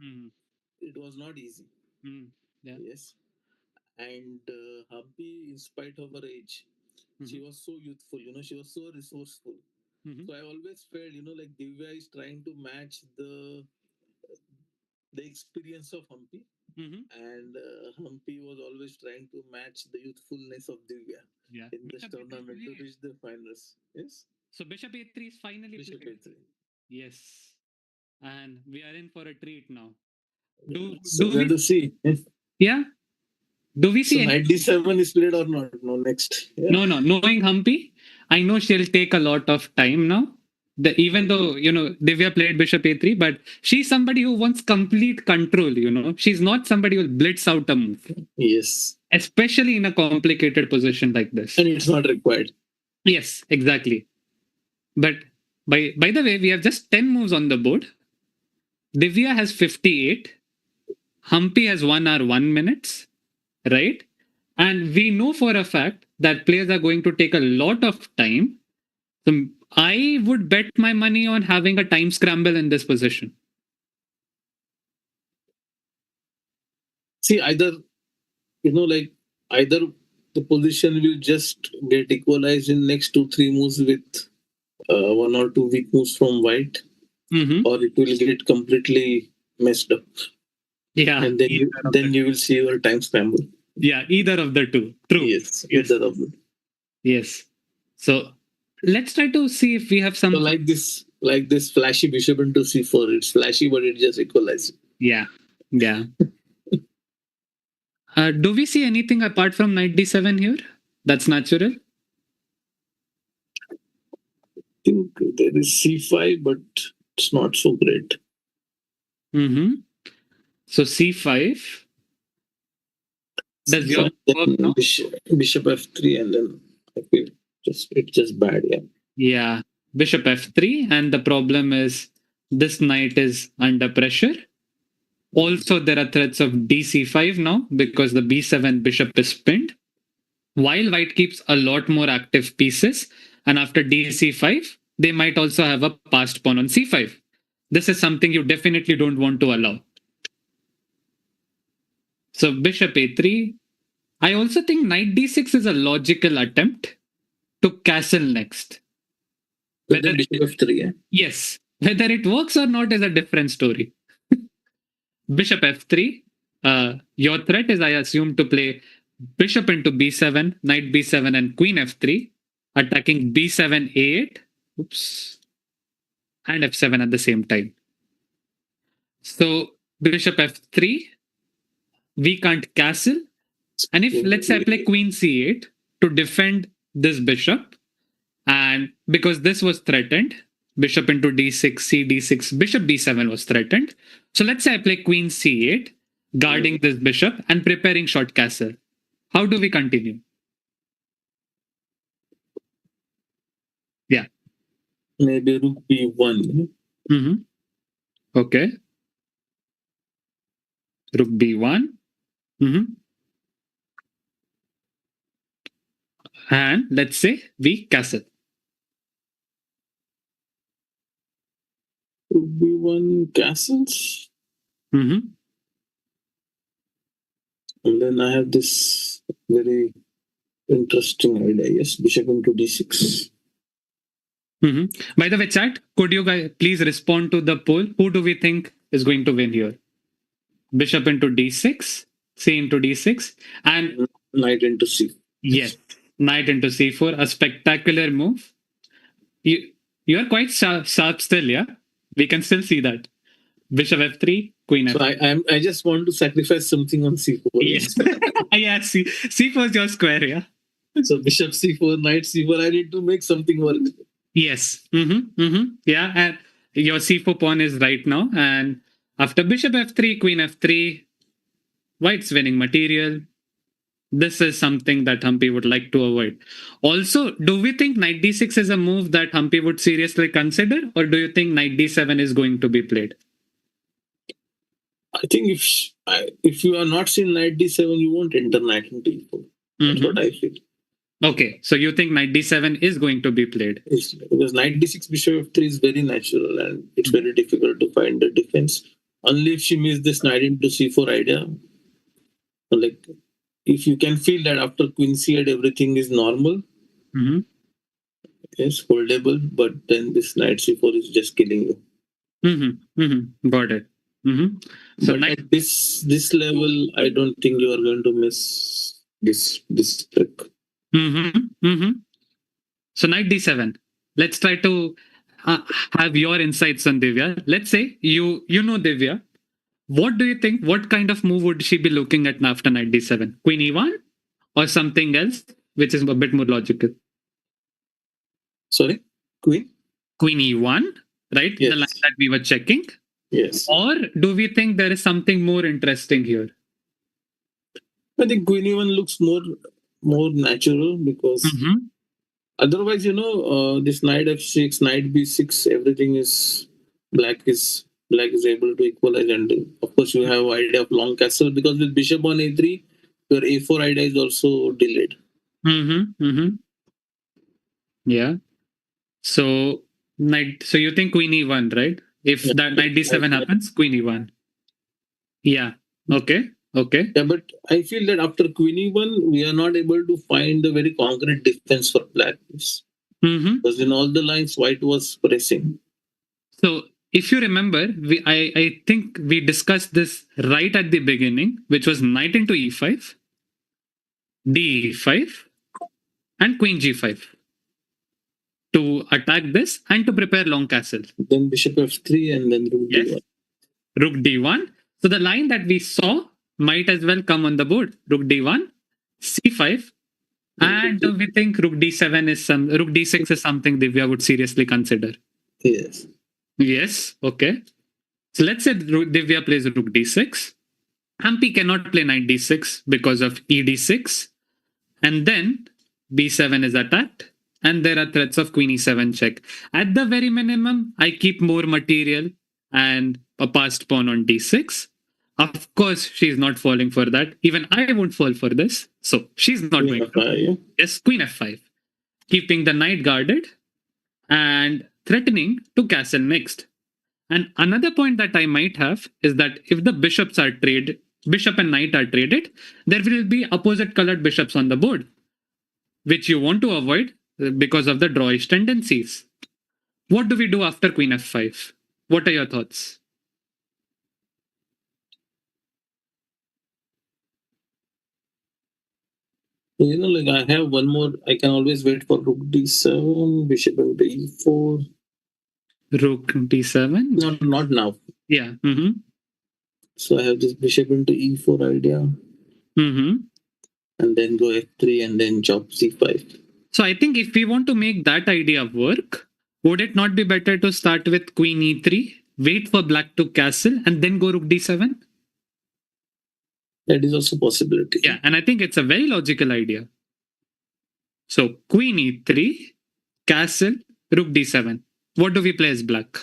Mm. It was not easy. Mm. Yeah. Yes. And Humpy, in spite of her age, she was so youthful, she was so resourceful. Mm-hmm. So I always felt, like Divya is trying to match the experience of Humpy, Mm-hmm. and Humpy was always trying to match the youthfulness of Divya Yeah. in this Bishop A3 tournament to played. reach the finals. Yes, So Bishop A3 is finally Bishop played. A3. Yes. And we are in for a treat now. Yeah. So Do we have we to see. yeah? Do we So see any 97 is played or not? No, next. Yeah. no, knowing Humpy, I know she'll take a lot of time now. Even though, Divya played Bishop A3, but she's somebody who wants complete control. She's not somebody who'll blitz out a move, Yes. especially in a complicated position like this. And it's not required. Yes, exactly. But by the way, we have just 10 moves on the board. Divya has 58. Humpy has 1 hour 1 minutes, right? And we know for a fact that players are going to take a lot of time. So I would bet my money on having a time scramble in this position. See, either the position will just get equalized in next 2-3 moves with 1 or 2 weak moves from white, Mm-hmm. or it will get completely messed up. Yeah. And then you will see your time scramble. Yeah, either of the two. True. Yes, Yes. either of them. Yes. So let's try to see if we have some. So like this flashy bishop into c4. It's flashy, but it just equalizes. Yeah. Yeah. Do we see anything apart from knight d7 here? That's natural. I think there is c5, but it's not so great. Mm-hmm. So c5. Does your work now? Bishop f3, and then I feel it's just bad. Yeah. Yeah. Bishop f3. And the problem is this knight is under pressure. Also, there are threats of dc5 now because the b7 bishop is pinned. While white keeps a lot more active pieces, and after dc5, they might also have a passed pawn on c5. This is something you definitely don't want to allow. So bishop a3. I also think knight d6 is a logical attempt to castle next. But then bishop f3, yeah? Yes. Whether it works or not is a different story. Bishop f3. Your threat is, I assume, to play bishop into b7, knight b7, and queen f3, attacking b7, a8. Oops. And f7 at the same time. So bishop f3, we can't castle. And if, let's say, I play queen c8 to defend this bishop, and because this was threatened, bishop into d6, c d6, bishop b7 was threatened. So let's say I play queen c8, guarding this bishop and preparing short castle. How do we continue? Yeah. Maybe rook b1. Mm-hmm. Okay. Rook b1. Mm-hmm. And let's say we castle. Rook b1 castles. Mm-hmm. And then I have this very interesting idea. Yes, bishop into d6. Mm-hmm. By the way, chat, could you guys please respond to the poll? Who do we think is going to win here? Bishop into d6, c into d6, and knight into c. yes, knight into c4, a spectacular move. You are quite sharp still, yeah? We can still see that. Bishop f3, queen f3. So I just want to sacrifice something on c4. Yes. Yeah, c4 is your square, yeah? So bishop c4, knight c4, I need to make something work. Yes. Mm-hmm. Mm-hmm. Yeah, and your c4 pawn is right now. And after bishop f3, queen f3, white's winning material. This is something that Humpy would like to avoid. Also, do we think knight d6 is a move that Humpy would seriously consider, or do you think knight d7 is going to be played? I think if you are not seeing knight d7, you won't enter knight into e4. That's what I feel. Okay, so you think knight d7 is going to be played? Yes, because knight d6, bishop f3 is very natural, and it's very difficult to find the defense. Only if she missed this knight into c4 idea. Like, if you can feel that after queen c8 everything is normal, Mm-hmm. yes, holdable, but then this knight c4 is just killing you. Mm-hmm. Mm-hmm. Got it. Mm-hmm. So But knight. at this level, I don't think you are going to miss this trick. Mm-hmm. Mm-hmm. So knight d7. Let's try to uh, have your insights on Divya. Let's say you know Divya. What do you think? What kind of move would she be looking at after knight d7? Queen e1 or something else, which is a bit more logical? Sorry, queen. Queen e1, right? The line Yes, that we were checking. yes. Or do we think there is something more interesting here? I think queen e1 looks more natural because Mm-hmm. otherwise, this knight f6, knight b6, everything is black is able to equalize, and of course you have idea of long castle because with bishop on a3, your a4 idea is also delayed. Mm-hmm. Mm-hmm. Yeah. So knight. So you think queen e1, right? If Yeah, that knight d7 happens, queen e1. Yeah. Okay. Okay. yeah, but I feel that after queen e1, we are not able to find the very concrete defense for black Mm-hmm. because in all the lines, white was pressing. So if you remember, I think we discussed this right at the beginning, which was knight into e5, d5, and queen g5 to attack this and to prepare long castle. Then bishop f3 and then rook Yes, d1. rook d1. So the line that we saw might as well come on the board. Rook d1, c5, and we think rook d6 is something Divya would seriously consider. Yes. Yes, okay. So let's say Divya plays rook d6. Humpy cannot play knight d6 because of ed6, and then b7 is attacked, and there are threats of queen e7 check. At the very minimum, I keep more material and a passed pawn on d6. Of course, she's not falling for that. Even I won't fall for this, so she's not Queen going to. f5, yeah. Yes, queen f5, keeping the knight guarded and threatening to castle next. And another point that I might have is that if the bishop and knight are traded, there will be opposite colored bishops on the board, which you want to avoid because of the drawish tendencies. What do we do after queen f5? What are your thoughts? So, like I have one more. I can always wait for rook d7, bishop into e4. Rook d7? No, not now. Yeah. Mm-hmm. So I have this bishop into e4 idea, Mm-hmm. and then go f3 and then chop c5. So I think if we want to make that idea work, would it not be better to start with queen e3, wait for black to castle, and then go rook d7? That is also possibility. Yeah, and I think it's a very logical idea. So queen e3, castle, rook d7. What do we play as black?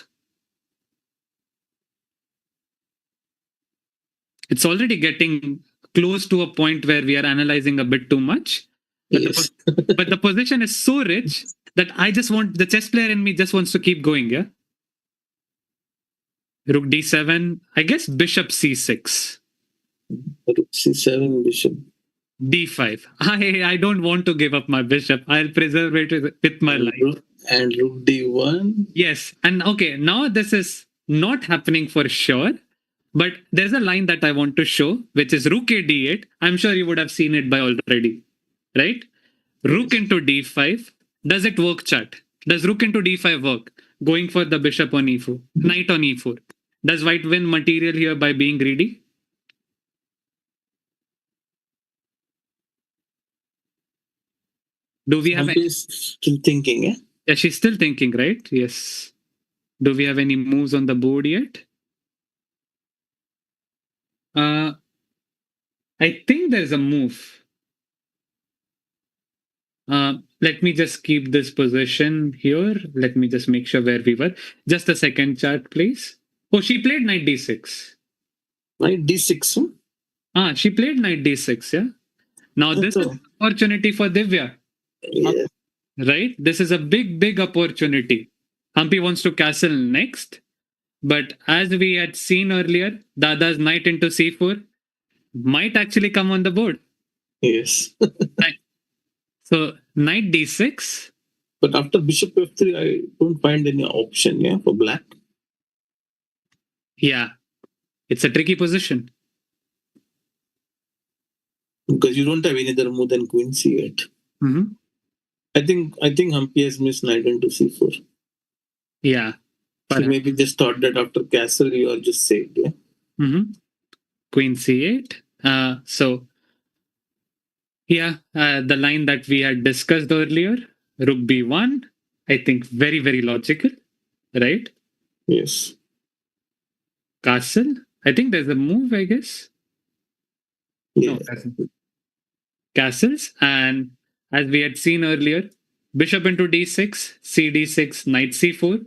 It's already getting close to a point where we are analyzing a bit too much. But, Yes. but the position is so rich that I just want the chess player in me just wants to keep going. Yeah. Rook d7. I guess bishop c6. Rook c7, bishop D5. I don't want to give up my bishop. I'll preserve it with my life. And rook d1. Yes. And okay, now this is not happening for sure. But there's a line that I want to show, which is rook a d8. I'm sure you would have seen it by already, right? Rook into d5. Does it work, chat? Does rook into d5 work? Going for the bishop on e4, knight on e4. Does white win material here by being greedy? Do we have Humpy is still thinking, yeah? Yeah, she's still thinking, right? Yes. Do we have any moves on the board yet? I think there's a move. Let me just keep this position here. Let me just make sure where we were. Just a second, chart, please. Oh, she played knight d6. Knight d6. She played knight d6, yeah? Now, this is an opportunity for Divya. Yeah. Right? This is a big, big opportunity. Humpy wants to castle next. but as we had seen earlier, Dada's knight into c4 might actually come on the board. Yes. Right. So knight d6. But after bishop f3, I don't find any option, yeah, for black. Yeah, it's a tricky position. Because you don't have any other move than queen c8. Mm-hmm. I think Humpy has missed knight into c4. Yeah. So maybe just thought that after castle you are just saved, yeah. Mm-hmm. Queen c8. So yeah, the line that we had discussed earlier, rook b1. I think very, very logical, right? Yes. Castle. I think there's a move, I guess. Yeah. No, castles. And as we had seen earlier, bishop into d6, cd6, knight c4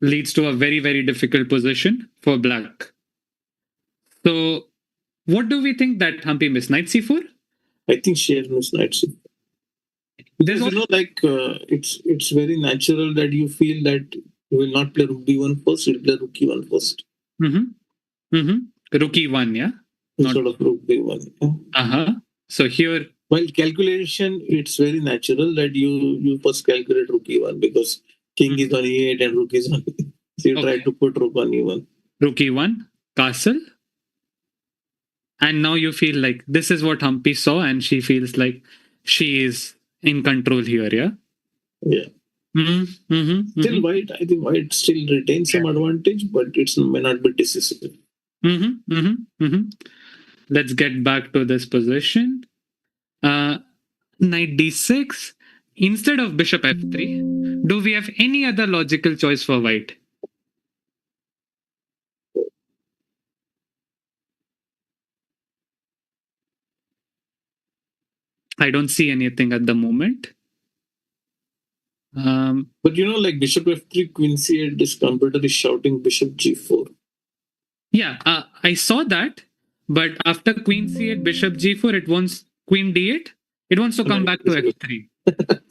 leads to a very, very difficult position for black. So, what do we think that Humpy missed? Knight c4? I think she has missed knight c4. Because There's it's very natural that you feel that you will not play rook b1 first, you'll play rook e1 first. Rook e1, yeah? Instead of rook b1. Yeah. So here, while calculation, it's very natural that you first calculate rook e1 because king is on e8 and rook is on e. So you try to put rook on e1. Rook e1, castle. And now you feel like this is what Humpy saw, and she feels like she is in control here, yeah? Yeah. Still white, I think white still retains some advantage, but it may not be decisive. Let's get back to this position. Knight d6. Instead of bishop f3, do we have any other logical choice for white? I don't see anything at the moment. But like bishop f3, queen c8, this computer is shouting bishop g4. Yeah, I saw that. But after queen c8, bishop g4, it wants queen d8. It wants to come back to f3.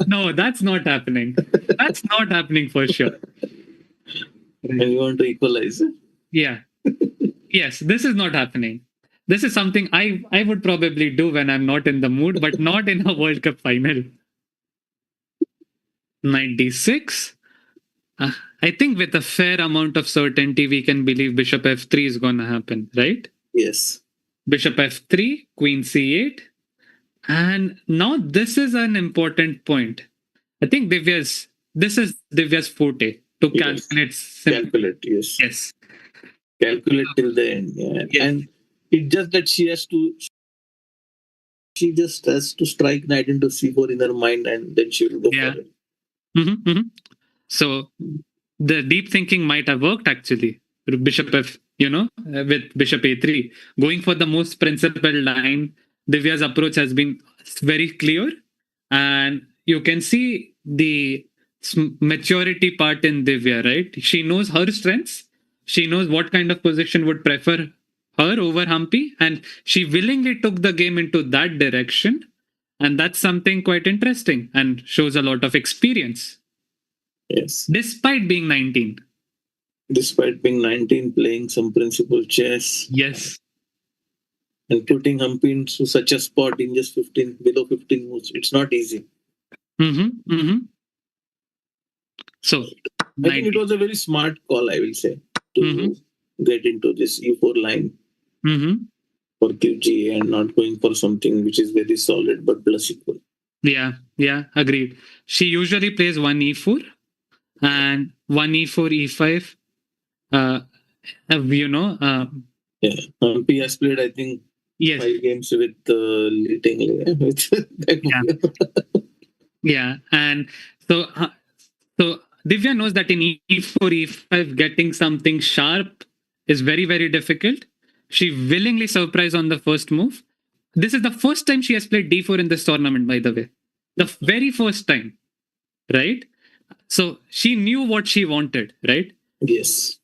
No, that's not happening. That's not happening for sure. And you want to equalize it? Yeah. Yes, this is not happening. This is something I would probably do when I'm not in the mood, but not in a World Cup final. Knight d6. I think with a fair amount of certainty, we can believe bishop f3 is going to happen, right? Yes. Bishop f3, queen c8. And now this is an important point. I think this is Divya's forte to calculate. Calculate, yes. Yes. Calculate till the end. Yeah. Yes. And it's just that she just has to strike knight into c4 in her mind and then she will go for it. So the deep thinking might have worked actually. Bishop f, with bishop a3. Going for the most principled line, Divya's approach has been very clear. And you can see the maturity part in Divya, right? She knows her strengths. She knows what kind of position would prefer her over Humpy. And she willingly took the game into that direction. And that's something quite interesting and shows a lot of experience. Yes. Despite being 19. Despite being 19, playing some principal chess. Yes. And putting Humpy into such a spot in just below 15 moves. It's not easy. So I think it was a very smart call, I will say, to get into this e4 line for QG and not going for something which is very solid but plus equal. Yeah, agreed. She usually plays 1 e4 and 1 e4, e5. Yeah, Humpy has played, I think, 5 games with Li Tengley. Yeah, and so Divya knows that in e4, e5, getting something sharp is very, very difficult. She willingly surprised on the first move. This is the first time she has played d4 in this tournament, by the way. The very first time, right? So she knew what she wanted, right? Yes.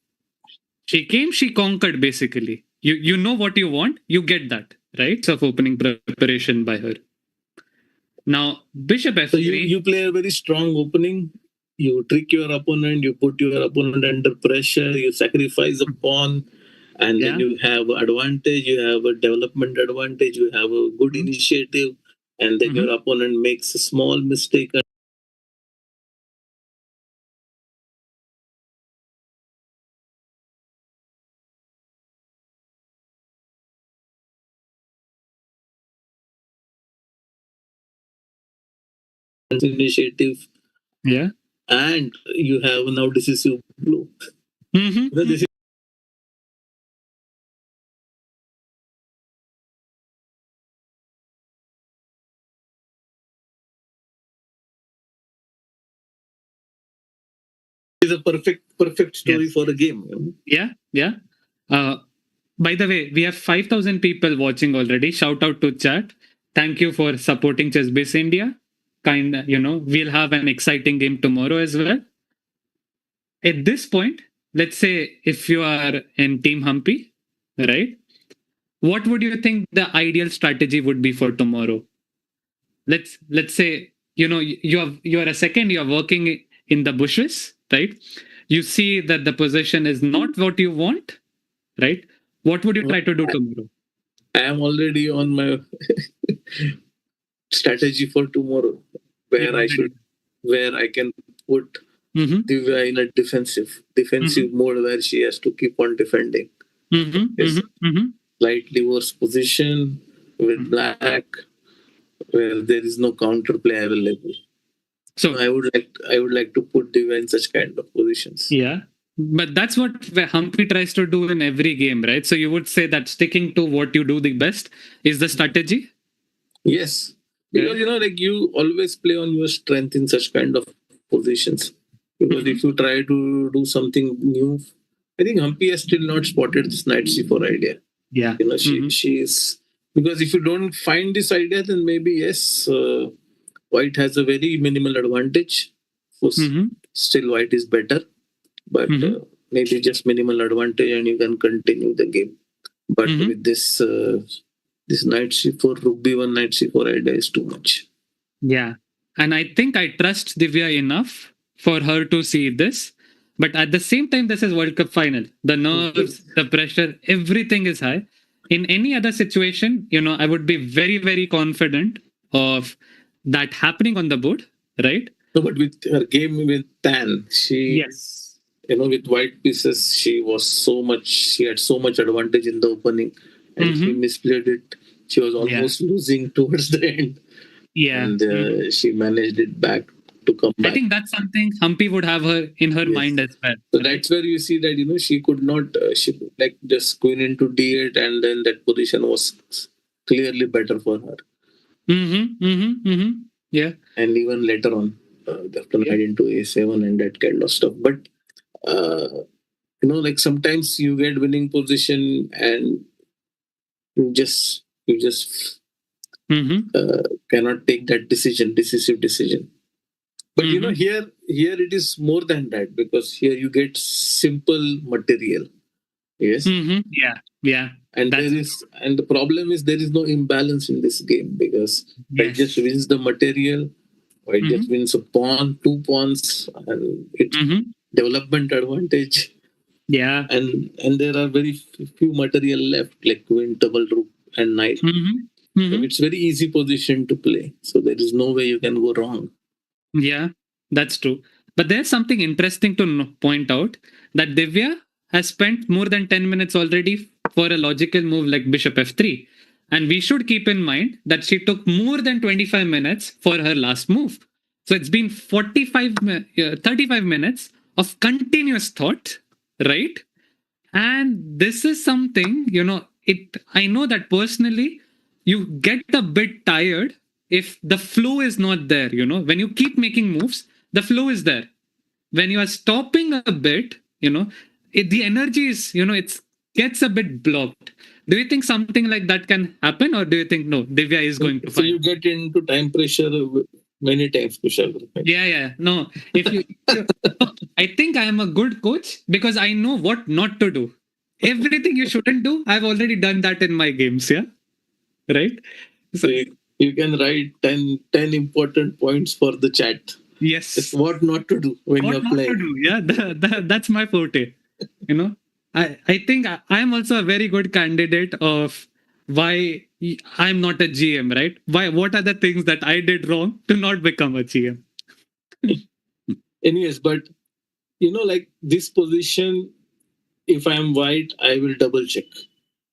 She came, she conquered, basically. You know what you want, you get that, right? Of opening preparation by her. Now, bishop f3. So you play a very strong opening. you trick your opponent, you put your opponent under pressure, you sacrifice a pawn, and then Yeah. you have advantage, you have a development advantage, you have a good initiative, and then your opponent makes a small mistake. Initiative, Yeah. and you have now decisive blow. Mm-hmm. This is a perfect story Yes. for a game. You know? Yeah. Yeah. Uh, by the way, we have 5,000 people watching already. Shout out to chat. Thank you for supporting ChessBase India. We'll have an exciting game tomorrow as well. At this point, let's say if you are in Team Humpy, right? What would you think the ideal strategy would be for tomorrow? Let's say you're a second, you're working in the bushes, right? You see that the position is not what you want, right? What would you try to do tomorrow? I am already on my strategy for tomorrow, where I should, where I can put Mm-hmm. Divya in a defensive mode where she has to keep on defending. Mm-hmm. Yes, Mm-hmm. Mm-hmm. slightly worse position with black, where there is no counter play available. So So I would like to put Divya in such kind of positions. yeah, but that's what Humpy tries to do in every game, right? So you would say that sticking to what you do the best is the strategy. Yes, because Right? like you always play on your strength in such kind of positions. Because if you try to do something new, I think Humpy has still not spotted this knight c4 idea. Yeah. She is, because if you don't find this idea, then maybe yes, white has a very minimal advantage. Mm-hmm. Still, white is better, but Mm-hmm. maybe just minimal advantage, and you can continue the game. But Mm-hmm. with this knight c4, rook b1, knight c4 idea is too much. Yeah. And I think I trust Divya enough for her to see this. But at the same time, this is World Cup final. The nerves, the pressure, everything is high. In any other situation, I would be very, very confident of that happening on the board, right? No, but with her game with Tan, Yes. with white pieces, she had so much advantage in the opening, and she Mm-hmm. misplayed it. She was Yeah. almost losing towards the end, Yeah. and she managed it back to come I back. think that's something Humpy would have her in her Yes. mind as well. So Right? that's where you see that she could not like just queen into d8, and then that position was clearly better for her. Mm-hmm. Mm-hmm. Mm-hmm. Yeah. And even later on, after knight into a7 and that kind of stuff. But uh, like sometimes you get winning position and you just Mm-hmm. cannot take that decisive decision. But Mm-hmm. here it is more than that, because here you get simple material. Yes. Mm-hmm. Yeah. Yeah. And That's the problem is there is no imbalance in this game, because white just yes. wins the material, white just Mm-hmm. wins a pawn, 2 pawns, and it's Mm-hmm. development advantage. Yeah. And there are very few material left, like queen, double rook, and knight. Mm-hmm. So Mm-hmm. it's very easy position to play. So there is no way you can go wrong. Yeah, that's true. But there's something interesting to point out that Divya has spent more than 10 minutes already for a logical move like bishop f3. And we should keep in mind that she took more than 25 minutes for her last move. So it's been 35 minutes of continuous thought, right? And this is something, I know that personally, you get a bit tired if the flow is not there, when you keep making moves, the flow is there. When you are stopping a bit, the energy is, it gets a bit blocked. Do you think something like that can happen, or do you think no, Divya is going to So find? you get into time pressure many times, Kushal. Yeah, yeah. No, if you, I think I am a good coach because I know what not to do. Everything you shouldn't do, I've already done that in my games. Yeah, right. So So you can write 10 important points for the chat. Yes. what not to do when What you're not to playing. do? Yeah, that's my forte. You know, I think I'm also a very good candidate of why I'm not a GM, right? Why? What are the things that I did wrong to not become a GM? Anyways, but like this position, if I'm white, I will double check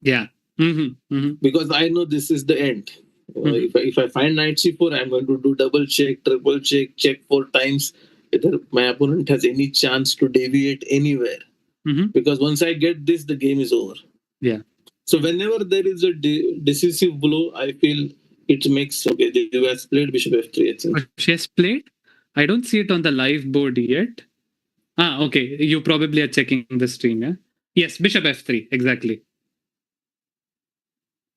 Yeah. because I know this is the end. Mhm. If I find knight c4, I'm going to do double check, triple check, check 4 times whether my opponent has any chance to deviate anywhere. Mhm. Because once I get this, the game is over. Yeah. So whenever there is a decisive blow, I feel it makes okay. They has played bishop f3. I think. She has played. I don't see it on the live board yet. Okay. You probably are checking the stream, yeah? Yes, bishop f3, exactly.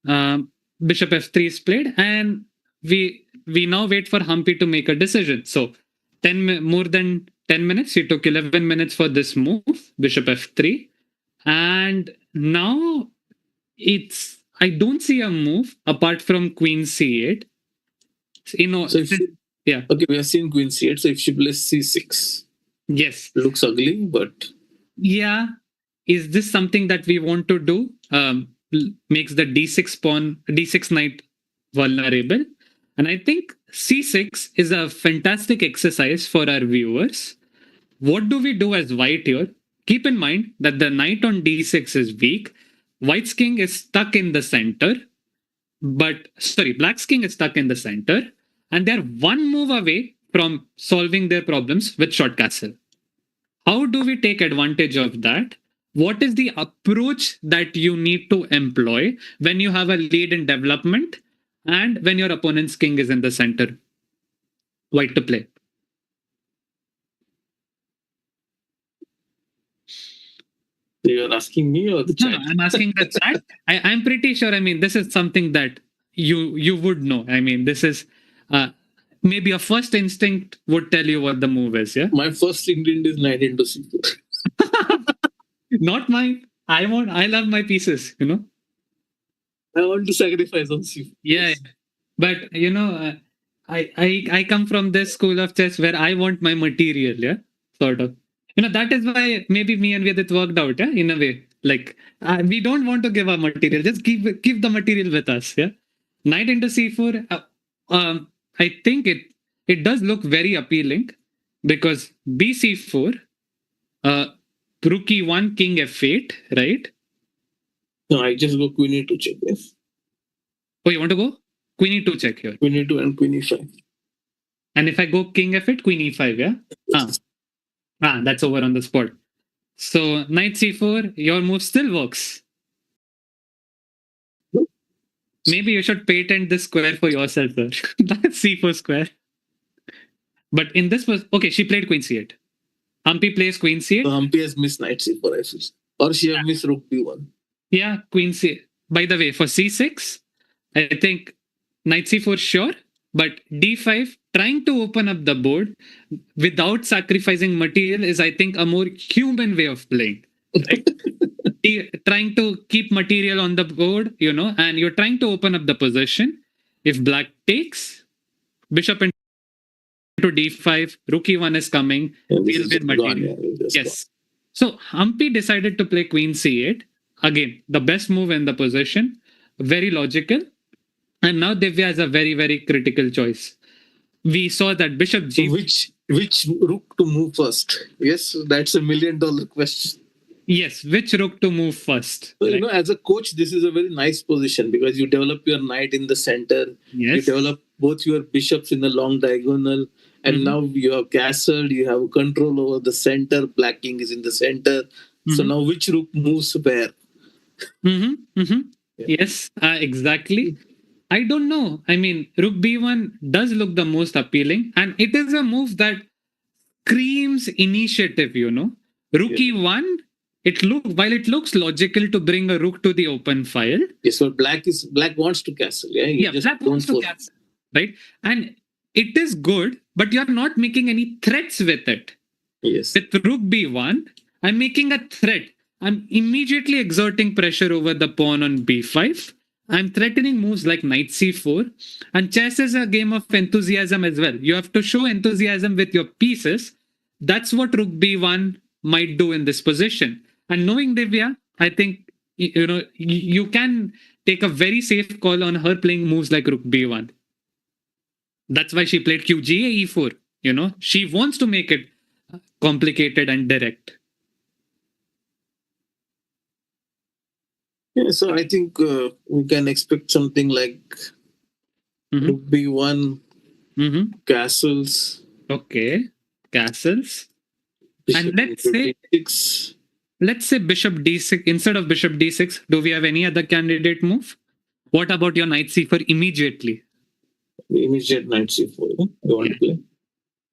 Um, Bishop f3 is played, and we now wait for Humpy to make a decision. So, more than 10 minutes. He took 11 minutes for this move, Bishop f3, and now it's I don't see a move apart from Queen c8. So if she, Yeah. okay, we have seen queen c8. So if she plays c6, Yes. looks ugly, but Yeah. Is this something that we want to do? Makes the d6 pawn, d6 knight vulnerable. And I think c6 is a fantastic exercise for our viewers. What do we do as white here? Keep in mind that the knight on d6 is weak. White's king is stuck in the center, but sorry, Black's king is stuck in the center, and they're one move away from solving their problems with short castle. How do we take advantage of that? What is the approach that you need to employ when you have a lead in development and when your opponent's king is in the center? White to play. you're asking me or the No, no, chat? I'm asking the chat. I'm pretty sure. I mean, this is something that you would know. I mean, this is uh, maybe a first instinct would tell you what the move is. Yeah, My first instinct is knight into c4. not mine. I love my pieces. You know. I want to sacrifice on c4. Yeah, Yes. but I come from this school of chess where I want my material, yeah, sort of. That is why maybe me and Vedit worked out, yeah, in a way. Like we don't want to give our material, just keep the material with us, yeah. Knight into c4. I think it does look very appealing because bc4, uh, rook e1, king f8, right? No, I just go queen e2 check. Yes. Oh, you want to go queen e2 check here, Queen e2 and queen e5. and if I go king f8, queen e5, yeah. Ah, that's over on the spot. So knight c4, your move still works. Maybe you should patent this square for yourself, sir. That's c4 square. But in this was okay. She played queen c8. Humpy plays queen c8. So Humpy has missed knight c4, I feel. Or she have missed rook b1. Yeah, queen c. By the way, for c6, I think knight c4 sure, but d5 trying to open up the board without sacrificing material is, I think, a more human way of playing. Right? Trying to keep material on the board, and you're trying to open up the position. If black takes, bishop into d5, rook e1 is coming, we'll win material. Yes. So Humpy decided to play queen c8. Again, the best move in the position. Very logical. And now Divya has a very, very critical choice. We saw that bishop g. Which rook to move first? Yes, that's $1 million question. Yes, which rook to move first? So, as a coach, this is a very nice position because you develop your knight in the center. Yes. You develop both your bishops in the long diagonal. And now you have castle, you have control over the center. Black king is in the center. So now which rook moves where? Yeah. Yes, exactly. I don't know. I mean, rook b1 does look the most appealing, and it is a move that screams initiative. Rook e1. While it looks logical to bring a rook to the open file. Yes, so black wants to castle. Yeah, black wants to castle, right? And it is good, but you're not making any threats with it. Yes. With rook b1, I'm making a threat. I'm immediately exerting pressure over the pawn on b5. I'm threatening moves like knight c4. And chess is a game of enthusiasm as well. You have to show enthusiasm with your pieces. That's what rook b1 might do in this position. And knowing Divya, I think you can take a very safe call on her playing moves like rook b1. That's why she played qga e4. She wants to make it complicated and direct. Yeah, so I think we can expect something like rook b1, castles. Okay, castles. Bishop And d6. let's say bishop d6 instead of bishop d6. Do we have any other candidate move? What about your knight c4 immediately? Immediate knight c4. You want to play?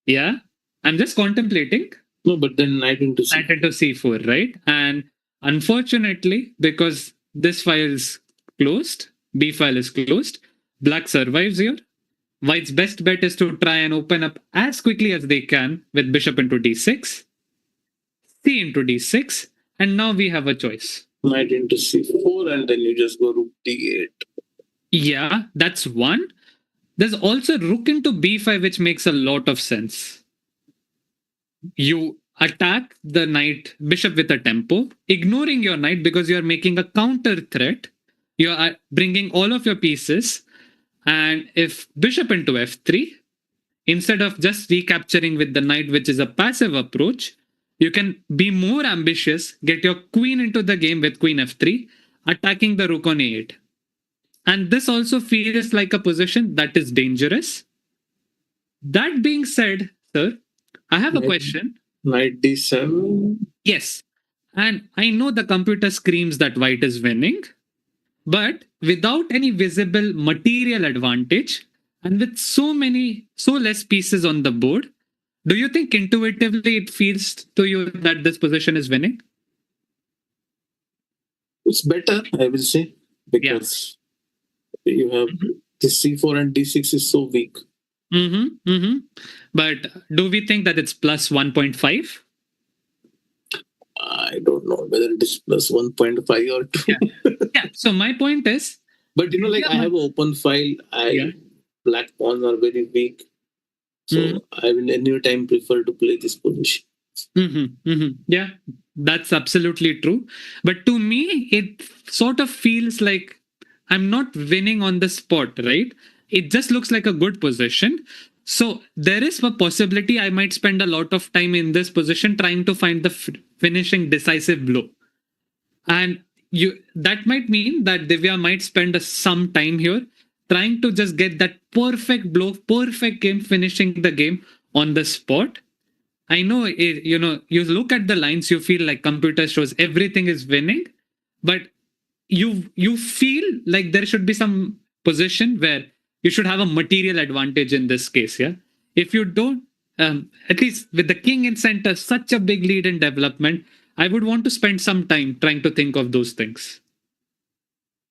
Yeah, I'm just contemplating. No, but then knight into c4. Knight into c4, right? And unfortunately, because this file is closed, b file is closed, black survives here. White's best bet is to try and open up as quickly as they can with bishop into d6, c into d6, and now we have a choice. Knight into c4, and then you just go rook d8. Yeah, that's one. There's also rook into b5, which makes a lot of sense. You attack the knight bishop with a tempo, ignoring your knight because you're making a counter threat. You are bringing all of your pieces. And if bishop into f3, instead of just recapturing with the knight, which is a passive approach, you can be more ambitious, get your queen into the game with queen f3, attacking the rook on a8. And this also feels like a position that is dangerous. That being said, sir, I have a question. Knight d7. Yes. And I know the computer screams that white is winning, but without any visible material advantage and with so less pieces on the board, do you think intuitively it feels to you that this position is winning? It's better, I will say, because you have this c4 and d6 is so weak. But do we think that it's plus 1.5? I don't know whether it is plus 1.5 or 2. Yeah. So my point is, but I have an open file. Black pawns are very weak, so I will any time prefer to play this position. Yeah, that's absolutely true. But to me, it sort of feels like I'm not winning on the spot, right? It just looks like a good position. So there is a possibility I might spend a lot of time in this position trying to find the finishing decisive blow. And that might mean that Divya might spend some time here trying to just get that perfect blow, perfect game, finishing the game on the spot. I know, you look at the lines, you feel like computer shows everything is winning, but you feel like there should be some position where you should have a material advantage in this case. Yeah, if you don't, at least with the king in center, such a big lead in development, I would want to spend some time trying to think of those things.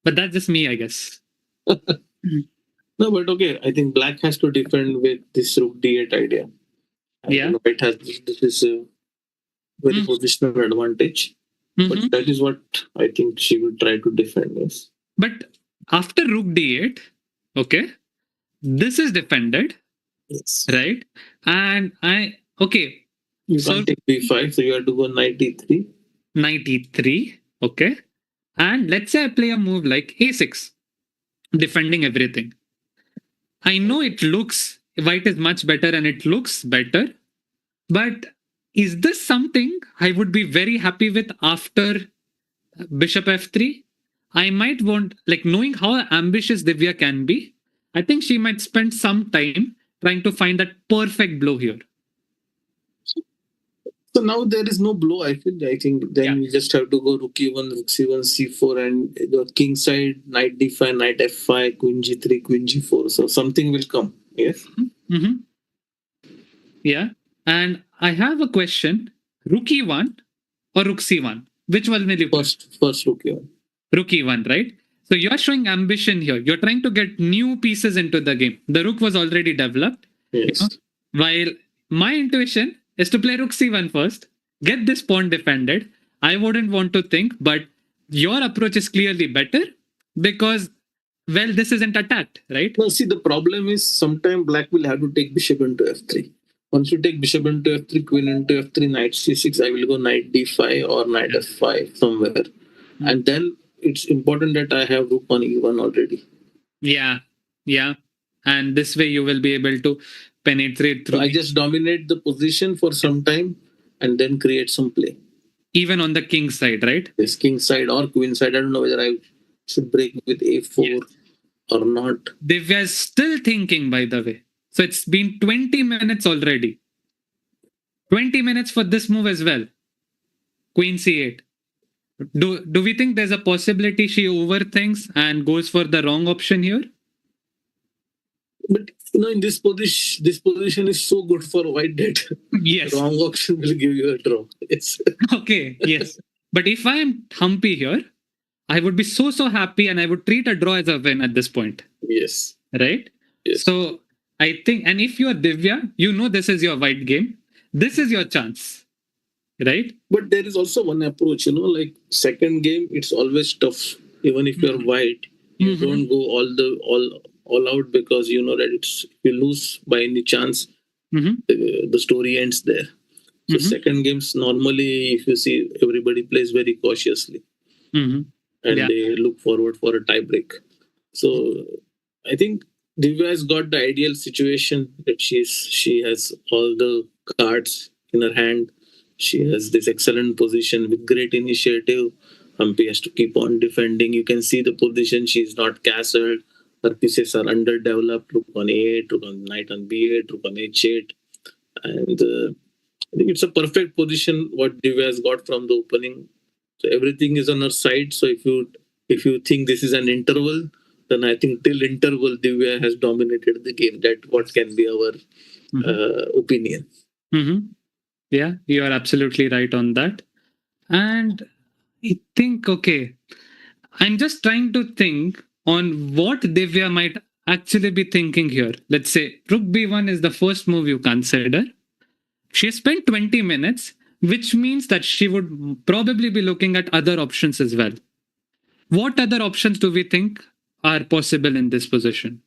But that's just me, I guess. No, but okay, I think black has to defend with this rook d8 idea. Yeah, white has this is a very positional advantage. But that is what I think she will try to defend. Yes. But after rook d8, okay, this is defended. Yes. Right. And you can't take b5, so you have to go knight e3. Knight e3. Okay. And let's say I play a move like a6, defending everything. I know it looks, white is much better and it looks better, but is this something I would be very happy with after bishop f3? I might want, like, knowing how ambitious Divya can be, I think she might spend some time trying to find that perfect blow here. So now there is no blow. I think then you just have to go rook e1, rook c1, c4, and the king side knight d5, knight f5, queen g3, queen g4. So something will come. Yes. Yeah, and I have a question: rook e1 or rook c1? Which one will you first rook e1? Rook e1, right? So you're showing ambition here. You're trying to get new pieces into the game. The rook was already developed. Yes. While my intuition is to play rook c1 first, get this pawn defended. I wouldn't want to think, but your approach is clearly better because well, this isn't attacked, right? No, see, the problem is sometimes black will have to take bishop into f3. Once you take bishop into f3, queen into f3, knight c6, I will go knight d5 or knight f5 somewhere. And then it's important that I have rook on e1 already. Yeah, yeah. And this way you will be able to penetrate So through I just dominate the position for some time and then create some play. even on the king side, right? This king side or queen side, I don't know whether I should break with a4 or not. Divya is still thinking, by the way. So it's been 20 minutes already. 20 minutes for this move as well. Queen c8. Do we think there's a possibility she overthinks and goes for the wrong option here? But in this position is so good for white that Yes. wrong option will give you a draw. It's Okay, yes. But if I am Humpy here, I would be so happy and I would treat a draw as a win at this point. yes. Right? Yes. So I think, and if you are Divya, you know this is your white game. This is your chance. Right? But there is also one approach, like second game, it's always tough. Even if you're white, you don't go all out because you know that if you lose by any chance, the story ends there. So second games normally, if you see, everybody plays very cautiously, and they look forward for a tie break. So I think Divya has got the ideal situation that she has all the cards in her hand. She has this excellent position with great initiative. Humpy has to keep on defending. You can see the position. She's not castled. Her pieces are underdeveloped. Rook on a8, rook on knight on b8, rook on h8. And I think it's a perfect position what Divya has got from the opening. So everything is on her side. So if you think this is an interval, then I think till interval Divya has dominated the game. That what can be our opinion. Yeah, you are absolutely right on that. And I think, okay, I'm just trying to think on what Divya might actually be thinking here. Let's say rook b1 is the first move you consider. She spent 20 minutes, which means that she would probably be looking at other options as well. What other options do we think are possible in this position?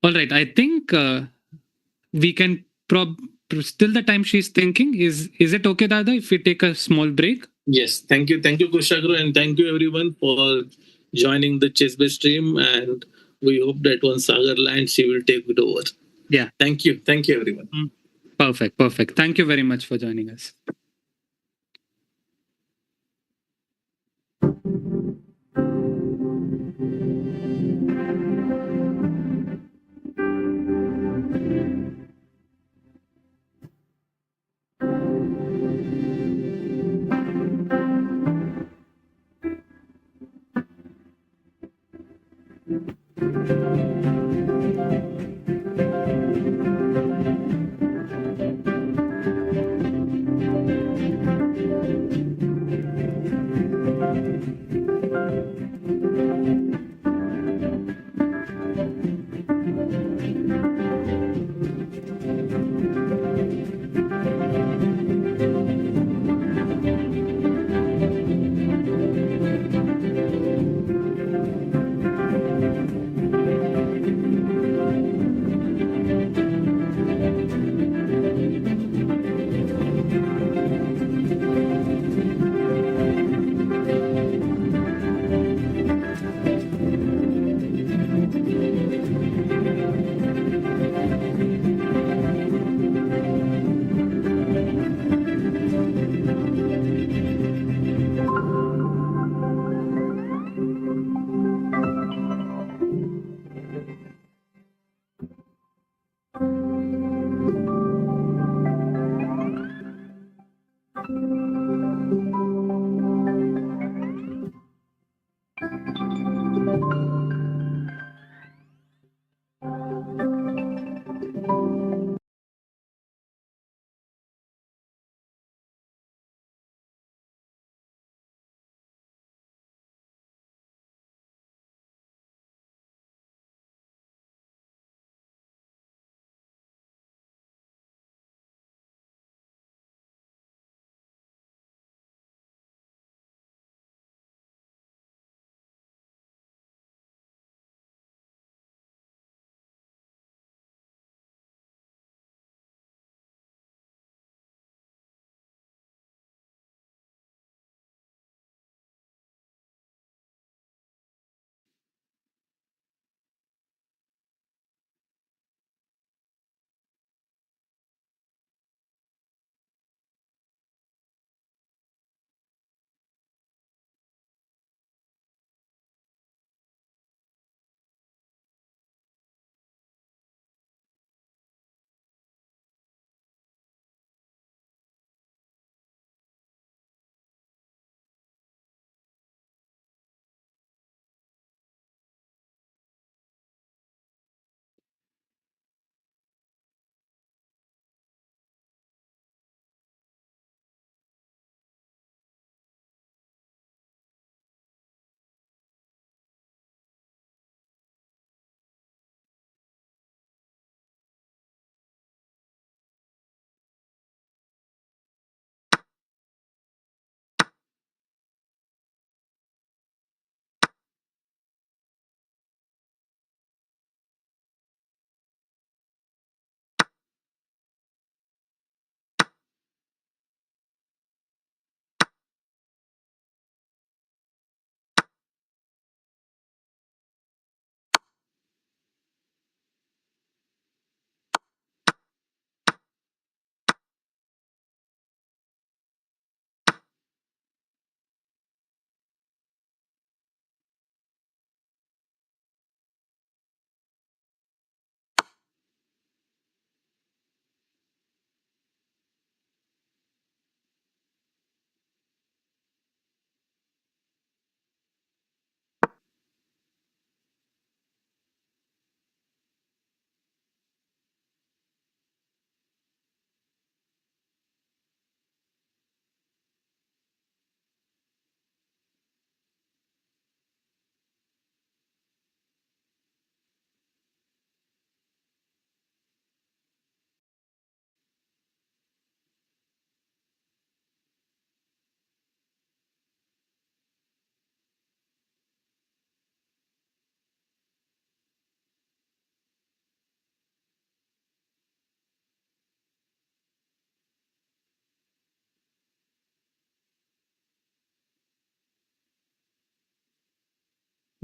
All right, I think we can still the time she's thinking. Is it okay, Dada, if we take a small break? Yes, thank you, Kushagru, and thank you everyone for joining the Chessbase stream. And we hope that once Sagar lands, she will take it over. Yeah. Thank you everyone. Perfect. Thank you very much for joining us.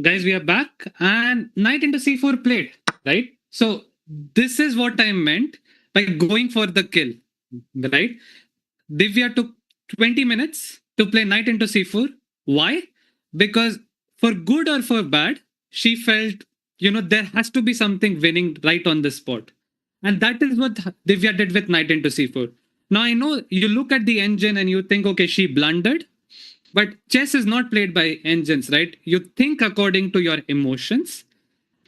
Guys, we are back and knight into c4 played, right? So this is what I meant by going for the kill, right? Divya took 20 minutes to play knight into c4. Why? Because for good or for bad, she felt, there has to be something winning right on the spot. And that is what Divya did with knight into c4. Now I know you look at the engine and you think, okay, she blundered, but chess is not played by engines, right? You think according to your emotions.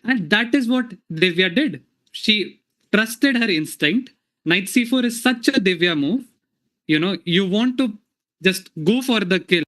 And that is what Divya did. She trusted her instinct. Knight c4 is such a Divya move. You want to just go for the kill.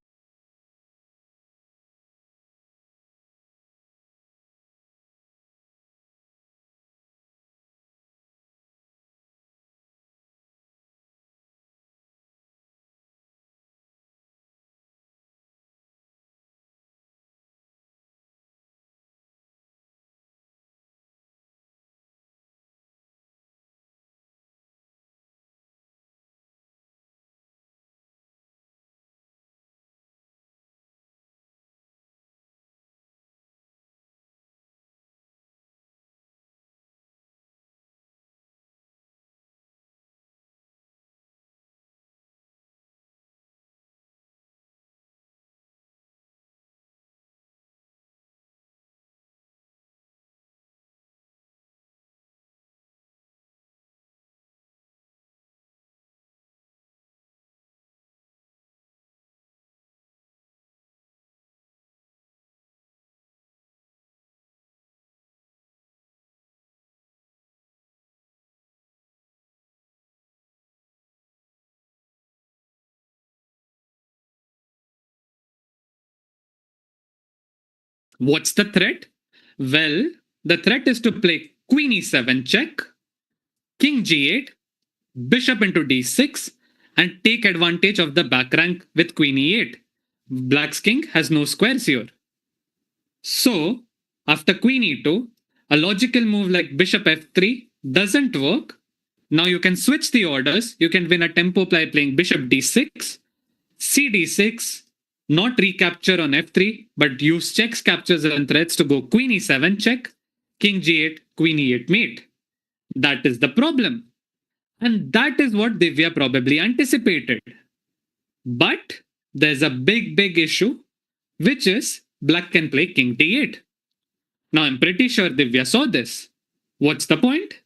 What's the threat? Well, the threat is to play queen e7 check, king g8, bishop into d6, and take advantage of the back rank with queen e8. Black's king has no squares here. So, after queen e2, a logical move like bishop f3 doesn't work. Now you can switch the orders. You can win a tempo by playing bishop d6, cd6, not recapture on f3, but use checks, captures, and threats to go queen e7 check, king g8, queen e8 mate. That is the problem. And that is what Divya probably anticipated. But there's a big issue, which is black can play king d8. Now I'm pretty sure Divya saw this. What's the point?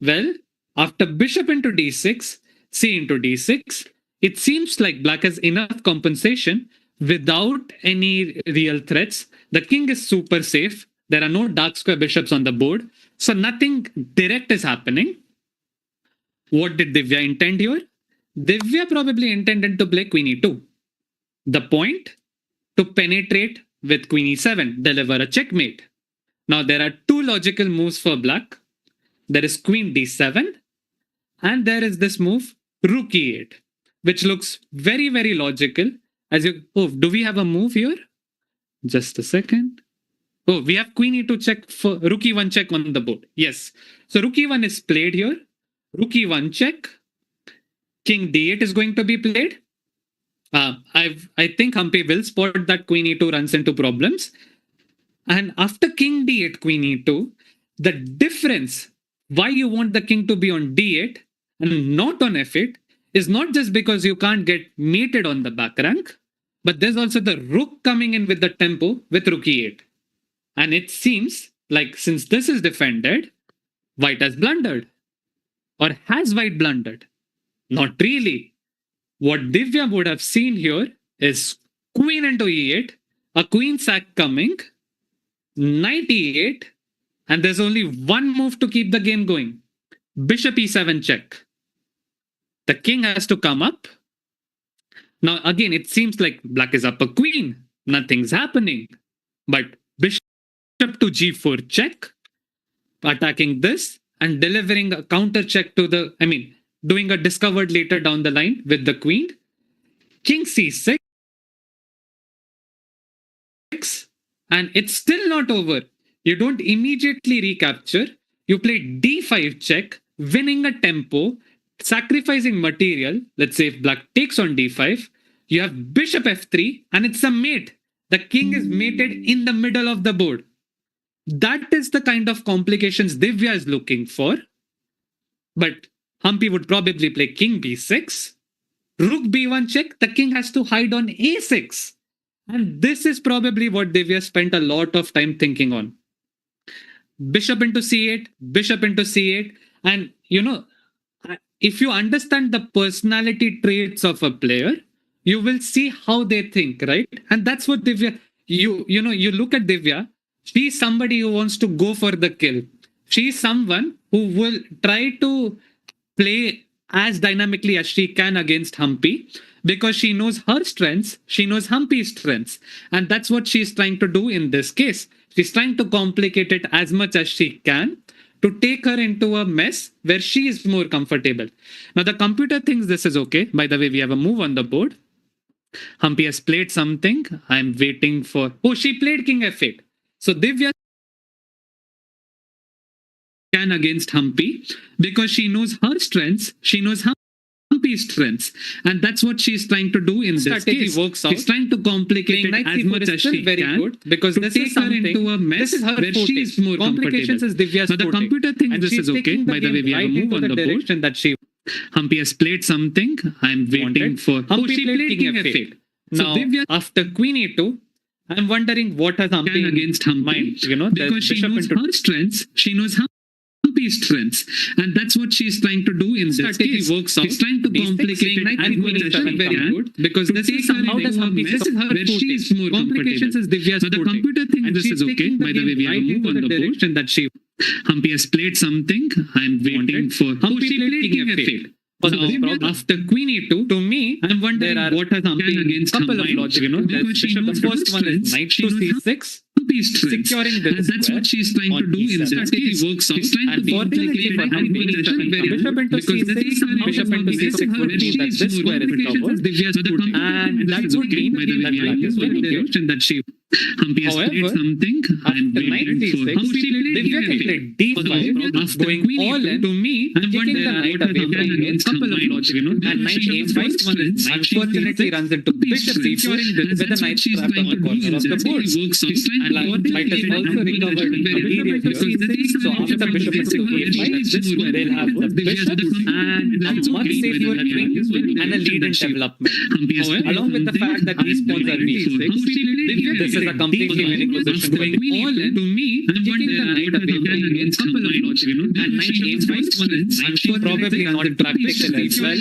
Well, after bishop into d6, c into d6, it seems like black has enough compensation without any real threats. The king is super safe. There are no dark square bishops on the board. So nothing direct is happening. What did Divya intend here? Divya probably intended to play queen e2. The point? To penetrate with queen e7, deliver a checkmate. Now there are two logical moves for black. There is queen d7 and there is this move rook e8, which looks very logical. Do we have a move here? Just a second. Oh, we have queen e2 check for rook e1 check on the board. Yes. So rook e1 is played here. Rook e1 check. King d8 is going to be played. I think Humpy will spot that queen e2 runs into problems. And after king d8, queen e2, the difference why you want the king to be on d8 and not on f8 is not just because you can't get mated on the back rank, but there's also the rook coming in with the tempo with rook e8. And it seems like since this is defended, white has blundered. Or has white blundered? Not really. What Divya would have seen here is queen into e8, a queen sack coming, knight e8, and there's only one move to keep the game going. Bishop e7 check. The king has to come up. Now, again, it seems like black is up a queen. Nothing's happening. But bishop to g4 check, attacking this and delivering a counter check to doing a discovered later down the line with the queen. King c6, and it's still not over. You don't immediately recapture. You play d5 check, winning a tempo, sacrificing material. Let's say if black takes on d5, you have bishop f3, and it's a mate. The king is mated in the middle of the board. That is the kind of complications Divya is looking for. But Humpy would probably play king b6, rook b1 check. The king has to hide on a6. And this is probably what Divya spent a lot of time thinking on. Bishop into c8, bishop into c8. And if you understand the personality traits of a player, you will see how they think, right? And that's what Divya, you look at Divya, she's somebody who wants to go for the kill. She's someone who will try to play as dynamically as she can against Humpy because she knows her strengths, she knows Humpy's strengths. And that's what she's trying to do in this case. She's trying to complicate it as much as she can to take her into a mess where she is more comfortable. Now, the computer thinks this is okay. By the way, we have a move on the board. Humpy has played something. I'm waiting for. Oh, she played king f8. So Divya can against Humpy because she knows her strengths. She knows Humpy's strengths, and that's what she's trying to do in this case. Works out. She's trying to complicate it as much as she very can good because to this is her into a mess where she is more complications is Divya's now the computer thinks this is okay. By the way, we have a move on the board that she Humpy has played something. I'm waiting for. Oh, she played king f8. Now, Divya, after queen e2, I'm wondering what has Humpy against Humpy mind. Because she knows her strengths. She knows Humpy's strengths, and that's what she's trying to do in this case. Works out. She's trying to complicate it and queen e7 very good because this is somehow does Humpy where she is more complications is Divya's so the computer thinks this is okay. By the way, we have a move on the board that she Humpy has played something. I'm waiting for. Humpy played king f8. Now, after queen e2, to me, I'm wondering what has Humpy against couple of logic. Because she knows the first one is knight to c6, securing the and that's what she's trying to do in this case. Works out. And fortunately for Humpy, bishop into c6, bishop into c6 would mean that this square is covered, and that would mean that black is winning here. That she Humpy has played something. After knight c6, Divya can play d5, after going all in. To me, I'm kicking the knight away from here. Couple of logic, and knight a5 unfortunately runs into bishop c4 with the knight trapped on the corner of the board. And knight has also recovered material. So after bishop into a5, they'll have the bishop and a much safer queen and a lead in development. Along with the fact that these pawns are b6, this is a completely winning position for the all in. To me, I'm kicking the knight away from against couple of logic, and knight a5 probably not practical as well.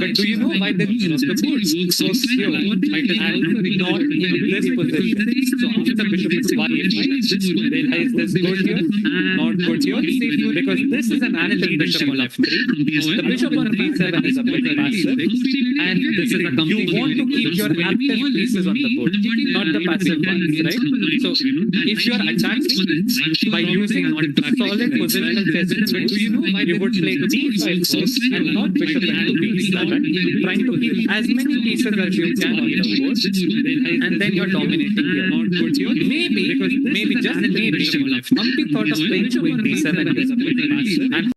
But do you know why the board so secure? Knight is not in this position. So after bishop is y5, realize this good here, not good here, because this is an active bishop on f3. The bishop on b7 is a bit passive, and this is a complete. You want to keep your active pieces on the board, not the passive ones, right? So if you are attacking by using solid positional chess, do you know why you would play d5 first and not bishop into b7, trying to keep as many pieces as you can on the board, and then you're dominating here. Maybe just maybe, Humpy thought of playing queen d7 and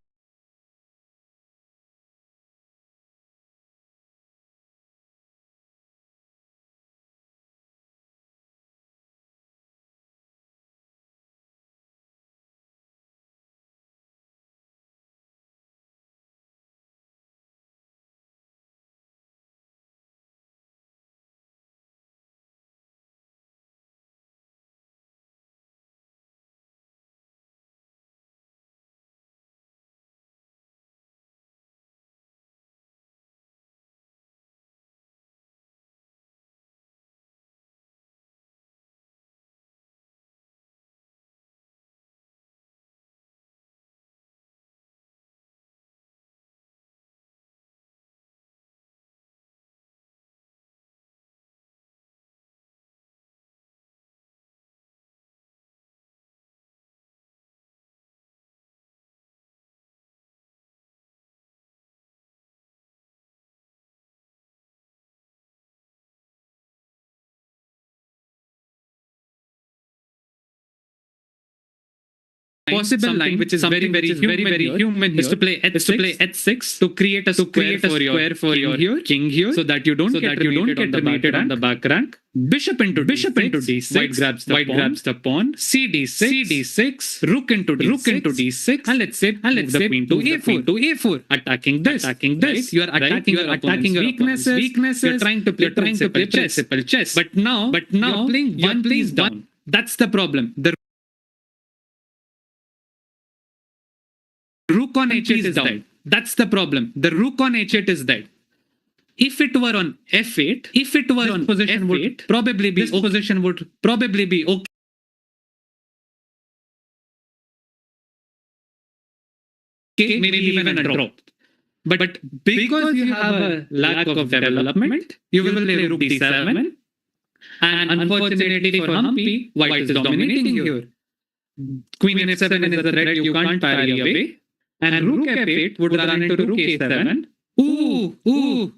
possible line, which is very human here, is to play h6 to create a square for your king here, so that you don't get mated on the back rank. Bishop into d6. White grabs the pawn. cd6. Rook into d6. And let's say the queen to a4. Attacking this. Right? You are attacking your weaknesses. You're trying to play principal chess. But now you're playing one piece down. That's the problem. The rook on h8 is dead. That's the problem. The rook on h8 is dead. If it were on f8, position would probably be okay. Maybe even a drop. But because you have a lack of development, you will play rook d7. And unfortunately for Humpy, white is dominating here. Queen f7 is a threat you can't parry away. And rook f8 would run into rook a7. Ooh.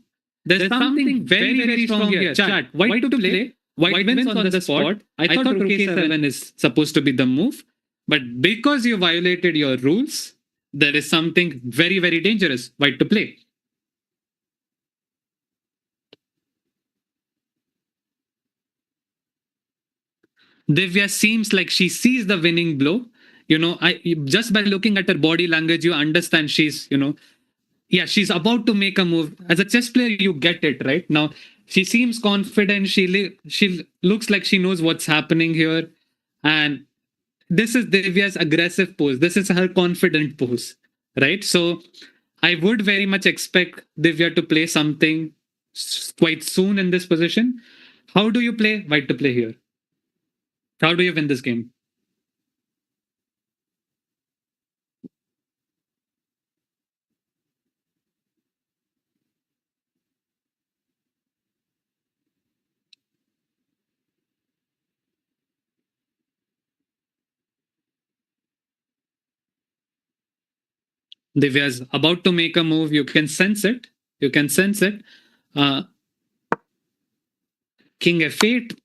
There's something very strong here. Chat. White to play. White wins on the spot. I thought rook a7 is supposed to be the move. But because you violated your rules, there is something very dangerous. White to play. Divya seems like she sees the winning blow. Just by looking at her body language, you understand she's about to make a move. As a chess player, you get it, right? Now, she seems confident. She looks like she knows what's happening here. And this is Divya's aggressive pose. This is her confident pose, right? So I would very much expect Divya to play something quite soon in this position. How do you play? White to play here. How do you win this game? Divya's about to make a move. You can sense it. King f8.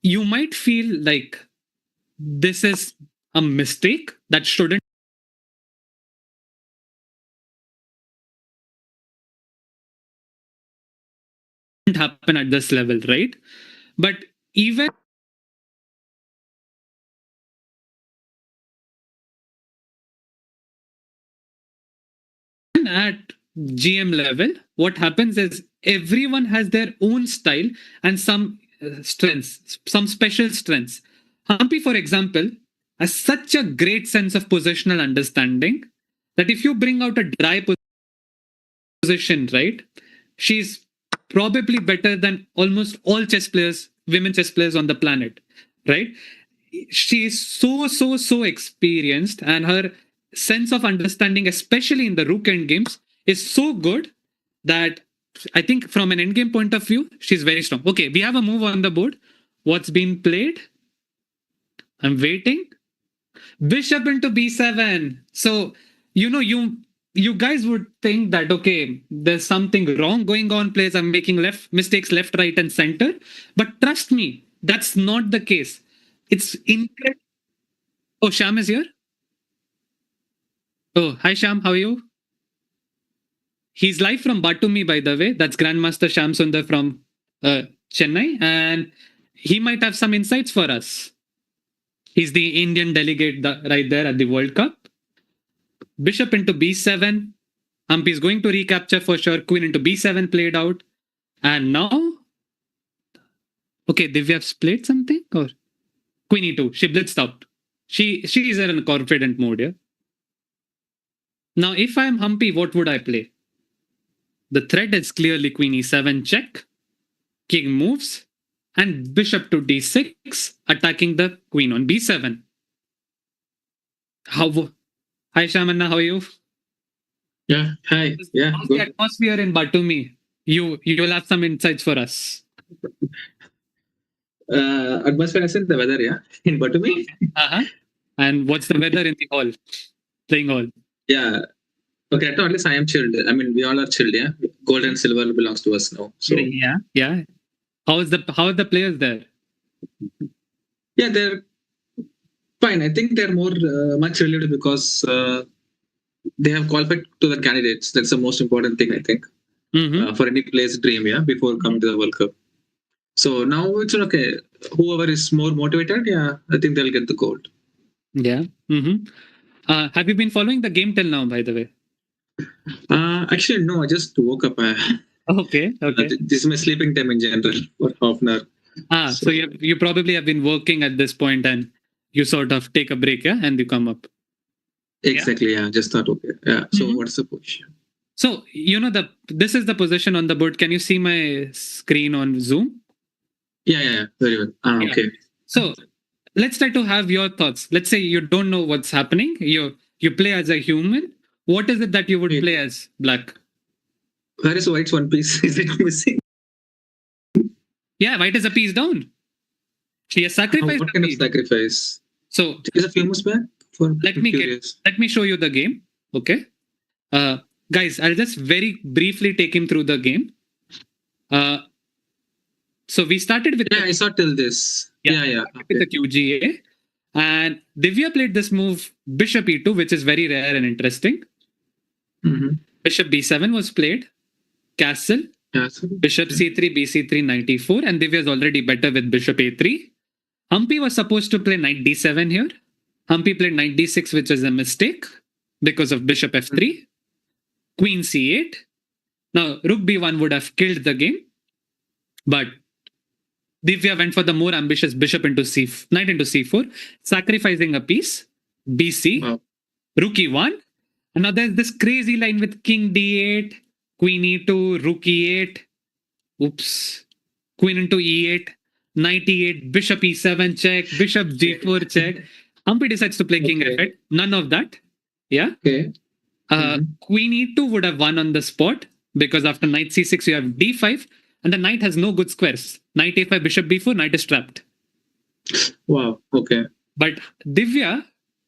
You might feel like this is a mistake that shouldn't happen at this level, right? But even at GM level, what happens is everyone has their own style and some strengths, some special strengths. Humpy, for example, has such a great sense of positional understanding that if you bring out a dry position, right, she's probably better than almost all chess players, women chess players on the planet, right? She is so experienced, and her sense of understanding, especially in the rook end games, is so good that I think from an endgame point of view, she's very strong. Okay, we have a move on the board. What's been played? I'm waiting. Bishop into b7. So, you guys would think that, okay, there's something wrong going on, players are making mistakes left, right, and center. But trust me, that's not the case. It's incredible. Oh, Sham is here? Oh, hi Sham, how are you? He's live from Batumi, by the way. That's Grandmaster Sham Sundar from Chennai. And he might have some insights for us. He's the Indian delegate right there at the World Cup. Bishop into b7. Humpy is going to recapture for sure. Queen into b7 played out. And now... Okay, Divya played something? Or Queen e2. She blitzed out. She is in a confident mode here. Now, if I'm Humpy, what would I play? The threat is clearly Queen e7 check. King moves. And bishop to d6, attacking the queen on b7. Hi Shamanna, how are you? Yeah, hi. Yeah, how's the atmosphere in Batumi? You will have some insights for us. Atmosphere as in the weather, yeah, in Batumi. And what's the weather in the hall? Playing hall? Yeah. Okay, at least I am chilled. I mean, we all are chilled, yeah. Gold and silver belongs to us now. So yeah. How are the players there? Yeah, they're Fine. I think they're more much related because they have qualified to the candidates. That's the most important thing, I think, for any player's dream, yeah, before coming to the World Cup. So now it's okay. Whoever is more motivated, yeah, I think they'll get the gold. Yeah. Have you been following the game till now, by the way? Actually, no, I just woke up. Okay. This is my sleeping time in general for half an hour. So you probably have been working at this point and you sort of take a break, yeah, and you come up. Exactly, yeah. Just thought, okay. Yeah. So what's the position? So this is the position on the board. Can you see my screen on Zoom? Yeah. Very well. Okay. So let's try to have your thoughts. Let's say you don't know what's happening. You play as a human. What is it that you would play as Black? Where is White's one piece? Is it missing? Yeah, White is a piece down. She has sacrificed. What kind of sacrifice? So is a famous man? Let me show you the game. Okay. Guys, I'll just very briefly take him through the game. So we started with I saw till this. Yeah. With the QGA. And Divya played this move Bishop E2, which is very rare and interesting. Bishop B7 was played. Castle. Bishop C3, BC3, Knight E4. And Divya is already better with Bishop A3. Humpy was supposed to play Knight D7 here. Humpy played Knight D6, which is a mistake because of Bishop F3. Queen C8. Now, Rook B1 would have killed the game. But Divya went for the more ambitious Bishop into Knight into C4, sacrificing a piece. BC. Wow. Rook E1. And now there's this crazy line with King D8, Queen E2, Rook E8. Oops. Queen into E8. Knight E8, Bishop E7 check, Bishop G4 check. Humpy decides to play King F8. None of that. Yeah. Okay. Queen E2 would have won on the spot because after Knight C6 you have D5 and the Knight has no good squares. Knight A5, Bishop B4, Knight is trapped. Wow. Okay. But Divya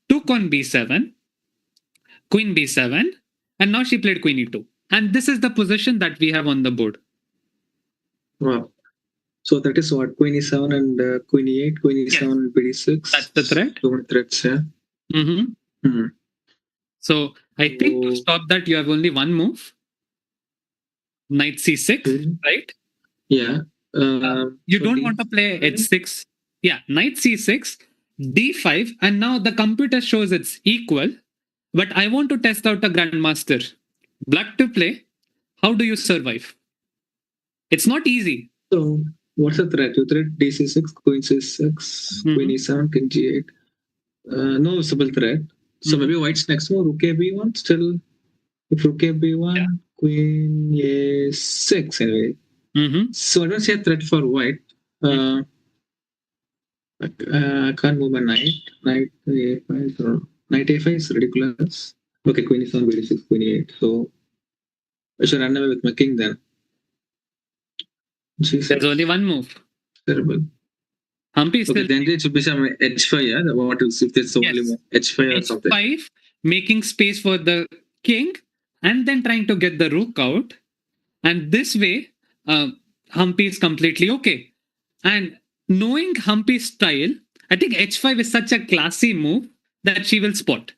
took on B7, Queen B7, and now she played Queen E2. And this is the position that we have on the board. Wow. So that is what? Queen E7 and Queen E8, Queen E7, BD6. That's the threat. Two more threats, yeah. So I think to stop that, you have only one move. Knight C6, right? Yeah. You don't want to play H6. Yeah, Knight C6, D5, and now the computer shows it's equal. But I want to test out a Grandmaster. Black to play. How do you survive? It's not easy. So what's the threat? You threat D6, Queen C6, Queen E7, King G8. No visible threat. So maybe White's next move, Rook B1 still. If Rook B1, Queen A6 anyway. So I don't see a threat for White. I can't move my Knight. Knight A5. Knight A5 is ridiculous. Okay, Queen E7, BD6, Queen E8. So I should run away with my king then. There's only one move. Terrible. Humpy still. Okay, then it should be some H5, yeah? What else? If there's only move? H5 or something. H5, making space for the king and then trying to get the rook out. And this way, Humpy is completely okay. And knowing Humpy's style, I think H5 is such a classy move that she will spot.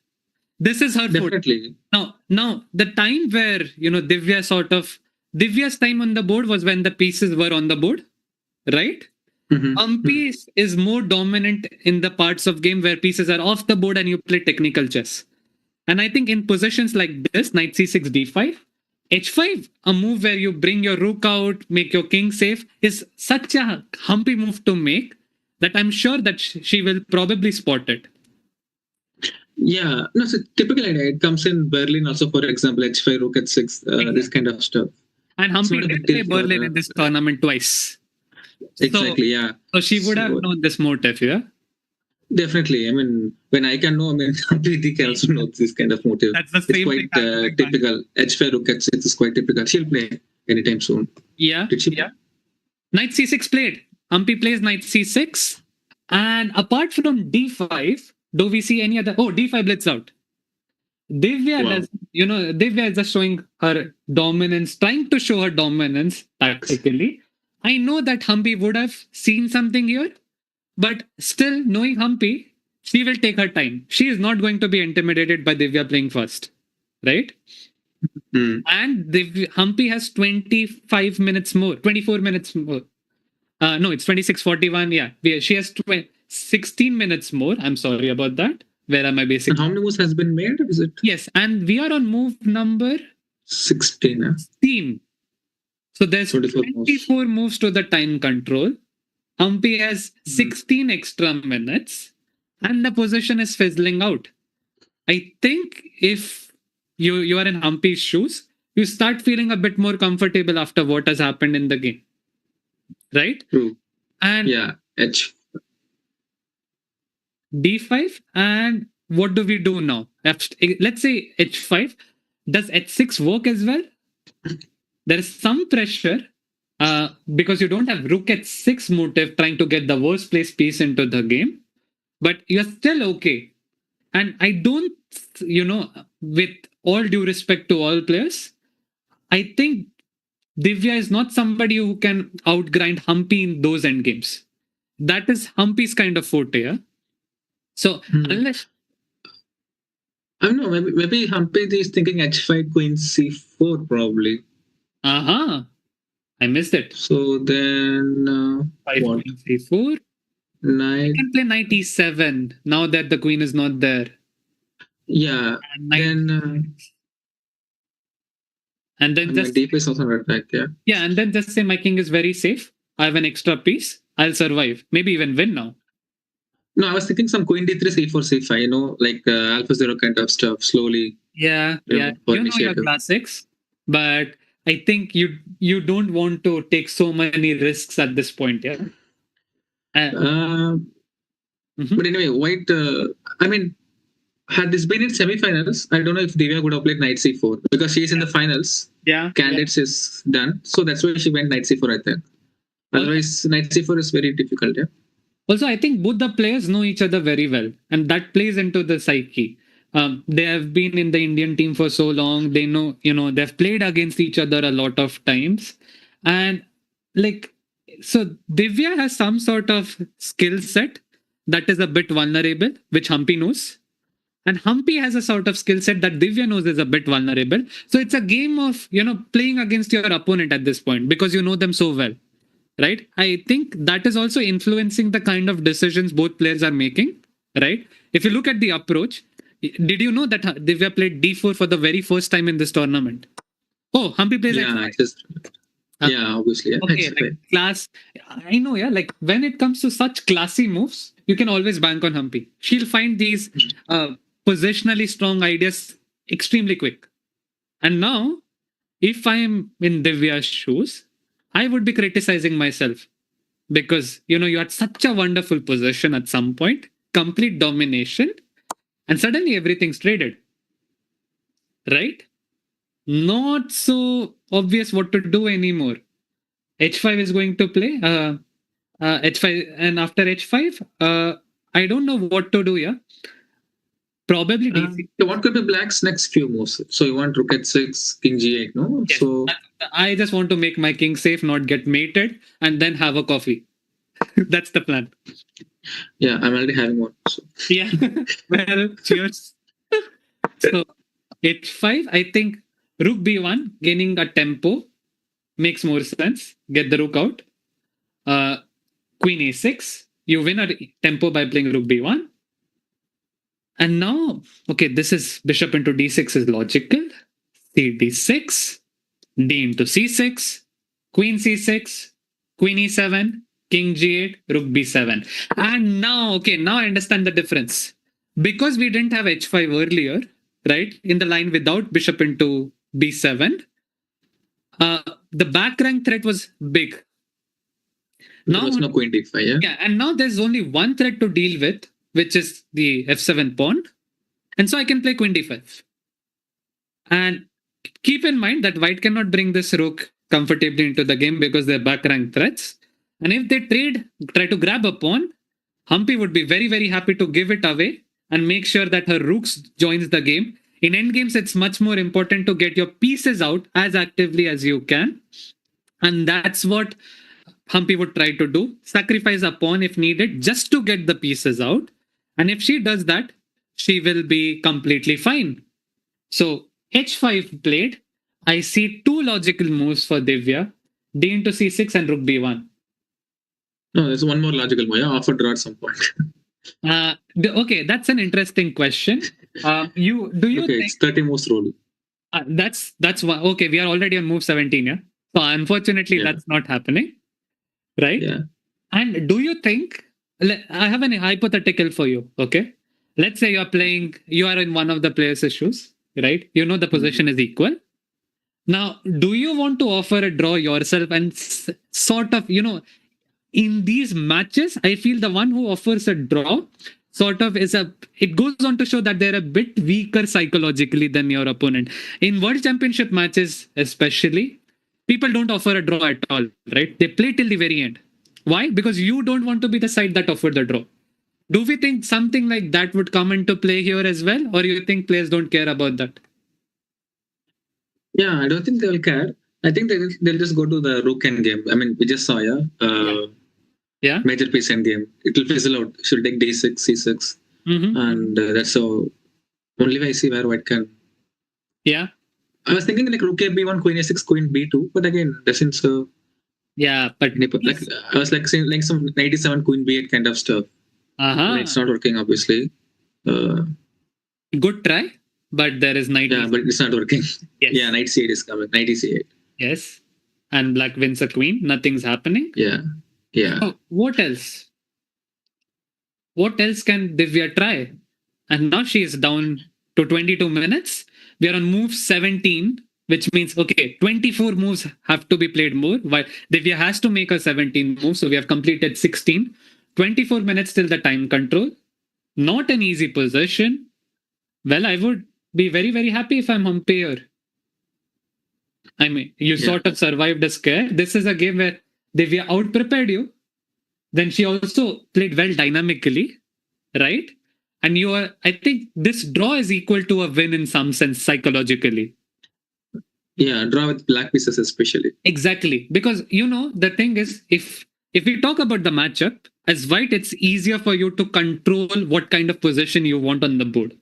This is her Definitely. Now, the time where, Divya's time on the board was when the pieces were on the board, right? Humpy is more dominant in the parts of game where pieces are off the board and you play technical chess. And I think in positions like this, Knight C6, D5, H5, a move where you bring your rook out, make your king safe, is such a Humpy move to make that I'm sure that she will probably spot it. Yeah, no, so typical idea. It comes in Berlin also, for example, H5, rook H6, this kind of stuff. And Humpy did play Berlin in this tournament twice. Exactly, yeah. So she would have known this motive, yeah? Definitely. I mean, when I can know, Humpy can also know this kind of motive. That's the same it's quite typical. H5, rook H6 is quite typical. She'll play anytime soon. Yeah. Did she? Yeah. Knight C6 played. Humpy plays Knight C6. And apart from D5, do we see any other? Oh, D5 blitz out. Divya is just showing her dominance, trying to show her dominance tactically. I know that Humpy would have seen something here, but still knowing Humpy, she will take her time. She is not going to be intimidated by Divya playing first, right? And Humpy has 25 minutes more, 24 minutes more. No, it's 26:41. Yeah, she has 16 minutes more. I'm sorry about that. Where are my basic? And how many moves has been made? Is it? Yes, and we are on move number 16. 16. So there's 24 moves to the time control. Humpy has 16 extra minutes, and the position is fizzling out. I think if you are in Humpy's shoes, you start feeling a bit more comfortable after what has happened in the game, right? True. And yeah, D5, and what do we do now? Let's say H5. Does H6 work as well? There is some pressure because you don't have Rook H6 motive trying to get the worst place piece into the game, but you're still okay. And I don't, with all due respect to all players, I think Divya is not somebody who can outgrind Humpy in those endgames. That is Humpy's kind of forte. Yeah? So unless I don't know, maybe Humpy is thinking H5 Queen C4 probably. I missed it. So then 5 what? Queen C4. Knight. I can play Knight E7 now that the queen is not there. Yeah. And then just deep is also not attack, yeah. Yeah, and then just say my king is very safe. I have an extra piece. I'll survive. Maybe even win now. No, I was thinking some Queen D3, C4, C5, like Alpha Zero kind of stuff, slowly. Yeah. You know your classics, but I think you don't want to take so many risks at this point, yeah? But anyway, White, had this been in semifinals, I don't know if Divya would have played Knight C4 because she's in the finals. Yeah. Candidates is done. So that's why she went Knight C4, I think. Otherwise, Knight C4 is very difficult, yeah. Also, I think both the players know each other very well, and that plays into the psyche. They have been in the Indian team for so long. They know, they've played against each other a lot of times. And so Divya has some sort of skill set that is a bit vulnerable, which Humpy knows. And Humpy has a sort of skill set that Divya knows is a bit vulnerable. So it's a game of, playing against your opponent at this point because you know them so well. Right? I think that is also influencing the kind of decisions both players are making. Right? If you look at the approach, did you know that Divya played D4 for the very first time in this tournament? Oh, Humpy plays yeah, obviously. Yeah. Okay, class. I know, yeah. Like when it comes to such classy moves, you can always bank on Humpy. She'll find these positionally strong ideas extremely quick. And now, if I'm in Divya's shoes, I would be criticizing myself because you had such a wonderful position at some point, complete domination, and suddenly everything's traded. Right? Not so obvious what to do anymore. H5 is going to play. H5, and after H5, I don't know what to do. Yeah, probably D6. So what could be Black's next few moves? So you want Rook H6, King G8, no? Yes, so I just want to make my king safe, not get mated, and then have a coffee. That's the plan. Yeah, I'm already having one. So. Yeah. Well, cheers. So H5, I think Rook B1 gaining a tempo makes more sense. Get the rook out. Queen A6. You win a tempo by playing Rook B1. And now, okay, this is bishop into D6 is logical. C D6, D into C6, Queen C6, Queen E7, King G8, Rook B7. And now, now I understand the difference. Because we didn't have H5 earlier, right, in the line without bishop into B7, the back rank threat was big. There was no Queen D5, yeah? Yeah, and now there's only one threat to deal with, which is the F7 pawn. And so I can play Queen D5. And keep in mind that white cannot bring this rook comfortably into the game because they're back rank threats. And if they try to grab a pawn, Humpy would be very, very happy to give it away and make sure that her rooks joins the game. In endgames, it's much more important to get your pieces out as actively as you can. And that's what Humpy would try to do. Sacrifice a pawn if needed just to get the pieces out. And if she does that, she will be completely fine. So h5 played. I see two logical moves for Divya: d into c6 and rook b1. No, there's one more logical move. Yeah, offer draw at some point. Okay, that's an interesting question. You do you Okay, think it's 30 moves rule. that's one? Okay, we are already on move 17. Yeah. So unfortunately, Yeah. that's not happening, right? Yeah. And do you think? I have an hypothetical for you. Okay, let's say you are in one of the players' shoes, right? You know the position is equal. Now, do you want to offer a draw yourself and sort of, in these matches, I feel the one who offers a draw sort of it goes on to show that they're a bit weaker psychologically than your opponent. In World Championship matches, especially, people don't offer a draw at all, right? They play till the very end. Why? Because you don't want to be the side that offered the draw. Do we think something like that would come into play here as well? Or you think players don't care about that? Yeah, I don't think they'll care. I think they'll just go to the rook end game. I mean, we just saw, Yeah. major piece end game. It will fizzle out. Should take d6, c6, and that's so only way I see where white can. Yeah. I was thinking like rook b1, queen a6, queen b2, but again, doesn't so. Yeah, but Like I was like saying like some 97 queen b8 kind of stuff. It's not working, obviously. Good try, but there is knight. Yeah, but it's not working. Yes. Yeah, knight c8 is coming. Knight c8. Yes, and black wins a queen. Nothing's happening. Yeah. Yeah. Oh, what else? What else can Divya try? And now she is down to 22 minutes. We are on move 17, which means, okay, 24 moves have to be played more. While Divya has to make a 17 move, so we have completed 16. 24 minutes till the time control. Not an easy position. Well, I would be very, very happy if I'm Humpy here. I mean, you sort of survived a scare. This is a game where Divya out prepared you. Then she also played well dynamically, right? And I think this draw is equal to a win in some sense psychologically. Yeah, draw with black pieces especially. Exactly. Because, the thing is, if we talk about the matchup, as white, it's easier for you to control what kind of position you want on the board.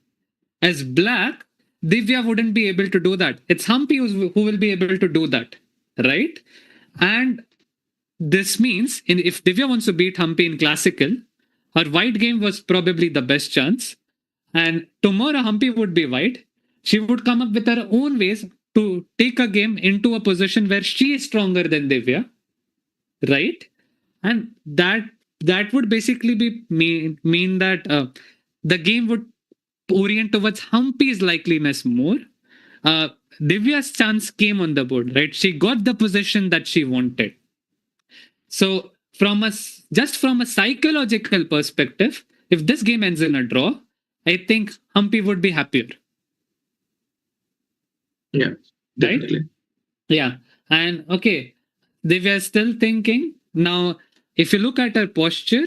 As black, Divya wouldn't be able to do that. It's Humpy who will be able to do that, right? And this means if Divya wants to beat Humpy in classical, her white game was probably the best chance. And tomorrow Humpy would be white. She would come up with her own ways to take a game into a position where she is stronger than Divya, right? And that would basically mean that the game would orient towards Humpy's likeliness more. Divya's chance came on the board, right? She got the position that she wanted. So from a psychological perspective, if this game ends in a draw, I think Humpy would be happier. Yeah, definitely. Right? Yeah. And okay, they were still thinking. Now, if you look at her posture,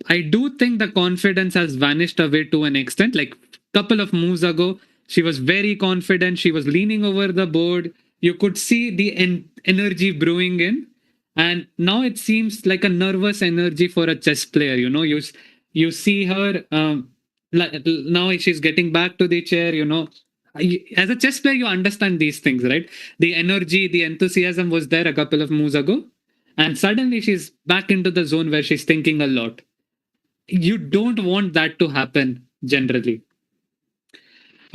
I do think the confidence has vanished away to an extent. Like a couple of moves ago, she was very confident. She was leaning over the board. You could see the energy brewing in. And now it seems like a nervous energy for a chess player. You see her. Now she's getting back to the chair. As a chess player, you understand these things, right? The energy, the enthusiasm was there a couple of moves ago. And suddenly she's back into the zone where she's thinking a lot. You don't want that to happen generally.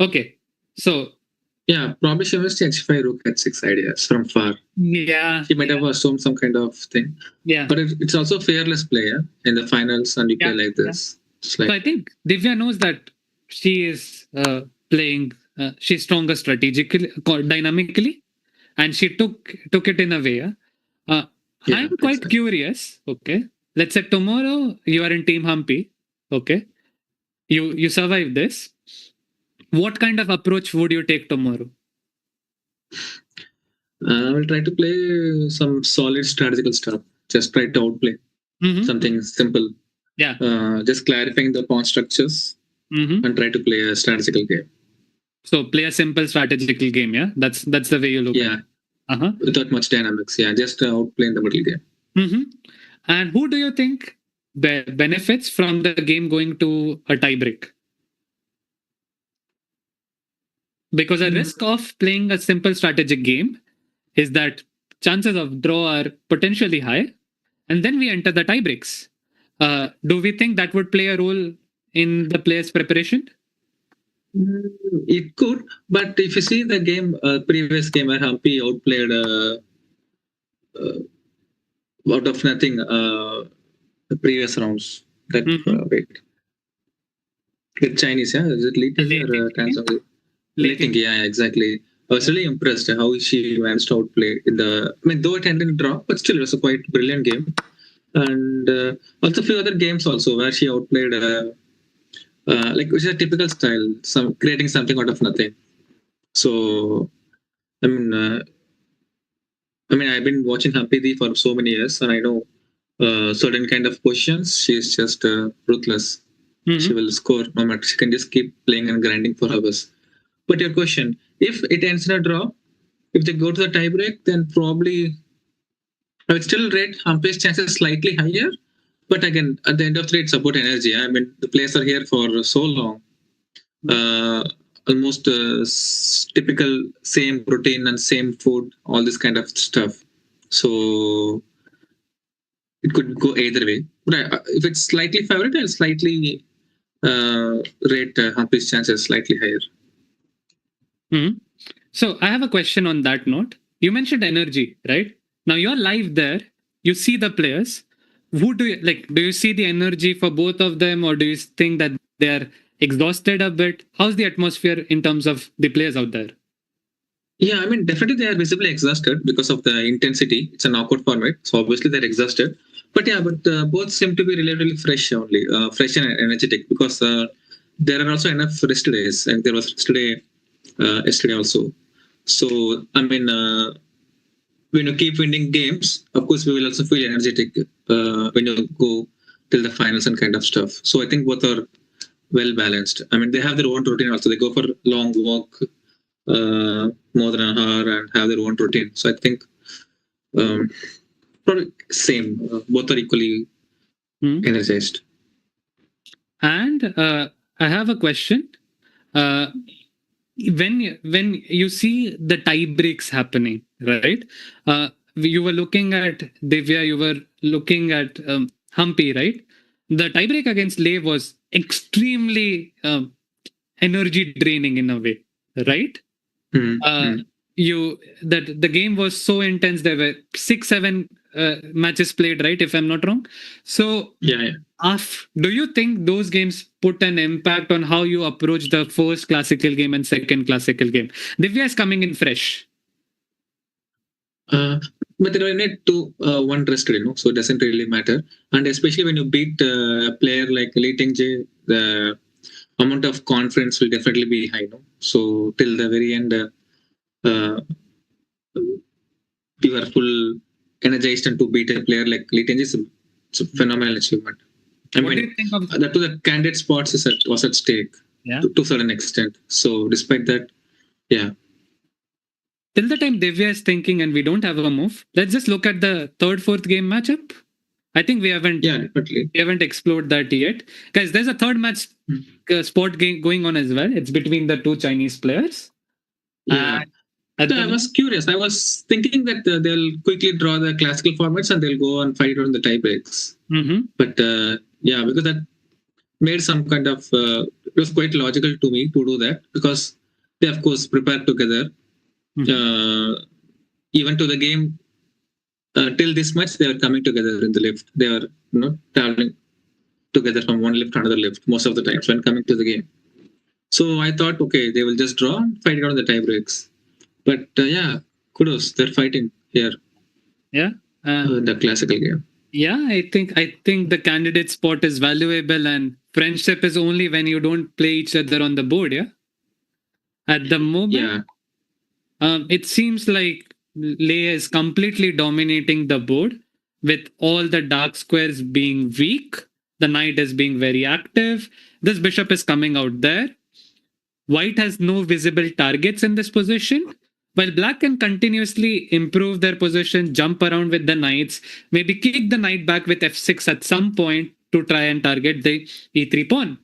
Okay, so. Yeah, probably she must h5 rook h6 ideas from far. Yeah. She might have assumed some kind of thing. Yeah. But it's also fearless player in the finals and you play like this. So I think Divya knows that she is playing, she's stronger strategically, dynamically, and she took it in a way. I'm quite curious. Okay, let's say tomorrow you are in Team Humpy. Okay, you survive this. What kind of approach would you take tomorrow? I will try to play some solid strategical stuff. Just try to outplay something simple. Yeah. Just clarifying the pawn structures and try to play a strategical game. So play a simple strategical game. Yeah, that's the way you look. Yeah. At it. Without much dynamics. Yeah, just outplay in the middle game. And who do you think benefits from the game going to a tiebreak? Because a risk of playing a simple strategic game is that chances of draw are potentially high, and then we enter the tiebreaks. Do we think that would play a role in the player's preparation? It could, but if you see the game, previous game where Humpy outplayed out of nothing the previous rounds. That wait, with Chinese, yeah, is it Li Ting or Tanzong? Li Ting, yeah, exactly. I was really impressed how she managed to outplay in the. I mean, though it ended in draw, but still it was a quite brilliant game. And also a few other games also where she outplayed, like which is a typical style, some creating something out of nothing. So, I mean, I've been watching Humpy for so many years, and I know certain kind of positions she's just ruthless. She will score no matter. She can just keep playing and grinding for hours. But your question, if it ends in a draw, if they go to the tiebreak, then probably I would still rate Humpy's chances slightly higher. But again, at the end of the day, it's about energy. I mean, the players are here for so long. Almost typical same routine and same food, all this kind of stuff. So it could go either way. But if it's slightly favorite, I'll slightly rate Humpy's chances slightly higher. So I have a question on that note. You mentioned energy, right? Now you're live there. You see the players. Who do you like? Do you see the energy for both of them, or do you think that they're exhausted a bit? How's the atmosphere in terms of the players out there? Yeah, I mean, definitely they are visibly exhausted because of the intensity. It's a knockout format, so obviously they're exhausted. But yeah, both seem to be relatively fresh only, fresh and energetic because there are also enough rest days, and there was yesterday also. So I mean, when you keep winning games, of course, we will also feel energetic when you go till the finals and kind of stuff. So I think both are well balanced. I mean, they have their own routine also. They go for long walk, more than an hour, and have their own routine. So I think probably same. Both are equally energized. And I have a question. When you see the tie breaks happening, right? You were looking at Divya, you were looking at Humpy, right? The tiebreak against Lay was extremely energy draining in a way, right? You that the game was so intense. There were 6-7 matches played, right? If I'm not wrong. So yeah. Do you think those games put an impact on how you approach the first classical game and second classical game? Divya is coming in fresh. But there are only one rest, so it doesn't really matter. And especially when you beat a player like Li Ting-jae, the amount of confidence will definitely be high. So till the very end, you are full energized and to beat a player like Li Ting-jae, it's a phenomenal achievement. I mean, do you think of that to the candidate spots was at stake to a certain extent. So despite that, yeah. Till the time Divya is thinking and we don't have a move, let's just look at the third, fourth game matchup. I think we haven't explored that yet. Guys, there's a third match sport game going on as well. It's between the two Chinese players. Yeah. I was curious. I was thinking that they'll quickly draw the classical formats and they'll go and fight on the tie breaks. But yeah, because that made some kind of it was quite logical to me to do that because they of course prepared together. Even to the game till this much they were coming together in the lift. They were traveling together from one lift to another lift most of the times when coming to the game. So I thought, okay, they will just draw and fight it out on the tie breaks. But yeah, kudos, they're fighting here. Yeah, the classical game. Yeah, I think the candidate spot is valuable, and friendship is only when you don't play each other on the board. Yeah, at the moment, it seems like Lei is completely dominating the board, with all the dark squares being weak. The knight is being very active. This bishop is coming out there. White has no visible targets in this position. While black can continuously improve their position, jump around with the knights, maybe kick the knight back with f6 at some point to try and target the e3 pawn.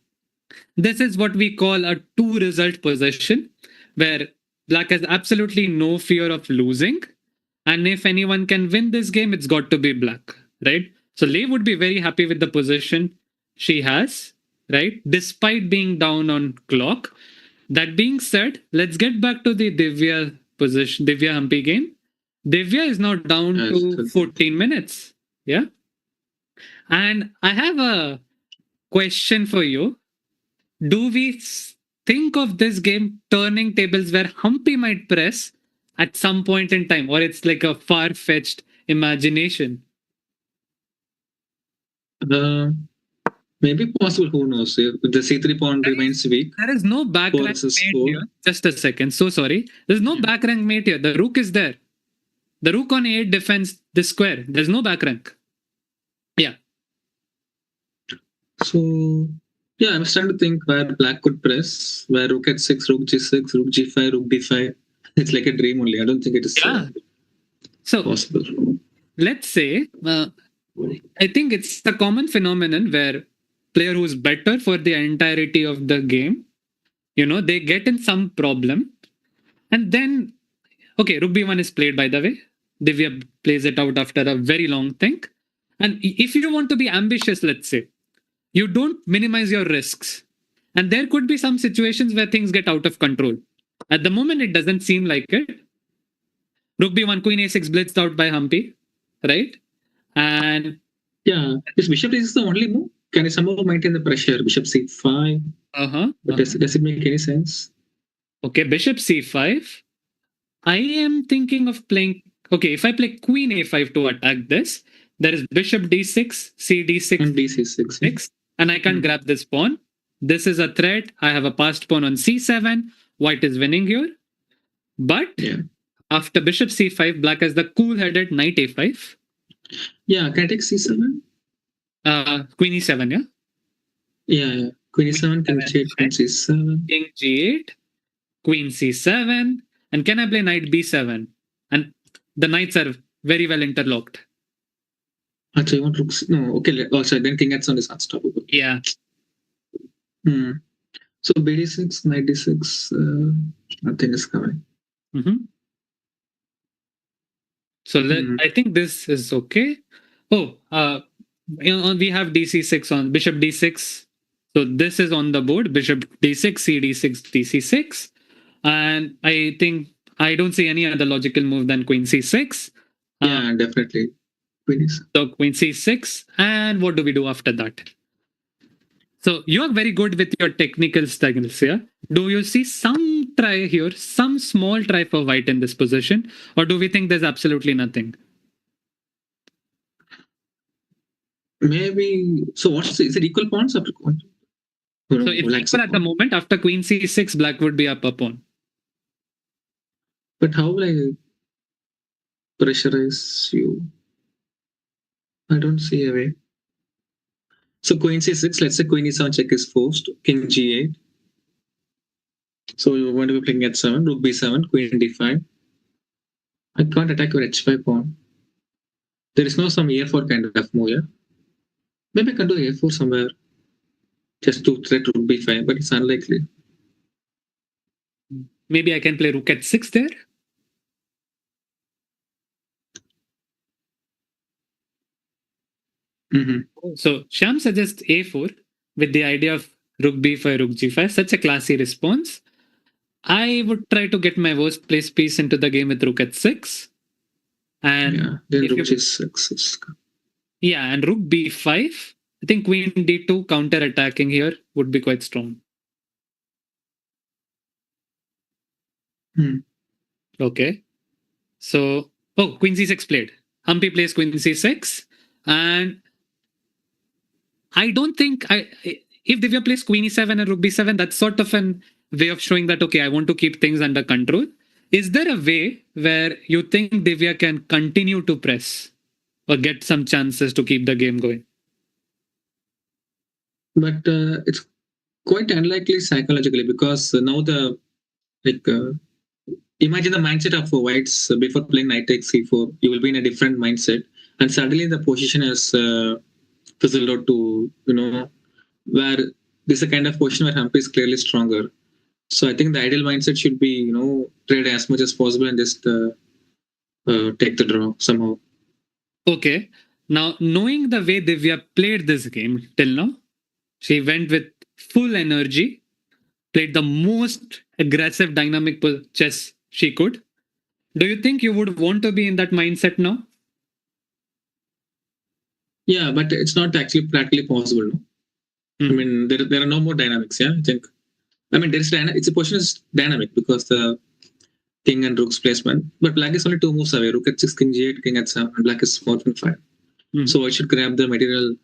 This is what we call a two result position, where black has absolutely no fear of losing. And if anyone can win this game, it's got to be black, right? So Lei would be very happy with the position she has, right? Despite being down on clock. That being said, let's get back to the Divya position, Divya Humpy game. Divya is now down to 14 minutes. Yeah. And I have a question for you. Do we think of this game turning tables where Humpy might press at some point in time, or it's like a far fetched imagination? Maybe possible. Who knows? If the C3 pawn remains weak. There is no back rank mate here. Just a second. So sorry. There's no back rank mate here. The rook is there. The rook on a8 defends the square. There's no back rank. Yeah. So yeah, I'm starting to think where black could press, where rook h6, rook g6, rook g5, rook d5. It's like a dream only. I don't think it is so possible. Let's say, I think it's the common phenomenon where player who's better for the entirety of the game, they get in some problem. And then, okay, rook b1 is played, by the way. Divya plays it out after a very long think. And if you want to be ambitious, let's say, you don't minimize your risks. And there could be some situations where things get out of control. At the moment, it doesn't seem like it. Rook b1, queen a6 blitzed out by Humpy, right? And yeah, is bishop is the only move? Can it somehow maintain the pressure? Bishop c5. But does it make any sense? Okay, bishop c5. I am thinking of playing. Okay, if I play queen a5 to attack this, there is bishop d6, c d6, and d6, and I can't grab this pawn. This is a threat. I have a passed pawn on c7. White is winning here. But after bishop c5, black has the cool-headed knight a5. Yeah, can I take c7? Queen e7, yeah? Yeah. Queen e7, king g8, queen c7. King g8, queen c7. And can I play knight b7? And the knights are very well interlocked. Actually, you want rooks? No, okay. Oh, sorry. Then king h7 is unstoppable. Yeah. So bd6, knight d6, nothing is coming. So I think this is okay. Oh, we have dc6 on bishop d6. So this is on the board. Bishop d6, cd6, dc6. And I think I don't see any other logical move than queen c6. Yeah, definitely. Queen c6. So queen c6. And what do we do after that? So you are very good with your technical skills here. Do you see some try here, some small try for white in this position? Or do we think there's absolutely nothing? Maybe. So is it equal pawns after pawn? So it's equal at the moment. After queen c6, black would be up a pawn. But how will I pressurize you? I don't see a way. So queen c6, let's say queen e7 check is forced, king g8. So you're going to be playing h7, rook b7, queen d5. I can't attack your h5 pawn. There is no some a4 kind of move here. Maybe I can do a4 somewhere just to threat rook b5, but it's unlikely. Maybe I can play rook h6 there. So Shyam suggests a4 with the idea of rook b5, rook g5. Such a classy response. I would try to get my worst place piece into the game with rook h6. And then rook g6. Yeah, and rook b5. I think queen d2 counter attacking here would be quite strong. Okay. So, queen c6 played. Humpy plays queen c6. And I don't think if Divya plays queen e7 and rook b7, that's sort of an way of showing that, okay, I want to keep things under control. Is there a way where you think Divya can continue to press or get some chances to keep the game going? But it's quite unlikely psychologically because now imagine the mindset of whites before playing knight takes c4. You will be in a different mindset, and suddenly the position has fizzled out to, where this is a kind of position where Humpy is clearly stronger. So I think the ideal mindset should be, trade as much as possible and just take the draw somehow. Okay. Now, knowing the way Divya played this game till now, she went with full energy, played the most aggressive, dynamic chess she could. Do you think you would want to be in that mindset now? Yeah, but it's not actually practically possible. No? I mean, there are no more dynamics. Yeah, I think. I mean, it's a position is dynamic because the king and rook's placement, but black is only 2 moves away. Rook at 6, king g8, king at 7, and black is 4 and 5. So I should grab the material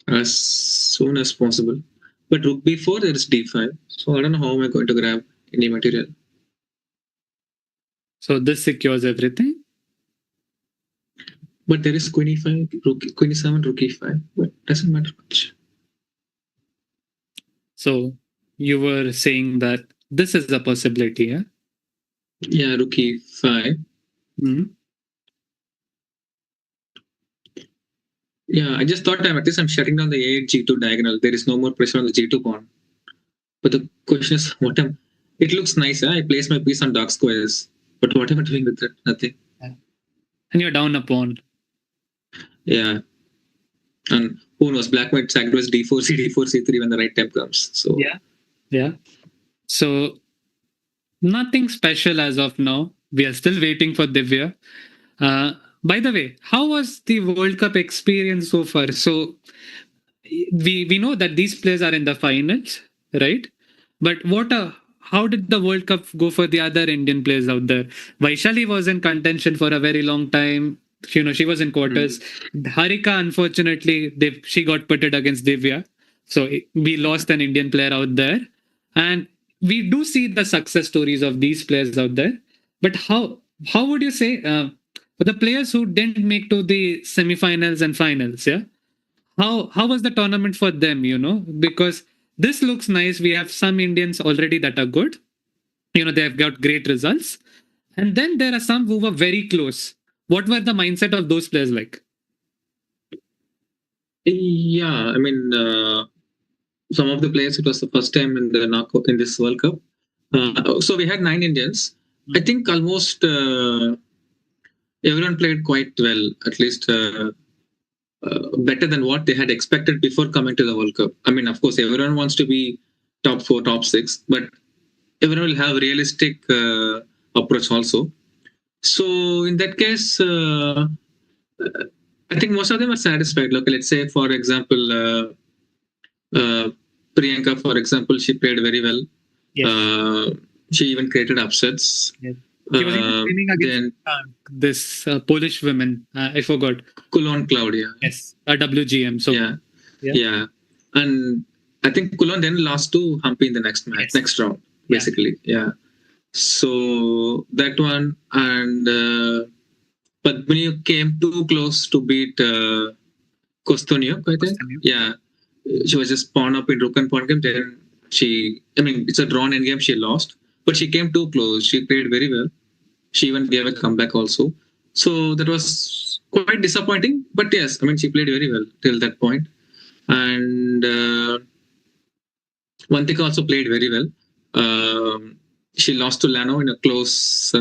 as soon as possible. But rook b4, there is d5. So I don't know how am I going to grab any material. So this secures everything. But there is queen e5, queen e7, rook e5. But doesn't matter much. So you were saying that this is a possibility, yeah? Yeah, rook e5. Yeah, I just thought at least I'm shutting down the a8 g2 diagonal. There is no more pressure on the g2 pawn. But the question is, it looks nice. I place my piece on dark squares. But what am I doing with it? Nothing. And you're down a pawn. Yeah. And who knows? Black might sacrifice d4, c4, c3 when the right time comes. So yeah. So nothing special as of now. We are still waiting for Divya. By the way, how was the World Cup experience so far? So we know that these players are in the finals, right? But how did the World Cup go for the other Indian players out there? Vaishali was in contention for a very long time. She was in quarters. Harika, unfortunately, she got pitted against Divya. So we lost an Indian player out there. And we do see the success stories of these players out there. But how would you say for the players who didn't make to the semifinals and finals, yeah? How was the tournament for them, because this looks nice. We have some Indians already that are good, they have got great results, and then there are some who were very close. What were the mindset of those players like? yeah, I mean, some of the players, it was the first time in the knockout in this World Cup. So we had 9 Indians. I think almost everyone played quite well, at least better than what they had expected before coming to the World Cup. I mean, of course, everyone wants to be top 4, top 6, but everyone will have realistic approach also. So in that case, I think most of them are satisfied. Look, let's say, for example, Priyanka, for example, she played very well. Yes. She even created upsets. Yes. She was even winning against this Polish women. I forgot. Kulon Claudia. Yes, a WGM. So yeah, and I think Kulon then lost to Humpy in the next match, next round, basically. Yeah. So that one, and Padmini came too close to beat Kostoniuk, I think. Yeah. She was just pawn up in rook and pawn game. Then it's a drawn endgame. She lost, but she came too close. She played very well. She even gave a comeback also. So that was quite disappointing. But yes, she played very well till that point. And Vantika also played very well. She lost to Lano in a close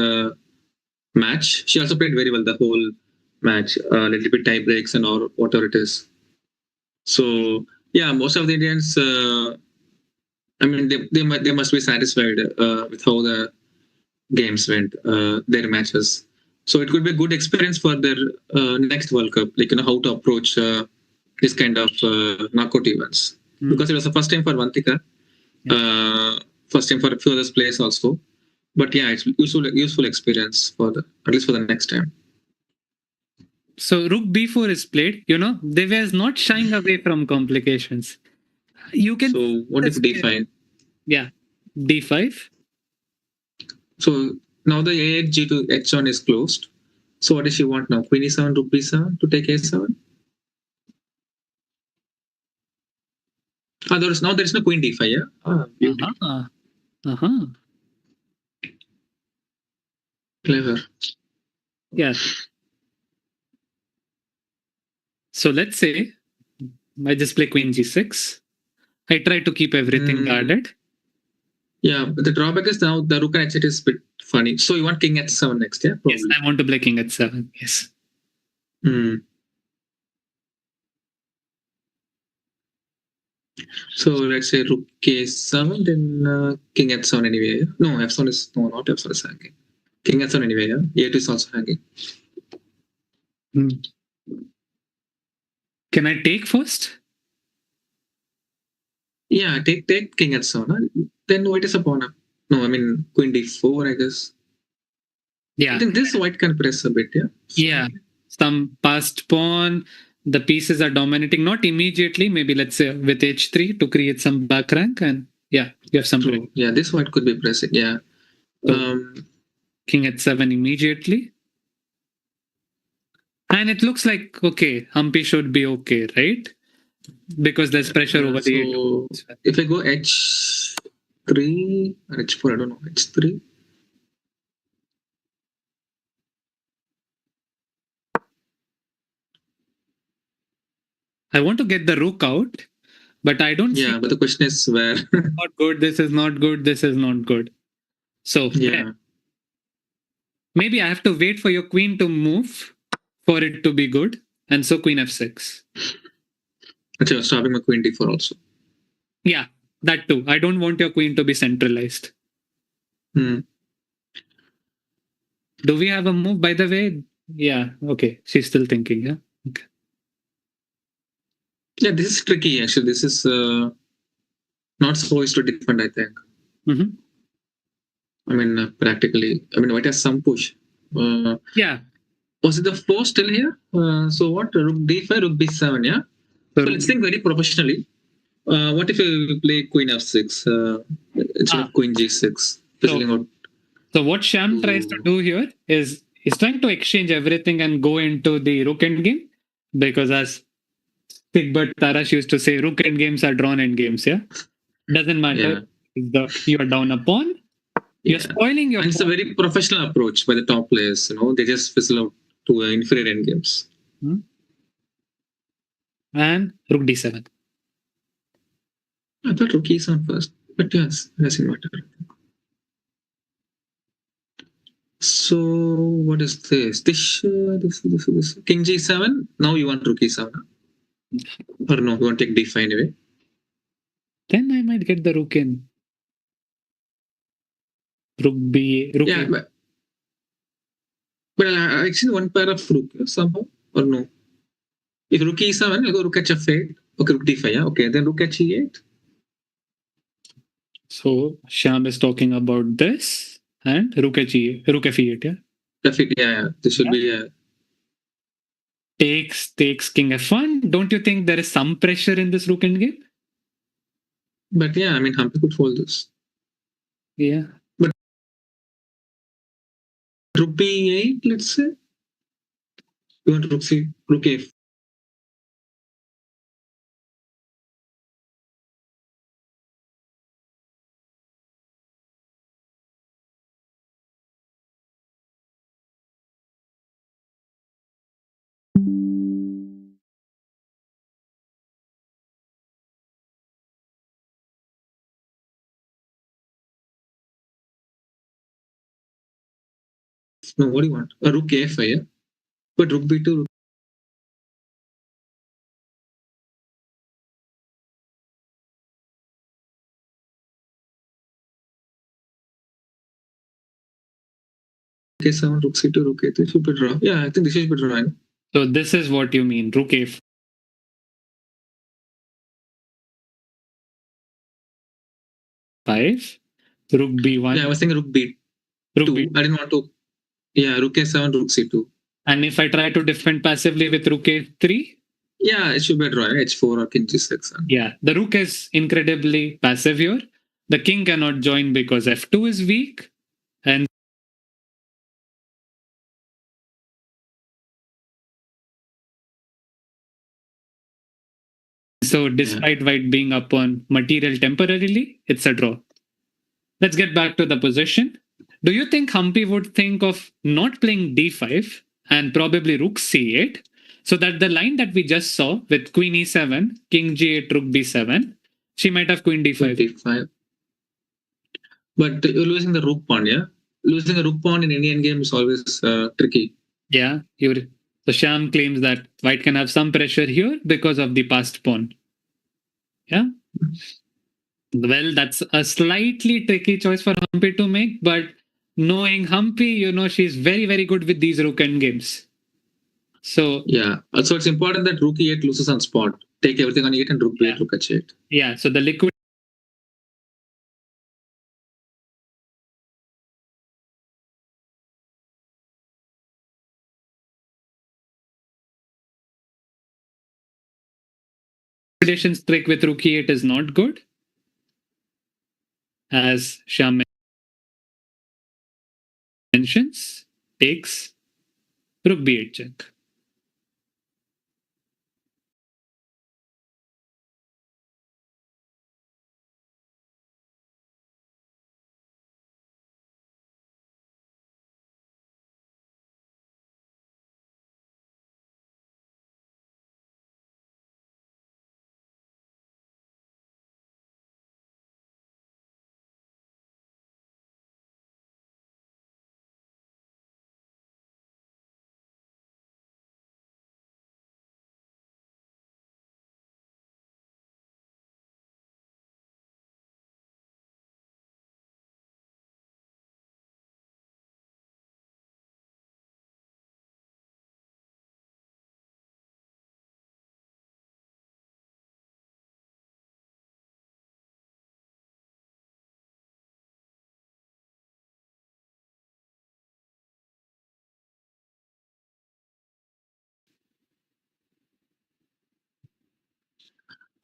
match. She also played very well the whole match. A little bit tie breaks and or whatever it is. So yeah, most of the Indians, they must be satisfied with how the games went, their matches. So it could be a good experience for their next World Cup, how to approach this kind of knockout events. Because it was the first time for Vantika, first time for a few other players also. But yeah, it's useful experience at least for the next time. So Rook B4 is played. Divya is not shying away from complications. You can. So what if D5? Yeah, D5. So now the A8 G2 H1 is closed. So what does she want now? Queen E7, Rook B7 to take A7? There is no Queen D5, yeah? Beauty. Uh-huh. Clever. Yeah. So let's say I just play queen g6. I try to keep everything guarded. Yeah, but the drawback is now the rook and h8 is a bit funny. So you want king h7 next, yeah? Yes, I want to play king h7. Yes. So let's say rook k7, then king h7 anyway. Yeah? No, f7 is no, not f7 is hanging. King h7 anyway, yeah. A2 is also hanging. Can I take first? Yeah, take king h7. Huh? Then white is a pawn up. No, I mean queen d4, I guess. Yeah. I think this white can press a bit, yeah. So, yeah. Some passed pawn. The pieces are dominating, not immediately. Maybe let's say with h3 to create some back rank, and yeah, you have some. True. Yeah, this white could be pressing. Yeah. So, king h7 immediately. And it looks like, okay, Humpy should be okay, right? Because there's pressure over the so if I go h3 or h4, I don't know, h3. I want to get the rook out, but I don't Yeah, see. but the question is where? Not good, this is not good, this is not good. So, yeah. Maybe I have to wait for your queen to move for it to be good. And so queen f6. Actually, I was stopping my queen d4 also. Yeah, that too. I don't want your queen to be centralized. Do we have a move, by the way? Yeah, okay. She's still thinking, yeah? Okay. Yeah, this is tricky, actually. This is not supposed to defend, I think. I mean, practically. I mean, white has some push. Yeah. Was it the 4 still here? So what? Rook d5, rook b7, yeah? So let's think very professionally. What if you play queen f6 instead of queen g6? So what Sham tries to do here is he's trying to exchange everything and go into the rook endgame, because as Pigbert Tarash used to say, rook endgames are drawn endgames, yeah? Doesn't matter. Yeah. You are down a pawn. You're spoiling your. And it's a very professional approach by the top players. They just fizzle out to inferior endgames. And rook d7. I thought rook e7 first, but yes, it doesn't matter. So what is this? This king g7. Now you want rook e7, or no? You want to take d5 anyway. Then I might get the rook in. Rook b. Rook yeah, but I actually one pair of rook somehow, or no? If rook e7, I'll go rook h8. Okay, rook d5. Yeah, okay. Then rook h8. So Sham is talking about this and rook h8. Rook f8. Yeah. F8. Yeah. This should be. Takes king f1. Don't you think there is some pressure in this rook endgame? But yeah, I mean, Humpy could fold this. Yeah. But rook b8, let's say. You want rook a. No, what do you want? A rook a5, yeah? But rook b2. Rook a7, rook c2, rook a3 should be draw. Yeah, I think this should be drawing. So this is what you mean, rook a5. Rook b1. Yeah, I was thinking rook b2. I didn't want to. Yeah, rook a7, rook c2. And if I try to defend passively with rook a3? Yeah, it should be a draw, h4 or king g6. Yeah, the rook is incredibly passive here. The king cannot join because f2 is weak. And so despite white being up on material temporarily, it's a draw. Let's get back to the position. Do you think Humpy would think of not playing d5 and probably rook c8 So that the line that we just saw with queen e7, king g8, rook b7, she might have queen d5. d5. But you're losing the rook pawn, yeah? Losing a rook pawn in any endgame is always tricky. Yeah, so Sham claims that white can have some pressure here because of the passed pawn. Yeah. Well, that's a slightly tricky choice for Humpy to make, but knowing Humpy, she's very, very good with these rook end games. So yeah, also it's important that rook e8 loses on spot. Take everything on e8 and rook b8, rook h8. Yeah, so the liquid liquidations trick with rook e8 is not good, as Sham mentions. Takes rook b8 check.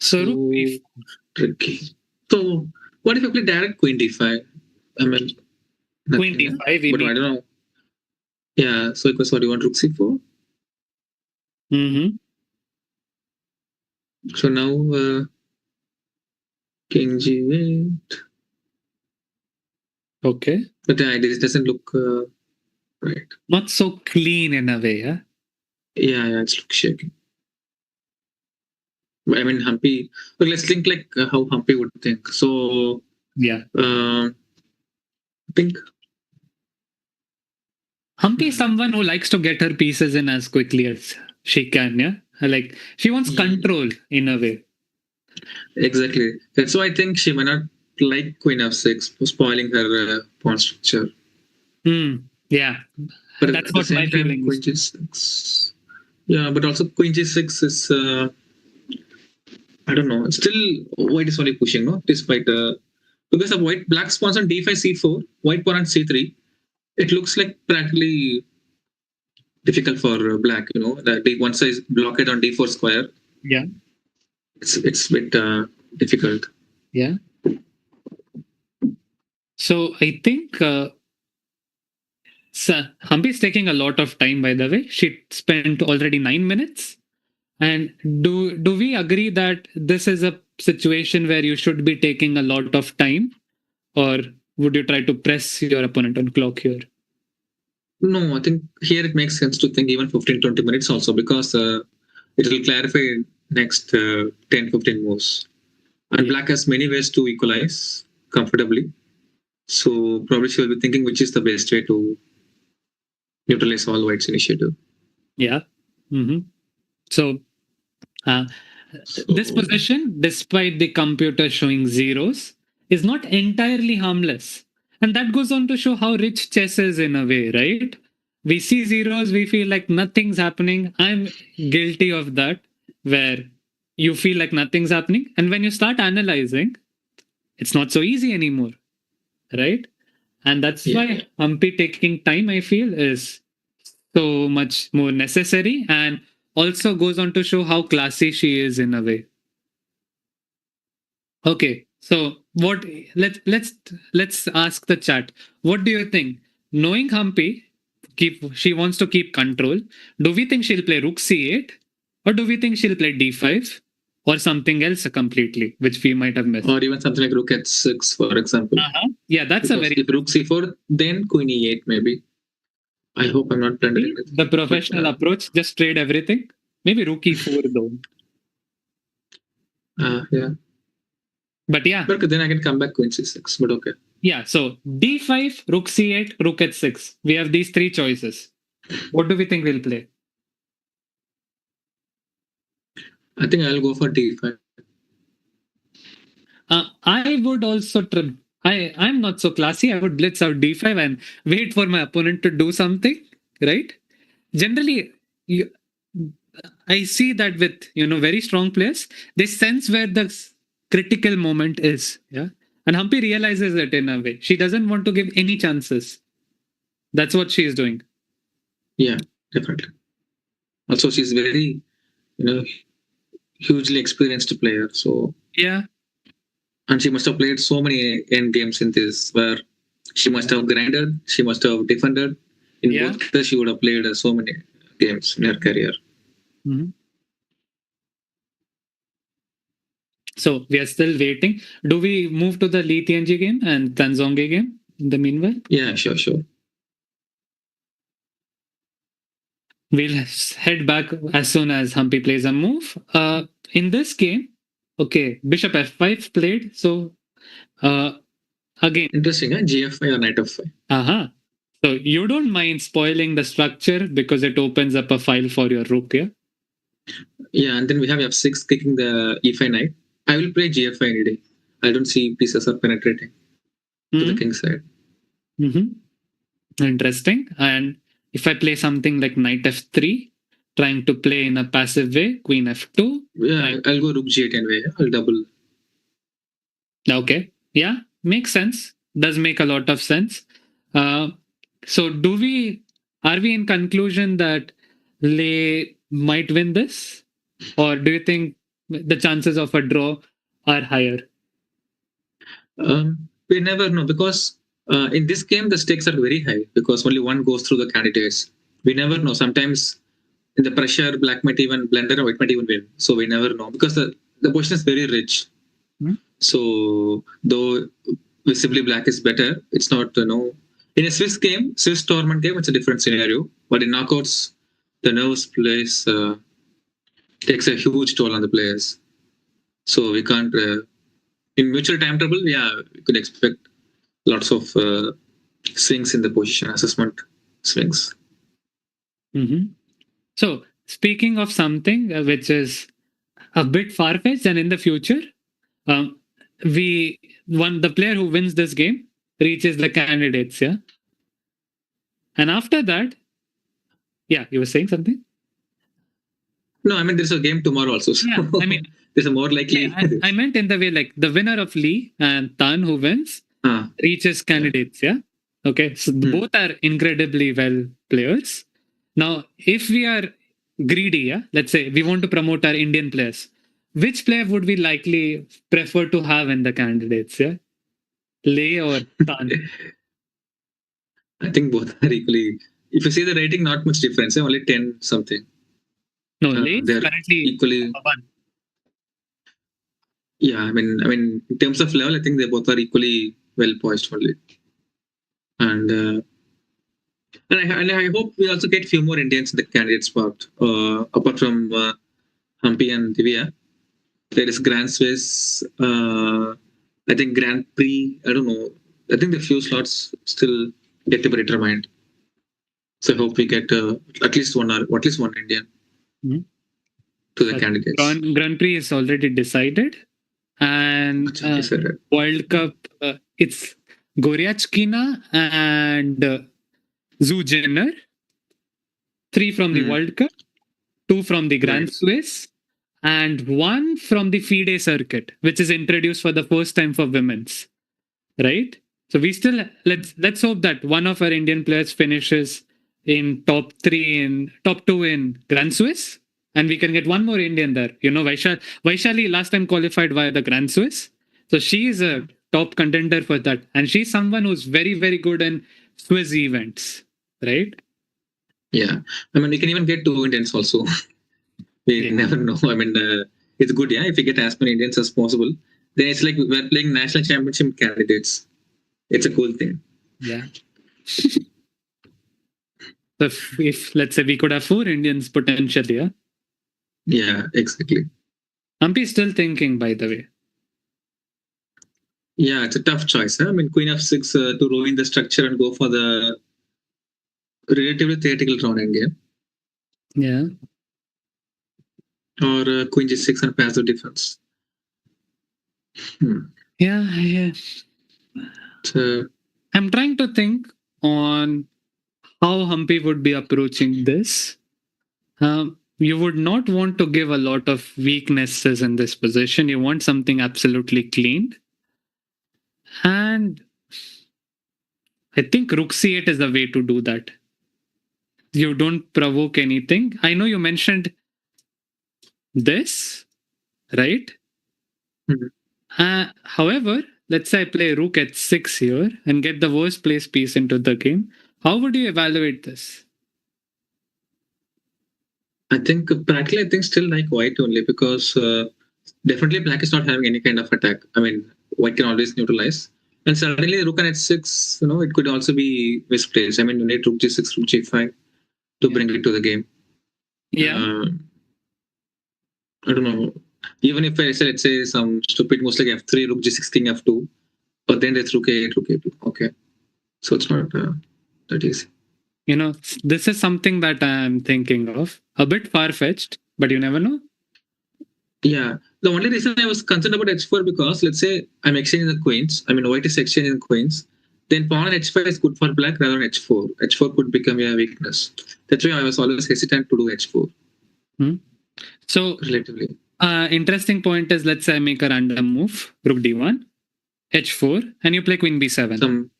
So rook b4. Tricky. So what if I play direct queen d5? I mean, Queen d5, but I don't know. Yeah, so it was what you want, rook c4. Mm-hmm. So now king g8. Okay. But this doesn't look right. Not so clean in a way, yeah? Yeah, it's look shaky. I mean, Humpy. But let's think like how Humpy would think. So yeah, I think Humpy is someone who likes to get her pieces in as quickly as she can. Yeah, like she wants control in a way. Exactly. That's why I think she may not like Queen f6 spoiling her pawn structure. Yeah, but that's what my feeling Queen g6. Yeah, but also Queen g6 is I don't know. Still, white is only pushing, no? Despite because of white black spawns on d5 c4, white pawn on c3. It looks like practically difficult for black. The one size blockade on d4 square. Yeah, it's a bit difficult. Yeah. So I think Humpy is taking a lot of time. By the way, she spent already 9 minutes. And do we agree that this is a situation where you should be taking a lot of time, or would you try to press your opponent on clock here? No, I think here it makes sense to think even 15-20 minutes also because it will clarify next 10-15 moves. And black has many ways to equalize comfortably. So probably she will be thinking which is the best way to neutralize all white's initiative. Yeah. Mm-hmm. So this position, despite the computer showing zeros, is not entirely harmless. And that goes on to show how rich chess is in a way, right? We see zeros, we feel like nothing's happening. I'm guilty of that, where you feel like nothing's happening. And when you start analyzing, it's not so easy anymore, right? And that's why Humpy taking time, I feel, is so much more necessary and also goes on to show how classy she is in a way. Okay, so what let's ask the chat. What do you think? Knowing Humpy, she wants to keep control. Do we think she'll play rook c8, or do we think she'll play d5, or something else completely, which we might have missed, or even something like rook h6, for example? Yeah, that's because if rook c4, then queen e8 maybe. I hope I'm not blending the professional approach. Just trade everything. Maybe rook e4 though. Yeah. But yeah. But then I can come back queen c6. But okay. Yeah. So d5, rook c8, rook h6. We have these three choices. What do we think we'll play? I think I'll go for d5. I would also I'm not so classy. I would blitz out d5 and wait for my opponent to do something, right? Generally, I see that with very strong players, they sense where the critical moment is. Yeah, and Humpy realizes it in a way. She doesn't want to give any chances. That's what she is doing. Yeah, definitely. Also, she's very, hugely experienced player. So yeah, and she must have played so many end games in this where she must have grinded, she must have defended. In both cases, she would have played so many games in her career. Mm-hmm. So we are still waiting. Do we move to the Lee Tianji game and then Zhongyi game in the meanwhile? Yeah, sure. We'll head back as soon as Humpy plays a move. In this game, okay, Bishop f5 played. So again, interesting, huh? GF5 or knight f5. So you don't mind spoiling the structure because it opens up a file for your rook, yeah? Yeah, and then we have f6 kicking the e5 knight. I will play gf5 any day. I don't see pieces are penetrating to the king side. Interesting. And if I play something like knight f3, trying to play in a passive way, queen f2. Yeah, I'll go rook g8 anyway. I'll double. Okay. Yeah, makes sense. Does make a lot of sense. So are we in conclusion that Lei might win this? Or do you think the chances of a draw are higher? We never know because in this game the stakes are very high because only one goes through the candidates. We never know. Sometimes in the pressure, black might even blunder or white might even win. So we never know because the position is very rich. So though visibly black is better, it's not in a Swiss tournament game, it's a different scenario. But in knockouts, the nerves plays takes a huge toll on the players. So we can't in mutual time trouble. Yeah, we could expect lots of swings in the position assessment swings. So speaking of something which is a bit far-fetched and in the future, the player who wins this game reaches the candidates, yeah? And after that, yeah, you were saying something? No, I mean there's a game tomorrow also. So yeah, I mean there's a more likely. Yeah, I meant in the way like the winner of Lee and Tan who wins reaches candidates, yeah? Okay, so both are incredibly well players. Now, if we are greedy, yeah, let's say we want to promote our Indian players, which player would we likely prefer to have in the candidates, yeah? Lei or Tan? I think both are equally. If you see the rating, not much difference. Only 10 something. No, Lei they're currently equally. Yeah, I mean, in terms of level, I think they both are equally well poised only. And I hope we also get few more Indians in the candidate spot. Apart from Humpy and Divya, there is Grand Swiss. I think Grand Prix. I don't know. I think the few slots still get to be determined. So I hope we get at least one Indian to the candidates. Grand Prix is already decided, and World Cup it's Goryachkina and Zhu Jenner. 3 from the World Cup, 2 from the Grand Swiss, and 1 from the FIDE circuit, which is introduced for the first time for women's. Right? So we still let's hope that one of our Indian players finishes in top 2 in Grand Swiss, and we can get one more Indian there. Vaishali last time qualified via the Grand Swiss, so she is a top contender for that, and she's someone who's very very good in Swiss events, right? Yeah, I mean we can even get 2 Indians also. We never know. I mean it's good, yeah. If we get as many Indians as possible, then it's like we're playing national championship candidates. It's a cool thing. Yeah. If let's say we could have 4 Indians potentially, yeah. Yeah, exactly. Humpy is still thinking, by the way. Yeah, it's a tough choice. Huh? I mean, Queen f6 to ruin the structure and go for the relatively theoretical drawn endgame, Yeah. or Queen g6 and passive defense. Yeah. So, I'm trying to think on how Humpy would be approaching this. You would not want to give a lot of weaknesses in this position. You want something absolutely clean. And I think Rook C8 is the way to do that. You don't provoke anything. I know you mentioned this, right? Mhm. However, let's say I play Rook at 6 here and get the worst place piece into the game. How would you evaluate this? I think practically, I think still like white only because definitely black is not having any kind of attack. I mean, white can always neutralize. And suddenly rook on h6, it could also be misplaced. I mean, you need rook g6, rook g5 to bring it to the game. Yeah. I don't know. Even if I say, let's say, some stupid moves like f3, rook g6, king f2, but then there's rook a8, rook a2. Okay. So it's not that easy. This is something that I'm thinking of. A bit far fetched, but you never know. Yeah. The only reason I was concerned about h4 because let's say I'm exchanging the queens. I mean, white is exchanging the queens. Then pawn on h5 is good for black rather than h4. h4 could become a weakness. That's why I was always hesitant to do h4. So, relatively. Interesting point is let's say I make a random move, rook d1, h4, and you play queen b7.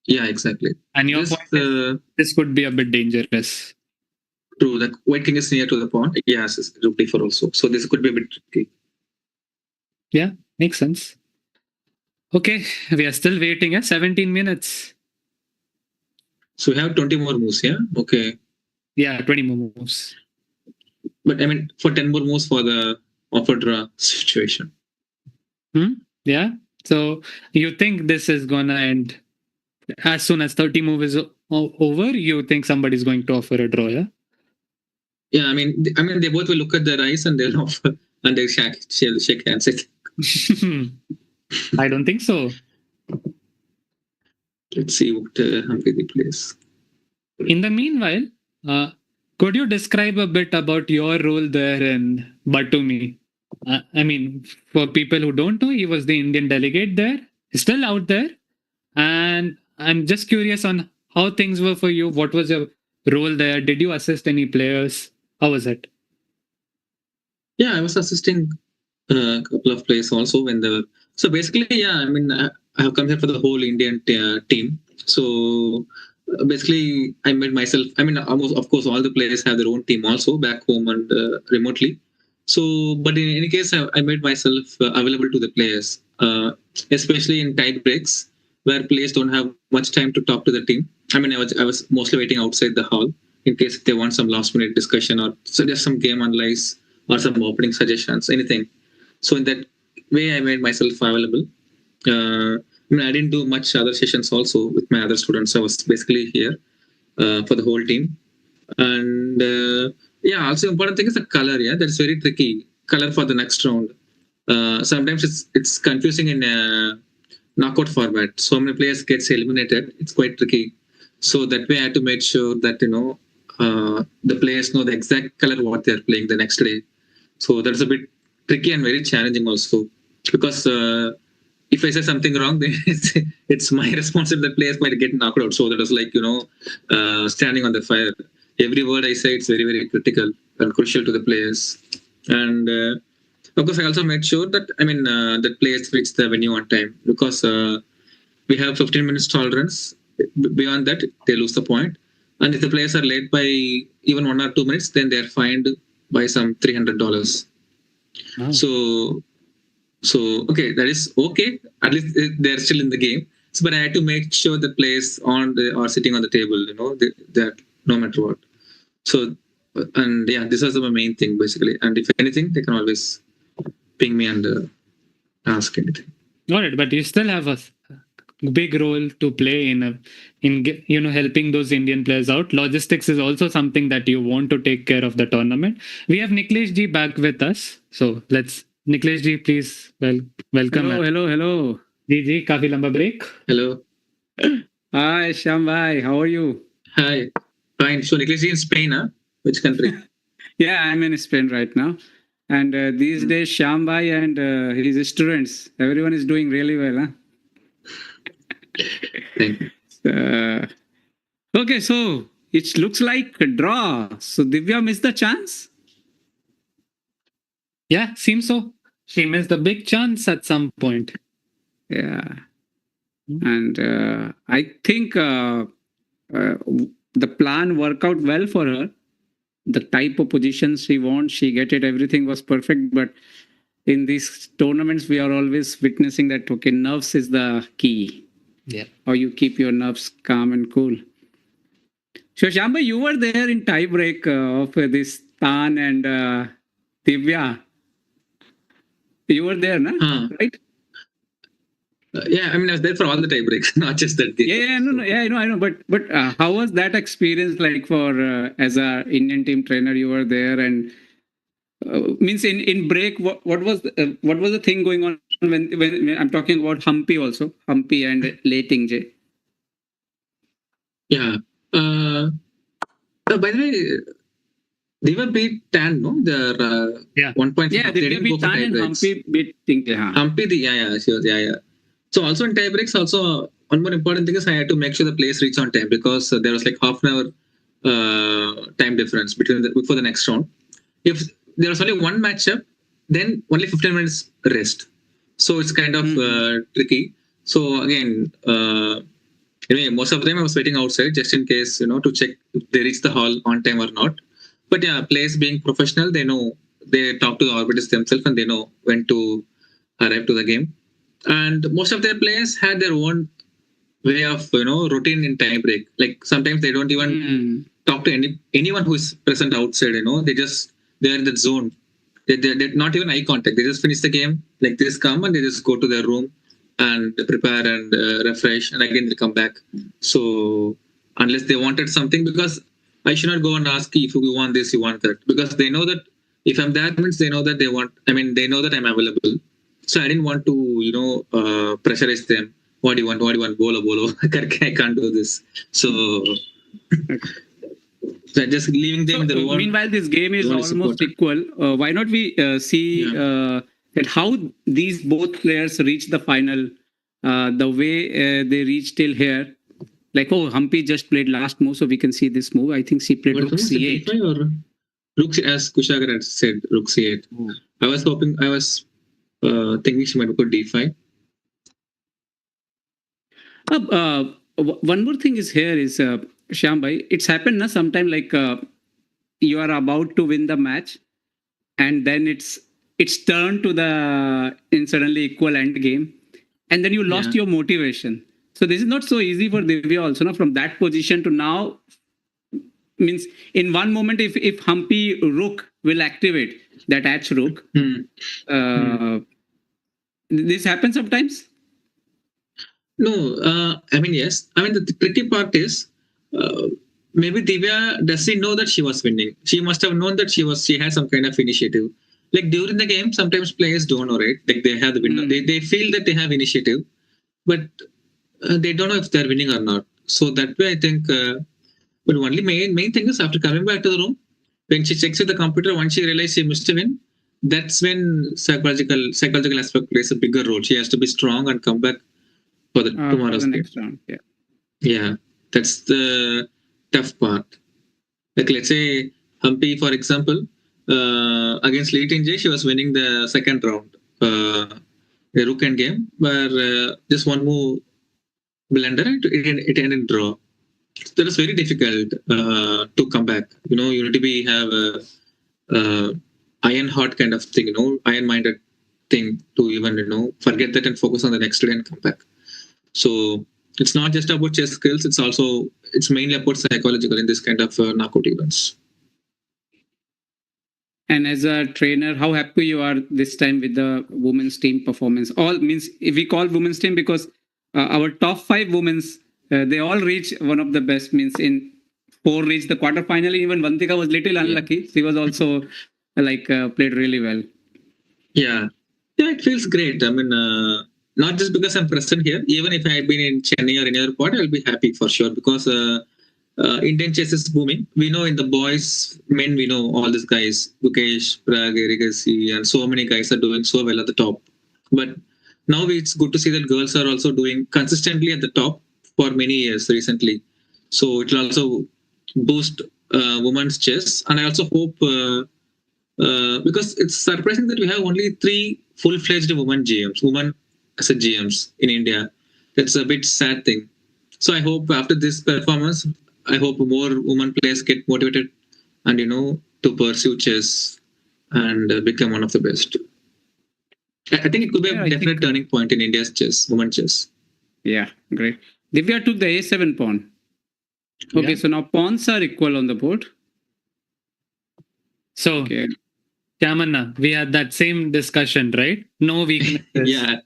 Yeah, exactly. And your point is, this could be a bit dangerous. True, the white king is near to the pawn. Yes, rook d4 also. So this could be a bit tricky. Yeah, makes sense. Okay, we are still waiting at 17 minutes. So we have 20 more moves, yeah? Okay. Yeah, 20 more moves. But I mean, for 10 more moves for the offer draw situation. Yeah. So you think this is going to end as soon as 30 move is over? You think somebody's going to offer a draw, yeah? Yeah, I mean, they both will look at their eyes and they'll offer and they'll shake hands. I don't think so. Let's see what Humpy plays. In the meanwhile, could you describe a bit about your role there in Batumi? I mean, for people who don't know, he was the Indian delegate there. He's still out there. And I'm just curious on how things were for you. What was your role there? Did you assist any players? How was it? Yeah, I was assisting a couple of players also when the. So basically, yeah, I mean, I have come here for the whole Indian team. So basically, I made myself. I mean, almost, of course, all the players have their own team also back home and remotely. So, but in any case, I made myself available to the players, especially in tie breaks where players don't have much time to talk to the team. I mean, I was mostly waiting outside the hall in case they want some last minute discussion or suggest some game analyze or some opening suggestions, anything. So in that way, I made myself available. I mean, I didn't do much other sessions also with my other students. I was basically here for the whole team. And yeah, also important thing is the color. Yeah, that's very tricky. Color for the next round. Sometimes it's confusing in a knockout format. So many players gets eliminated. It's quite tricky. So that way, I had to make sure that the players know the exact color what they're playing the next day. So that's a bit tricky and very challenging also because if I say something wrong, then it's my responsibility. The players might get knocked out. So that was like standing on the fire. Every word I say, it's very very critical and crucial to the players. And of course, I also made sure that that players reach the venue on time because we have 15 minutes tolerance. Beyond that, they lose the point. And if the players are late by even 1 or 2 minutes, then they're fined by some $300. Wow. So okay, that is okay. At least they're still in the game. So, but I had to make sure the players are sitting on the table. That no matter what. So and yeah, this was the main thing basically. And if anything, they can always ping me and ask anything. Got it. But you still have big role to play in helping those Indian players out. Logistics is also something that you want to take care of the tournament. We have Niklesh ji back with us, so let's Niklesh ji, please welcome. Hello. जी काफी लंबा break. Hello. Hi, Shyam bhai. How are you? Hi. Fine. So Nicholas in Spain, huh? Which country? Yeah, I'm in Spain right now. And these days, Shyam bhai and his students, everyone is doing really well. Huh? Thank you. Okay, so it looks like a draw. So Divya missed the chance? Yeah, seems so. She missed a big chance at some point. Yeah. And I think the plan worked out well for her. The type of positions she wants, she get it. Everything was perfect. But in these tournaments, we are always witnessing that, okay, nerves is the key. Yeah. How you keep your nerves calm and cool. So, Shamba, you were there in tie break of this Tan and Divya. You were there, no? Right? Yeah, I mean, I was there for all the tie breaks, not just that game. I know. But how was that experience like for as a Indian team trainer? You were there, and means in break, what was the thing going on when I'm talking about Humpy also, Humpy and Leiting J. Yeah. By the way, they were beat Tan, no? Their 1.5. Yeah, they beat Tan and Humpy beat J. Humpy, she was, yeah. So also in tie breaks, also one more important thing is I had to make sure the players reach on time because there was like half an hour time difference before the next round. If there was only one matchup, then only 15 minutes rest. So it's kind of tricky. So again, anyway, most of the time I was waiting outside just in case, to check if they reach the hall on time or not. But yeah, players being professional, they know, they talk to the arbiters themselves and they know when to arrive to the game. And most of their players had their own way of routine in time break. Like sometimes they don't even talk to anyone who is present outside. They're in the zone. They're not even eye contact. They just finish the game like this, come and they just go to their room and prepare and refresh, and again they come back. So unless they wanted something, because I should not go and ask if you want this, you want that, because they know that if I'm there, means they know that they want. I mean, they know that I'm available. So I didn't want to, pressurize them. What do you want? Bolo. I can't do this. So just leaving them in the room. Meanwhile, this game is almost equal. Why not we see that how these both players reach the final, the way they reach till here. Like, Humpy just played last move, so we can see this move. I think she played Rook C8. Or Rook, as Kushagar had said, Rook C8. I was thinking she might go D5. One more thing is here is Shyam, it's happened na sometime like you are about to win the match, and then it's turned to the suddenly equal end game, and then you lost your motivation. So this is not so easy for Divya also. Now from that position to now, means in one moment if Humpy Rook will activate that H Rook, this happens sometimes. No, I mean, yes. I mean, the tricky part is maybe Divya doesn't know that she was winning. She must have known that she had some kind of initiative. Like during the game, sometimes players don't know, right? Like they have the winner. They feel that they have initiative, but they don't know if they're winning or not. So that way, I think. But only main thing is after coming back to the room, when she checks with the computer, once she realizes she missed a win, that's when psychological aspect plays a bigger role. She has to be strong and come back for the tomorrow's next round. Yeah, that's the tough part. Like let's say Humpy, for example, against Leighton J, she was winning the second round, the Rook end game, where just one move blunder, it ended draw. That is very difficult to come back. You need to have a iron heart kind of thing, iron minded thing to even forget that and focus on the next day and come back. So it's not just about chess skills, it's mainly about psychological in this kind of knockout events. And as a trainer, how happy you are this time with the women's team performance? All means if we call women's team because our top 5 women's, they all reach one of the best. Means in 4 reached the quarterfinal. Even Vantika was little unlucky. She was also played really well. Yeah, it feels great. I mean, not just because I'm present here. Even if I had been in Chennai or any other part, I'll be happy for sure because Indian chess is booming. We know in the boys, men, we know all these guys, Mukesh, Prag, Erigasi, and so many guys are doing so well at the top. But now it's good to see that girls are also doing consistently at the top for many years recently. So it will also boost women's chess. And I also hope, because it's surprising that we have only 3 full-fledged women as a GMs in India. That's a bit sad thing. So I hope after this performance, I hope more women players get motivated and to pursue chess and become one of the best. I think it could be a definite turning point in India's chess, women chess. Yeah, great. Divya took the A7 pawn. Okay, so now pawns are equal on the board. So, okay. Chamanna, we had that same discussion, right? No weaknesses. Yeah,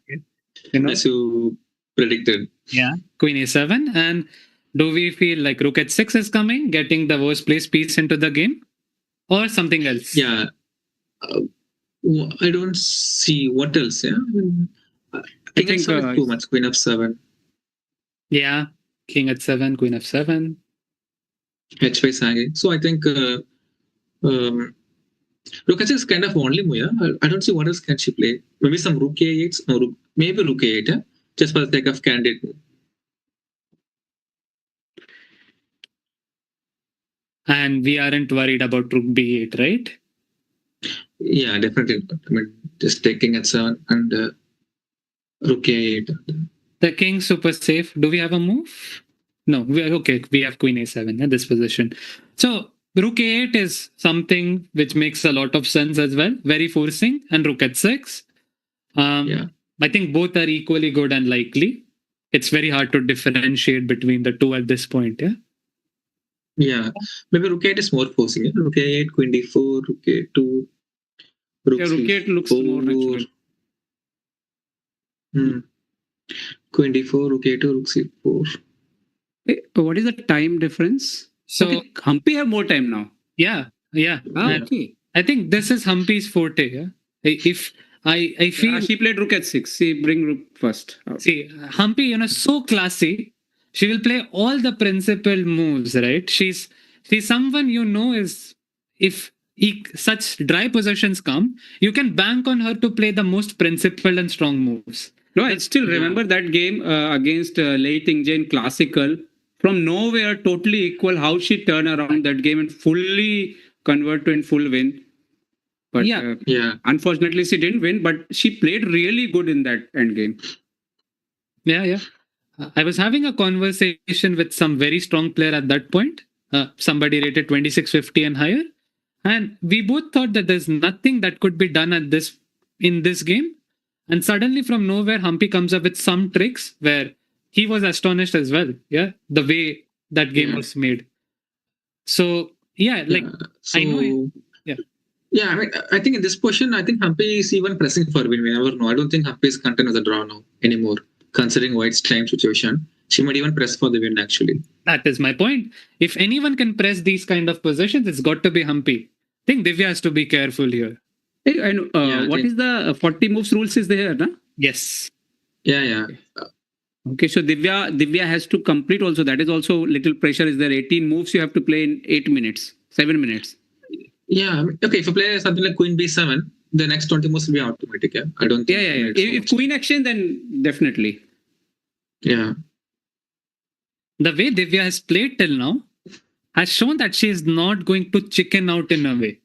as you predicted. Yeah, Queen A7. And do we feel like Rook H6 is coming, getting the worst place piece into the game? Or something else? Yeah. I don't see what else. Yeah, I think it's too much. Queen F7. Yeah, King H7, Queen F7. H5 sagging. So I think Rook H6 is kind of only move. I don't see what else can she play. Maybe some Rook A8. No, maybe Rook A8. Yeah? Just for the sake of candidate move. And we aren't worried about Rook B8, right? Yeah, definitely. I mean, just taking H7 and Rook A8. The king super safe. Do we have a move? No. We have Queen A7 in this position. So Rook A8 is something which makes a lot of sense as well. Very forcing. And Rook H6. Yeah. I think both are equally good and likely. It's very hard to differentiate between the two at this point. Yeah. Yeah. Maybe Rook A8 is more forcing. Yeah? Rook A8, Queen D4, Rook A2. Rook A8 looks more natural. Queen D4, Rook A2, Rook C4. Hey, what is the time difference? So Humpy have more time now. Yeah. Okay. I think this is Humpy's forte. Yeah. If I feel she played Rook H6. She bring Rook first. Okay. See, Humpy, so classy. She will play all the principal moves, right? She's someone is if such dry possessions come, you can bank on her to play the most principled and strong moves. No, I still remember that game against Lei Tingjian Classical. From nowhere, totally equal. How she turned around that game and fully convert to in full win. But unfortunately, she didn't win. But she played really good in that end game. Yeah. I was having a conversation with some very strong player at that point. Somebody rated 2650 and higher. And we both thought that there's nothing that could be done in this game. And suddenly from nowhere, Humpy comes up with some tricks where he was astonished as well. Yeah. The way that game was made. So, I know. Yeah, I mean, I think in this position, I think Humpy is even pressing for win. We never know. I don't think Humpy is content with a draw now anymore, considering White's time situation. She might even press for the win, actually. That is my point. If anyone can press these kind of positions, it's got to be Humpy. I think Divya has to be careful here. Hey, and what is the 40 moves rules is there? Na? Yes. Yeah. Okay, so Divya has to complete also. That is also little pressure. Is there 18 moves you have to play in 8 minutes, 7 minutes? Yeah. Okay, if you play something like Queen B7, the next 20 moves will be automatic. Yeah, I don't think. Yeah. If Queen action, then definitely. Yeah. The way Divya has played till now has shown that she is not going to chicken out in a way.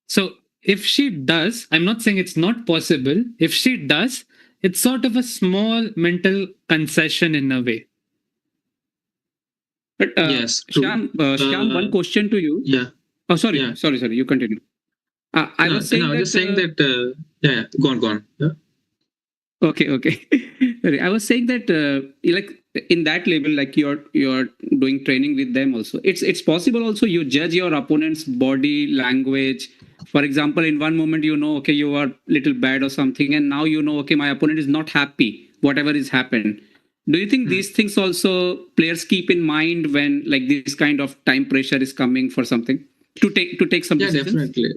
So if she does, I'm not saying it's not possible. If she does, it's sort of a small mental concession in a way. But yes, Shyam, one question to you. Yeah. Oh, sorry. Yeah. Sorry. You continue. I was saying that. Yeah. Go on. Yeah. Okay. Sorry, I was saying that like in that level, like you're doing training with them also. It's possible also you judge your opponent's body language. For example, in one moment okay, you are little bad or something, and now okay, my opponent is not happy. Whatever is happened, Do you think these things also players keep in mind when like this kind of time pressure is coming for something to take some Yeah, decisions? definitely.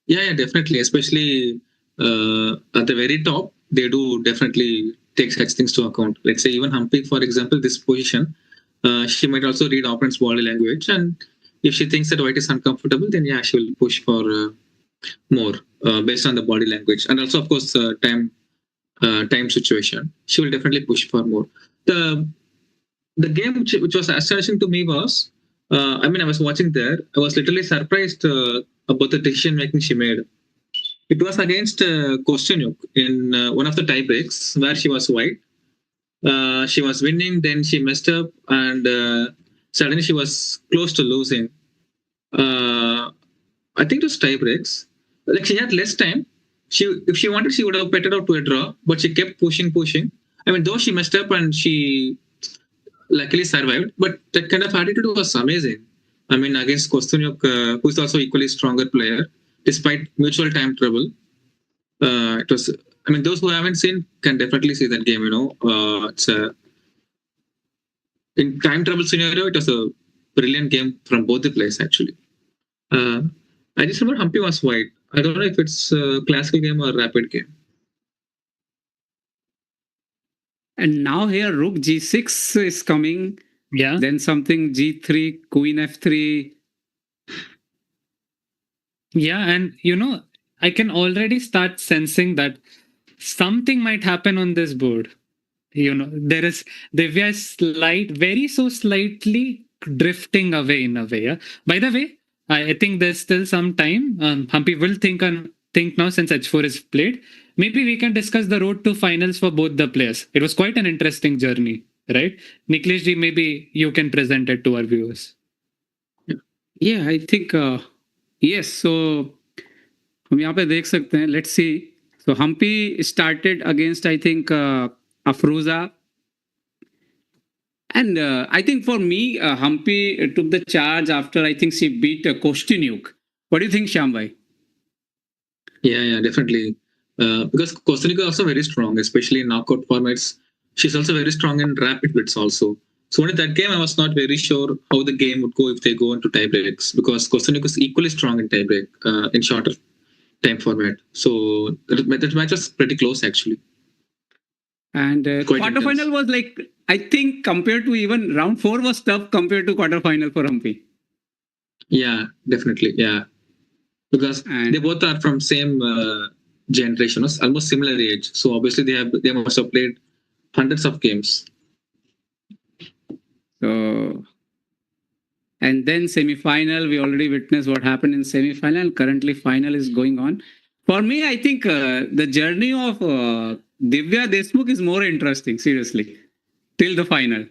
Yeah, definitely. Especially at the very top, they do definitely take such things to account. Let's say even Humpy, for example, this position, she might also read opponent's body language, and if she thinks that white is uncomfortable, then yeah, she will push for more based on the body language, and also of course time situation. She will definitely push for more. The the game which was astonishing to me was, I mean, I was watching there. I was literally surprised about the decision making she made. It was against Kostyanyuk in one of the tie breaks where she was white. She was winning, then she messed up, and suddenly she was close to losing. Uh, I think it was tie breaks. Like she had less time. If she wanted, she would have betted out to a draw, but she kept pushing. I mean, though she messed up and she luckily survived. But that kind of attitude was amazing. I mean, against Kostyanyuk, who's also equally stronger player, despite mutual time trouble. It was. I mean, those who haven't seen can definitely see that game. It's a in time trouble scenario. It was a brilliant game from both the players actually. Uh, I just remember Humpy was white. I don't know if it's a classical game or a rapid game. And now here rook g6 is coming. Yeah. Then something g3, queen f3. Yeah, and I can already start sensing that something might happen on this board. There is Divya is very so slightly drifting away in a way. Yeah. By the way, I think there's still some time. Humpy will think now since H4 is played. Maybe we can discuss the road to finals for both the players. It was quite an interesting journey, right? Niklesh ji, maybe you can present it to our viewers. Yeah, I think yes. So हम यहाँ पे देख सकते हैं. Let's see. So Humpy started against I think Afruza. And I think for me, Humpy took the charge after I think she beat Kostyanyuk. What do you think, Shyambhai? Yeah, definitely. Because Kostyanyuk is also very strong, especially in knockout formats. She's also very strong in rapid bits also. So in that game, I was not very sure how the game would go if they go into tiebreaks because Kostyanyuk is equally strong in tiebreak in shorter time format. So that match was pretty close actually. And quarterfinal was like, I think compared to even round 4 was tough compared to quarterfinal for Humpy. Yeah, definitely. Yeah. Because they both are from same generation, almost similar age. So obviously they must have played hundreds of games. So, and then semi-final, we already witnessed what happened in semi-final. Currently, final is going on. For me, I think the journey of Divya Deshmukh is more interesting, seriously, till the final.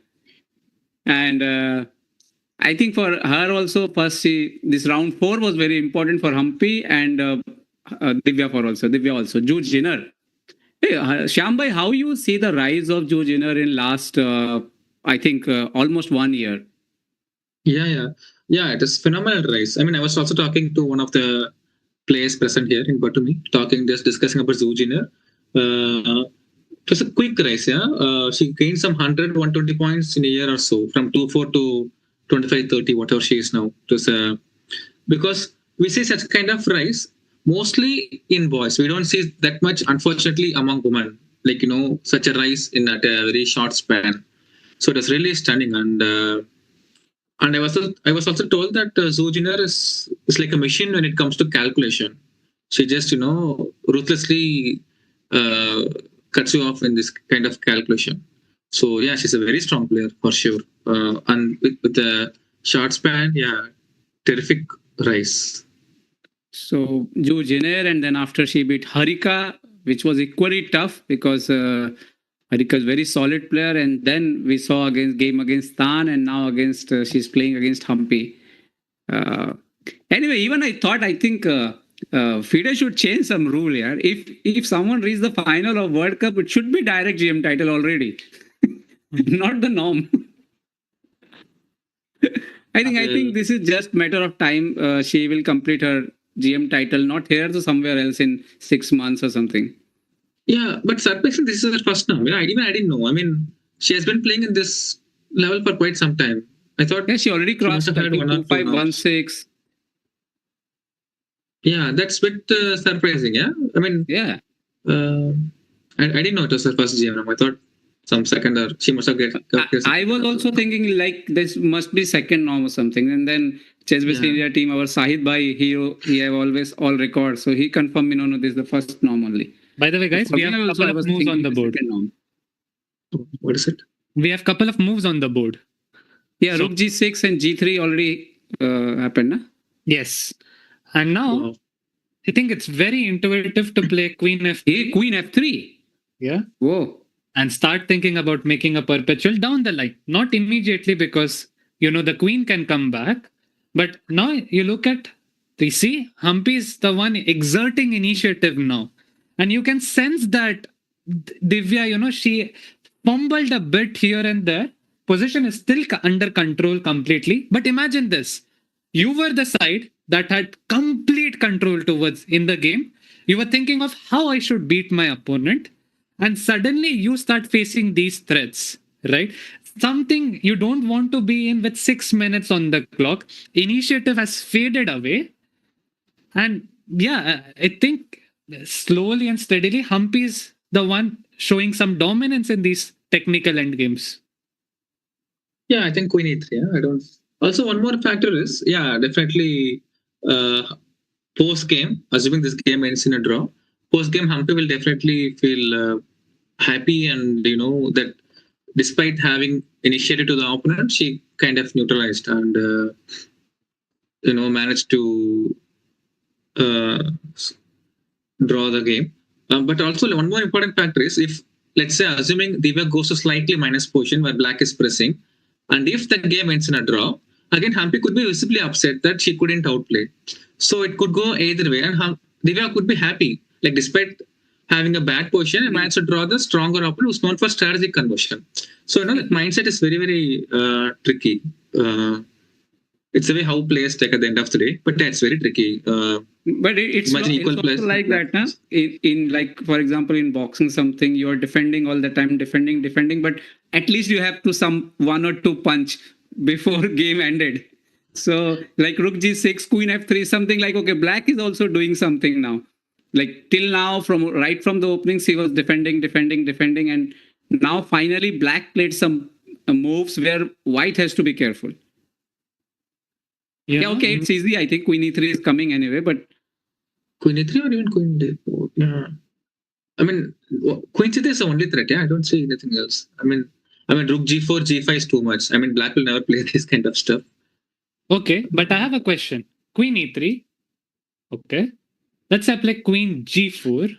And I think for her also, first this round 4 was very important for Humpy and Divya also. Ju Jinner. Hey, Shyambhai, how you see the rise of Ju Jinner in last, I think, almost 1 year? Yeah. It is phenomenal rise. I mean, I was also talking to one of the players present here in Batumi, discussing about Ju Jinner. It was a quick rise. Yeah, she gained some 100, 120 points in a year or so, from 2-4 to 25, 30, whatever she is now. It was because we see such kind of rise mostly in boys. We don't see that much, unfortunately, among women. Like such a rise in that very short span. So it was really stunning, and I was also told that Zhu Jinner is like a machine when it comes to calculation. She just ruthlessly cuts you off in this kind of calculation. So yeah, she's a very strong player for sure, and with the short span, yeah, terrific rise. So Ju Jinner, and then after she beat Harika, which was equally tough because Harika is very solid player, and then we saw game against Tan, and now against she's playing against Humpy. Anyway, even I think FIDE should change some rule here. If someone reaches the final of World Cup, it should be direct GM title already, not the norm. I think this is just matter of time. She will complete her GM title, not here, so somewhere else in 6 months or something. Yeah, but surprisingly, this is her first now. I didn't know. I mean, she has been playing in this level for quite some time. I thought Yeah, she already crossed, must have I had think, one or 2 two 5 1 knocks. 6. Yeah, that's a bit surprising. Yeah, I mean, Yeah. I didn't know it was her first GM. I thought some second or she must have I was also thinking like this must be second norm or something. And then Chess India team, our Sahid Bhai, he have always all records. So he confirmed me, no, this is the first norm only. By the way, guys, we have a couple of moves on the board. What is it? We have a couple of moves on the board. Yeah, Rook G6 and G3 already happened, na? Yes. And now, I think it's very intuitive to play Queen F3. Queen F3? Yeah. Whoa. And start thinking about making a perpetual down the line. Not immediately because, the queen can come back. But now you look at, you see, Humpy is the one exerting initiative now. And you can sense that Divya, she fumbled a bit here and there. Position is still under control completely. But imagine this. You were the side that had complete control towards in the game. You were thinking of how I should beat my opponent. And suddenly you start facing these threats, right? Something you don't want to be in with 6 minutes on the clock. Initiative has faded away. And yeah, I think slowly and steadily, Humpy is the one showing some dominance in these technical endgames. Yeah, I think Queen E3. Yeah, I don't. Also, one more factor is, definitely post game, assuming this game ends in a draw, post game Humpy will definitely feel happy, and that despite having initiated to the opponent, she kind of neutralized and managed to draw the game. But also one more important factor is, if let's say assuming Divya goes to slightly minus position where black is pressing, and if the game ends in a draw, again Humpy could be visibly upset that she couldn't outplay. So it could go either way, and Divya could be happy, like despite having a bad position and managed to draw the stronger opponent who's known for strategic conversion. So that mindset is very, very tricky. It's the way how players take at the end of the day, but that's very tricky. But it's also like that, na? In like, for example, in boxing, something you're defending all the time, defending, but at least you have to some 1 or 2 punch before game ended. So like Rook G6, Queen F3, something like, okay, black is also doing something now. Like till now, right from the opening, she was defending, and now finally black played some moves where white has to be careful. Yeah, okay, it's easy. I think Queen E3 is coming anyway, but Queen E3 or even Queen D4? Yeah. I mean, Queen C3 is the only threat. Yeah, I don't see anything else. I mean, Rook G4, G5 is too much. I mean, black will never play this kind of stuff. Okay, but I have a question. Queen E3. Okay. Let's say I play Queen G4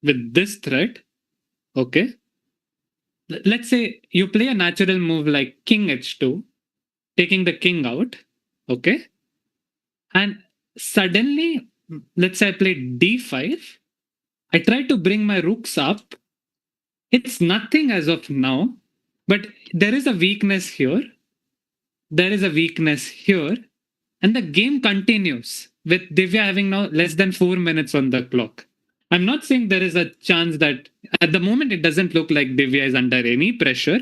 with this threat. Okay. Let's say you play a natural move like King H2, taking the king out. Okay. And suddenly, let's say I play D5. I try to bring my rooks up. It's nothing as of now, but there is a weakness here. There is a weakness here. And the game continues with Divya having now less than 4 minutes on the clock. I'm not saying there is a chance that at the moment it doesn't look like Divya is under any pressure,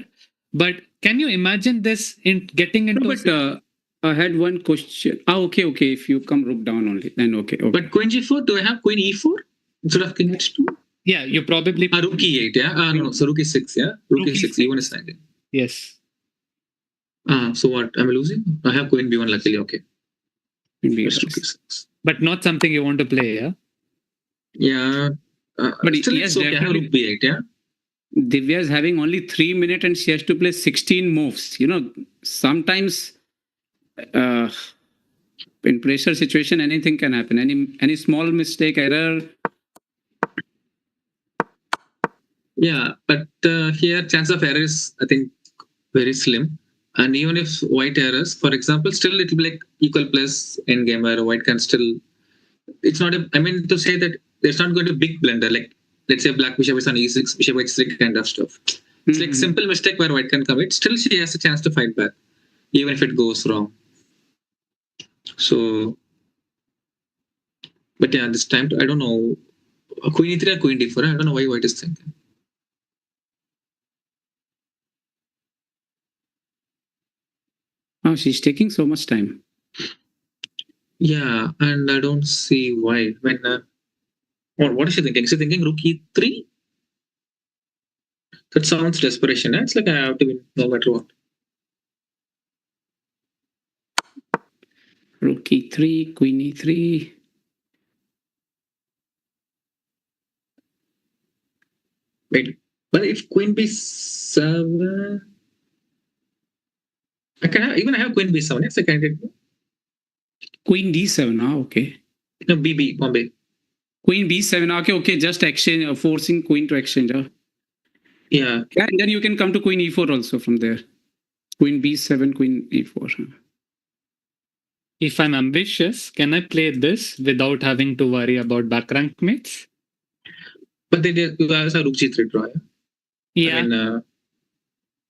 but can you imagine this in getting into? No, but I had one question. Okay. If you come rook down only, then okay. But Queen G4, do I have Queen E4 instead of King H2? Yeah, you probably. Rook E8, yeah? No, so Rook E6, yeah? Rook E6, E1 is 19. Yes. So what? Am I losing? I have Queen B1, luckily, okay. But not something you want to play, yeah? Yeah. But still yes, it's okay. I have Rook B8, yeah? Divya is having only 3 minutes and she has to play 16 moves. Sometimes in pressure situation, anything can happen. Any small mistake, error. Yeah, but here chance of error is, I think, very slim. And even if white errors, for example, still it will be like equal plus endgame where white can still. It's not I mean to say that there's not going to be a big blunder, like let's say black bishop is on e6, bishop h3 kind of stuff. It's like simple mistake where white can commit. Still she has a chance to fight back, even if it goes wrong. So, but yeah, this time I don't know. Queen e3 or Queen d4. I don't know why white is thinking. Oh, she's taking so much time. Yeah, and I don't see why. When what is she thinking? Is she thinking rook e3? That sounds desperation. It's like I have to win no matter what. Rook e3, queen e3. Wait, but if queen b7, I have queen b7. Yes, I can get Queen d7. Ah, okay. no bb Bombay. Queen b7. Okay, okay. Just exchange, forcing queen to exchange. Yeah, Yeah, and then you can come to queen e4 also from there. Queen b7, queen e4. If I'm ambitious, can I play this without having to worry about back rank mates? but they did. You also have rook g3 draw. Yeah? Yeah. I mean,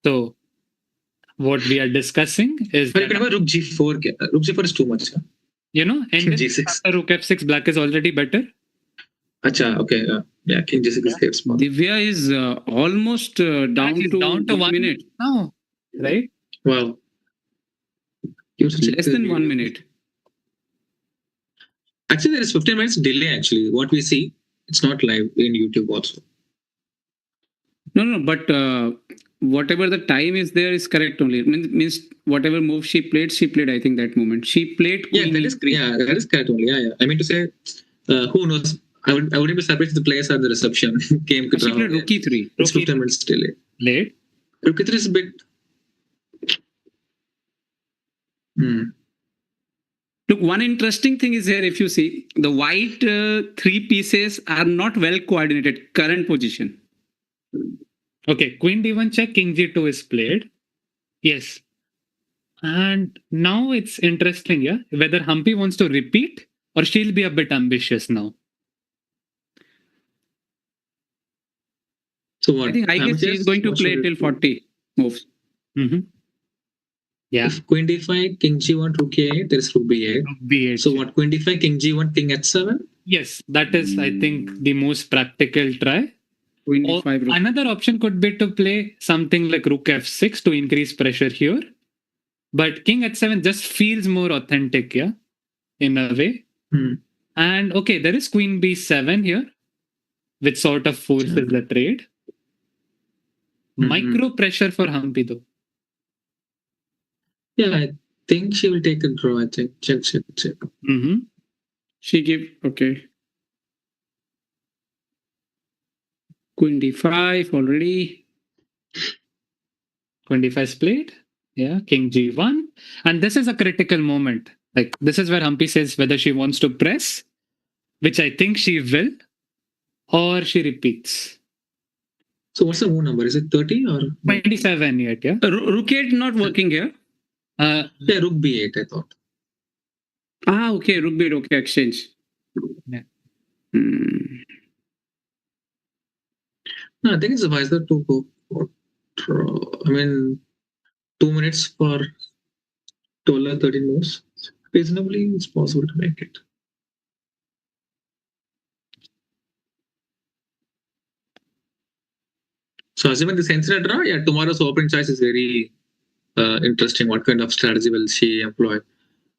So what we are discussing is but you that, can have a rook g4. Rook g4 is too much. Huh? you know, King and g6. after rook f6, black is already better. Acha, okay. Yeah, king g6 is safe spot. Divya is almost down She's to down to 1 1 minute. now, right? Wow. Less than 1 minute. Actually, there is 15 minutes delay. Actually, what we see, it's not live in YouTube also. No, but whatever the time is there is correct only. Means whatever move she played, I think that moment. She played Yeah, queen e3. that is correct only. Yeah. I mean to say, who knows? I wouldn't be surprised if the players at the reception came to She played rook e3. It's 15 minutes delay. Late. Rook e3 is a bit. Look, one interesting thing is here. If you see, the white three pieces are not well coordinated. Current position. Okay, queen d1 check, king g2 is played. Yes. And now it's interesting, yeah, whether Humpy wants to repeat or she'll be a bit ambitious now. So what? I guess she is going to play till 40 moves. Mm-hmm. Yeah. If queen d5, king g1, rook a8, there is rook b8. B8. So what? Queen d5, king g1, king h7. Yes, that is, I think, the most practical try. Queen d5. Rook. Another option could be to play something like rook f6 to increase pressure here. But king h7 just feels more authentic, yeah, in a way. And okay, there is queen b7 here, which sort of forces the trade. Micro pressure for Humpy though. Yeah, I think she will take a draw. I think. Check. Mm-hmm. She give okay. Queen d5 already. Queen d5 is played. Yeah, king g1. And this is a critical moment. Like, this is where Humpy says whether she wants to press, which I think she will, or she repeats. So what's the move number? Is it 30 or 27 yet? Yeah. Rook 8 not working here. Yeah, rook b8. I thought. Okay, rook b8. Okay, exchange. Yeah. No, I think it's wiser to go for draw. I mean, 2 minutes for 12 or 13 moves. Reasonably, it's possible to make it. So assuming the sensitive draw, yeah, tomorrow's open choice is very interesting. What kind of strategy will she employ?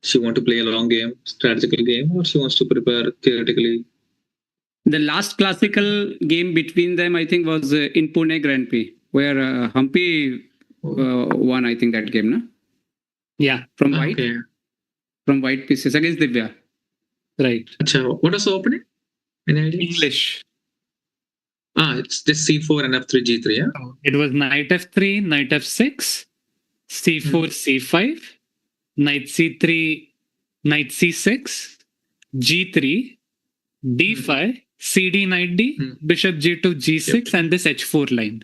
She want to play a long game, strategical game, or she wants to prepare theoretically? The last classical game between them, I think, was in Pune Grand Prix, where Humpy won, I think, that game, no? Yeah. From white. Okay. From white pieces against Divya. Right. Achha, what was the opening? Any idea? English. It's just c4 and f3, g3, yeah? It was knight f3, knight f6, c4, c5, knight c3, knight c6, g3, d5, cd, knight d, bishop g2, g6, and this h4 line.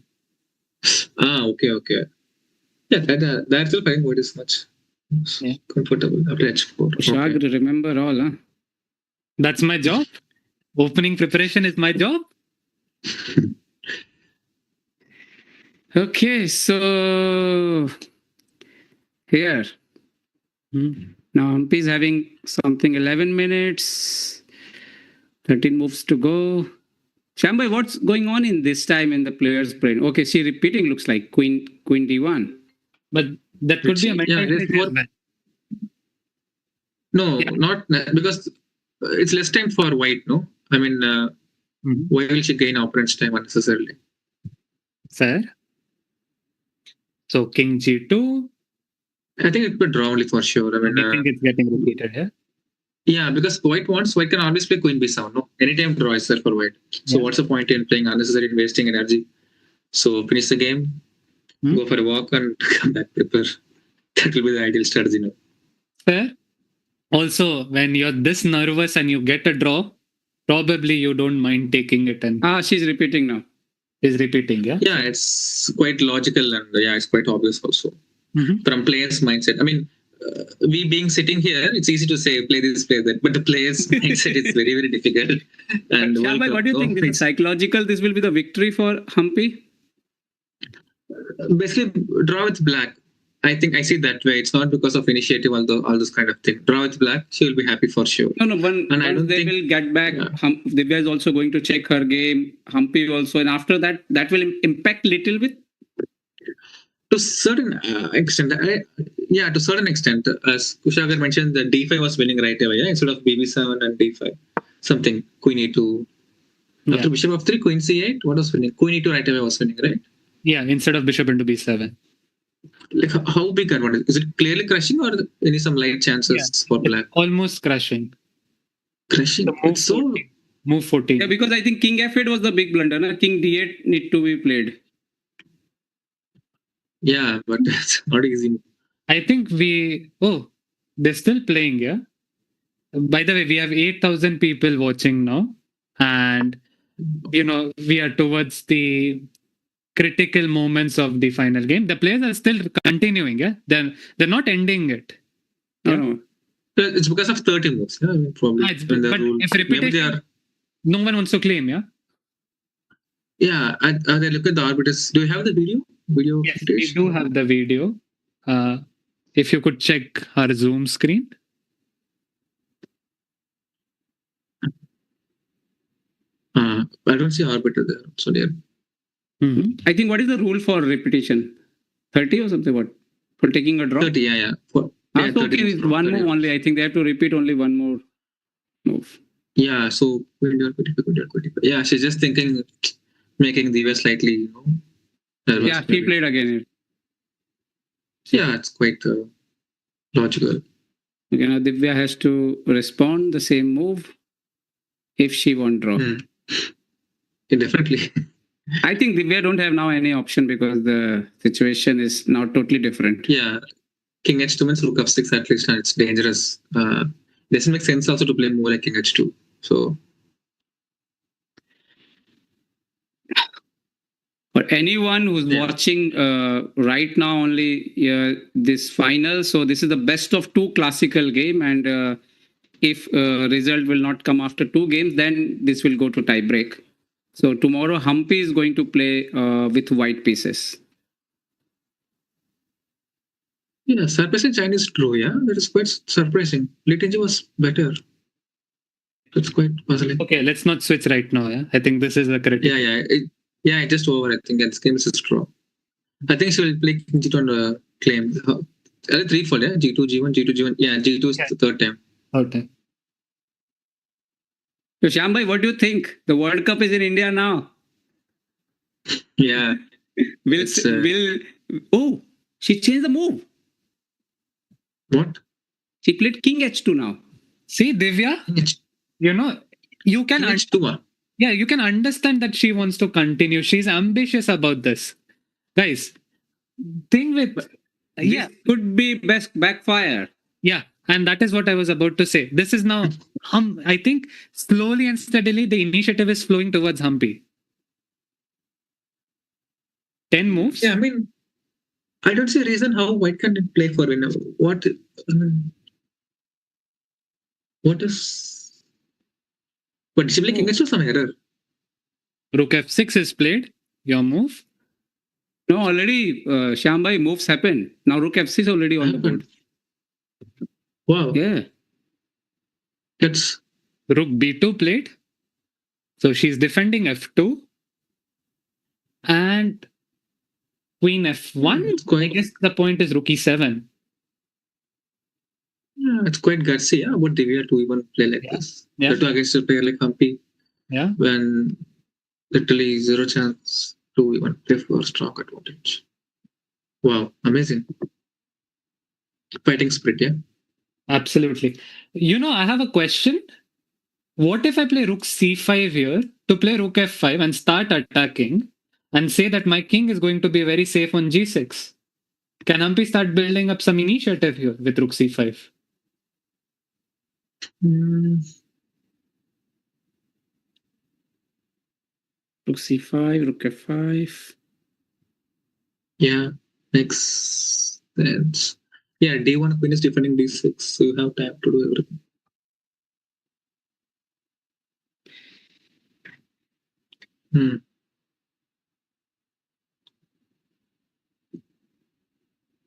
Okay. Yeah, that's still fine. What is much comfortable after h4. Shagri, remember all, huh? That's my job. Opening preparation is my job. Okay, so here. Now Humpy is having something 11 minutes, 13 moves to go. Shambai, what's going on in this time in the player's brain? Okay, she repeating looks like queen d1. But That could be a Yeah, there's mentality more. as well. No, not because it's less time for white. No, I mean, why will she gain opponent's time unnecessarily? Fair. So king g2. I think it could draw only for sure. I mean, I think it's getting repeated here. yeah, because white can always play queen b7. No, anytime draw is there for white. So what's the point in playing unnecessary and wasting energy? So finish the game, go for a walk, and come back prepare. That will be the ideal strategy now. Fair. Also, when you're this nervous and you get a draw, probably you don't mind taking it. And she's repeating now. Is repeating, yeah? Yeah, it's quite logical and it's quite obvious also. From players' mindset. I mean, we being sitting here, it's easy to say play this, play that, but the players' mindset is very, very difficult. And Shyam, what do you think? This is psychological. This will be the victory for Humpy. Basically, draw with black. I think I see that way. It's not because of initiative, all those kind of thing. Draw with black, she will be happy for sure. No. Once they will get back, Divya is also going to check her game. Humpy also, and after that, that will impact little bit. To certain extent, to certain extent, as Kushagar mentioned, the d5 was winning right away, instead of bb7 and d5, something queen e2. After bishop f3, queen c8, what was winning? Queen e2 right away was winning, right? Yeah, instead of bishop into b7. Like how big advantage? Is it clearly crushing or any some light chances for black? Almost crushing. Crushing. Move 14. Yeah, because I think king f8 was the big blunder. No? King d8 need to be played. Yeah, but it's not easy. I think they're still playing, yeah? By the way, we have 8,000 people watching now. And, we are towards the critical moments of the final game. The players are still continuing, yeah? They're not ending it. Yeah? No. It's because of 30 moves, yeah? Probably. But if repetition, no one wants to claim, yeah? Yeah, they look at the arbiters. Do you have the video? Yes, we do have the video. If you could check our Zoom screen. I don't see arbiter there. So there. I think what is the rule for repetition? 30 or something? What? For taking a draw? 30, yeah. Okay, with one move only. I think they have to repeat only one more move. Yeah, so yeah, she's just thinking, making Divya slightly, nervous. Yeah, he played again. Yeah, it's quite logical. Okay, now Divya has to respond the same move if she won't draw. Yeah, definitely. I think Divya don't have now any option because the situation is now totally different. Yeah, king h2 means rook f6 at least, and it's dangerous. Doesn't make sense also to play more like king h2. So for anyone who's watching right now only this final, so this is the best of two classical game, and if result will not come after 2 games, then this will go to tie break. So tomorrow Humpy is going to play with white pieces. Yeah, surprising Chinese draw, yeah. That is quite surprising. Litinji was better. That's quite puzzling. Okay, let's not switch right now, yeah. I think this is the correct. Yeah, it just over. I think this game is a draw. I think she will play king g2 on the claim. 3-fold, yeah. G2, G1, G2, G1. Yeah, G2 is the third time. Okay. So Shyam, what do you think? The World Cup is in India now. Yeah. She changed the move. What? She played king h2 now. See, Divya, you can you can understand that she wants to continue. She's ambitious about this. Guys, thing with this could be best backfire. Yeah, and that is what I was about to say. This is now I think slowly and steadily the initiative is flowing towards Humpy. 10 moves. Yeah, I mean, I don't see a reason how white can play for winner. What is? But she playing against some error. Rook f6 is played. Your move. No, already Shyam moves happened. Now Rook f6 is already on the board. Wow. Yeah. It's Rook b2 played. So she's defending f2. And queen f1. It's quite- I guess the point is rook e7. Yeah, it's quite gutsy, yeah, about Divya to even play like this. Yeah. That too against a player like Humpy, Yeah. when literally zero chance to even play for strong advantage. Wow, amazing. Fighting spirit, yeah. Absolutely. I have a question. What if I play rook c5 here to play rook f5 and start attacking and say that my king is going to be very safe on g6? Can Humpy start building up some initiative here with rook c5? Rook c5, rook f5. Yeah, makes sense. Yeah, d1 queen is defending d6, so you have time to do everything.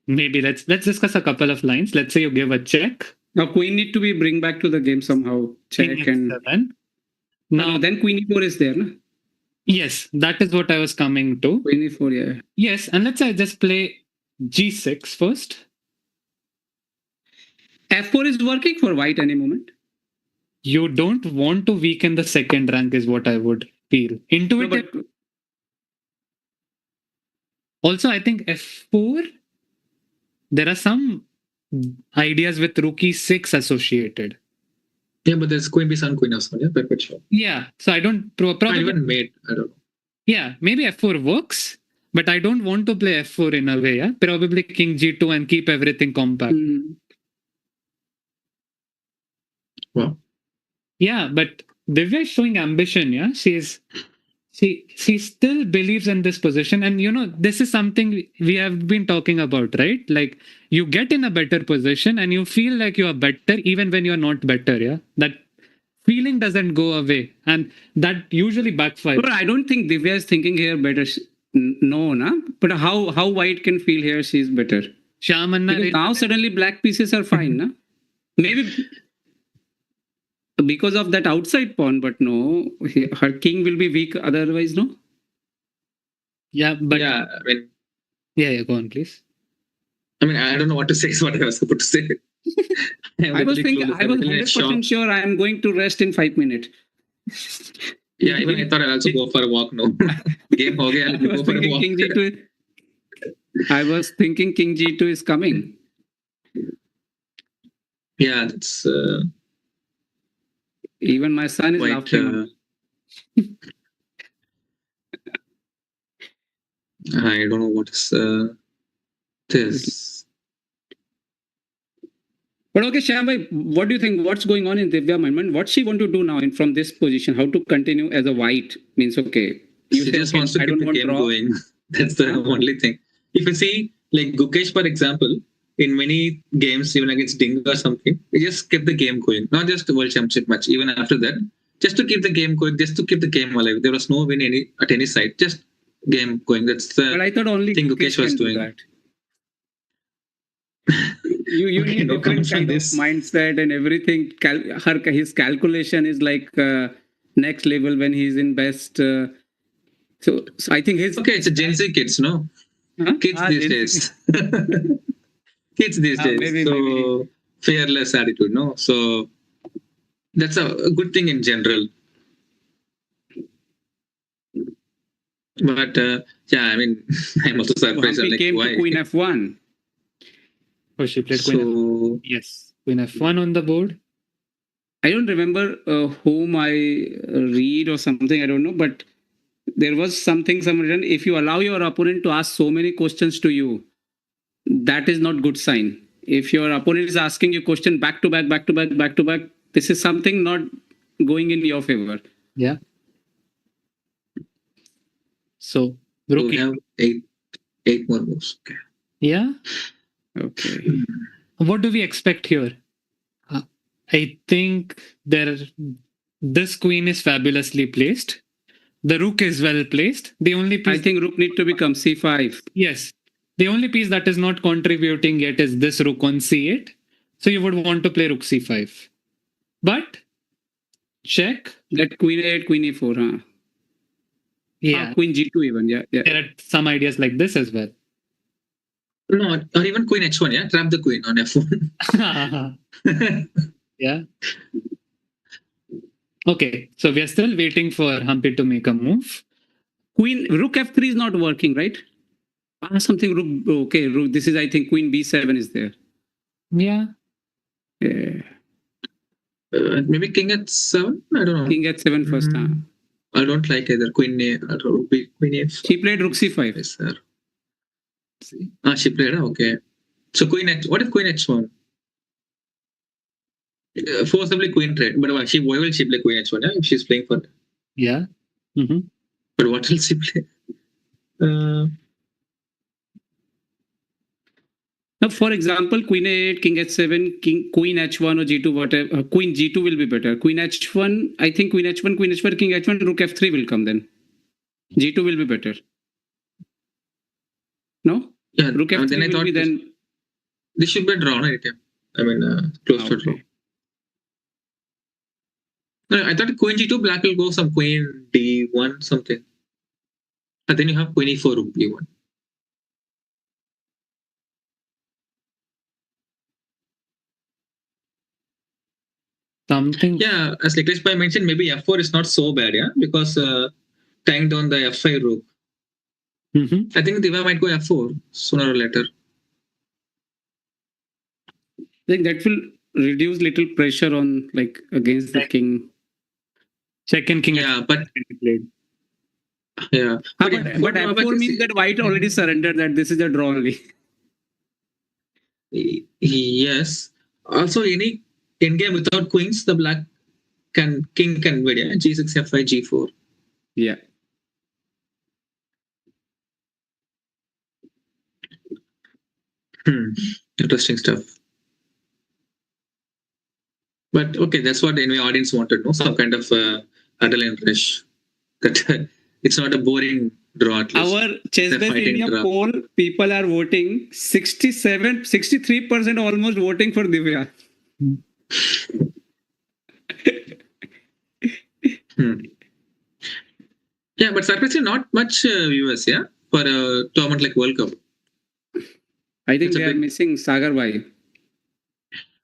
Maybe let's discuss a couple of lines. Let's say you give a check. Now queen need to be bring back to the game somehow. Check King and f7. no, then queen e4 is there, no? Yes, that is what I was coming to. Queen e4, yeah. Yes, and let's say I just play g6 first. f4 is working for white any moment. You don't want to weaken the second rank, is what I would feel. Intuitive. No, but Also, I think f4, there are some ideas with rook e6 associated. Yeah, but there's queen b7, queen f7, yeah, perpetual. Yeah, so I don't probably. Even mate, I don't know. Yeah, maybe f4 works, but I don't want to play f4 in a way. Yeah, probably king g2 and keep everything compact. Wow. Yeah, but Divya is showing ambition. Yeah, she still believes in this position, and this is something we have been talking about, right? Like you get in a better position and you feel like you are better even when you are not better. Yeah, that feeling doesn't go away, and that usually backfires. But I don't think Divya is thinking here better. No, na. But how white can feel here she's better? Because now suddenly black pieces are fine, na? Maybe because of that outside pawn, but no, her king will be weak otherwise, no? Yeah, but yeah, I mean, yeah, go on, please. I mean, I don't know what to say. Is what I was supposed to say. I was 100% sure I am going to rest in 5 minutes. Yeah, even I thought I'll also go for a walk. No, game ho gaya, I'll go for a walk. King G2. I was thinking King G2 is coming. Yeah, that's. Even my son is laughing. I don't know what is this. But okay, Shyam, what do you think? What's going on in Divya mind? What she want to do now from this position? How to continue as a white? Means okay. She just wants to keep the game going. That's the only thing. If you see, like Gukesh, for example, in many games, even against Ding or something, he just kept the game going. Not just the World Championship match. Even after that, just to keep the game going, just to keep the game alive. There was no win at any side. Just game going. That's the but I thought only thing Gukesh was doing. That. You okay, need no different kind of mindset and everything. His calculation is like next level when he's in best. So I think his. Okay, it's a Gen Z kids, no? Huh? Kids these days. Kids these days. Maybe. Fearless attitude, no? So that's a good thing in general. But yeah, I mean, I'm also surprised. So like, came why? To Queen F1. Oh, she played Queen F1. Yes, Queen F1 on the board. I don't remember whom I read or something. I don't know, but there was something written. If you allow your opponent to ask so many questions to you, that is not good sign. If your opponent is asking you question back to back, this is something not going in your favor. Yeah. So we have eight more moves. Okay. Yeah. Okay. What do we expect here? I think this queen is fabulously placed. The rook is well placed. The only piece I think rook need to become c5. Yes. The only piece that is not contributing yet is this rook on c8. So you would want to play rook c5. But check. That queen a8, queen e4, huh? Yeah. Queen g2 even, yeah. There are some ideas like this as well. No, or even queen h1, yeah? Trap the queen on f1. Yeah. Okay, so we are still waiting for Humpy to make a move. Rook f3 is not working, right? Something rook. Okay, rook. This is, I think, queen b7 is there. Yeah. Yeah. Maybe king h7? I don't know. King h7 first. I don't like either queen a or queen a5. She played rook c5. Yes, sir. She played, okay. So queen h, what if queen h1? Forcibly queen trade, but why will she play queen h1? Yeah, if she's playing for. Yeah. Mm-hmm. But what will she play? Now, for example, queen a8, king h7, queen h1 or g2, whatever. Queen g2 will be better. Queen h1, I think queen h1, king h1, rook f3 will come then. g2 will be better. No? Yeah, rook f3 then I will thought be then. This should be a draw, right? I mean, close to draw. No, I thought queen g2, black will go some queen d1 something. And then you have queen e4, rook b1. Something. Yeah, as Niklesh Bhai mentioned, maybe f4 is not so bad, yeah, because tying down the f5 rook. Mm-hmm. I think Divya might go f4 sooner or later. I think that will reduce little pressure on like against the king. Second king. Yeah, but played. Yeah, but f4 means that white already surrendered that this is a draw only. Yes. Also, any endgame without queens, the black king can win. Yeah, g6, f5, g4. Yeah. Interesting stuff. But okay, that's what anyway audience wanted, no? Some kind of adrenaline rush. That it's not a boring draw. At least. Our Chessbase India poll, people are voting 63% almost voting for Divya. Yeah, but surprisingly, not much viewers, yeah, for a tournament like World Cup. I think they are missing Sagar Bhai.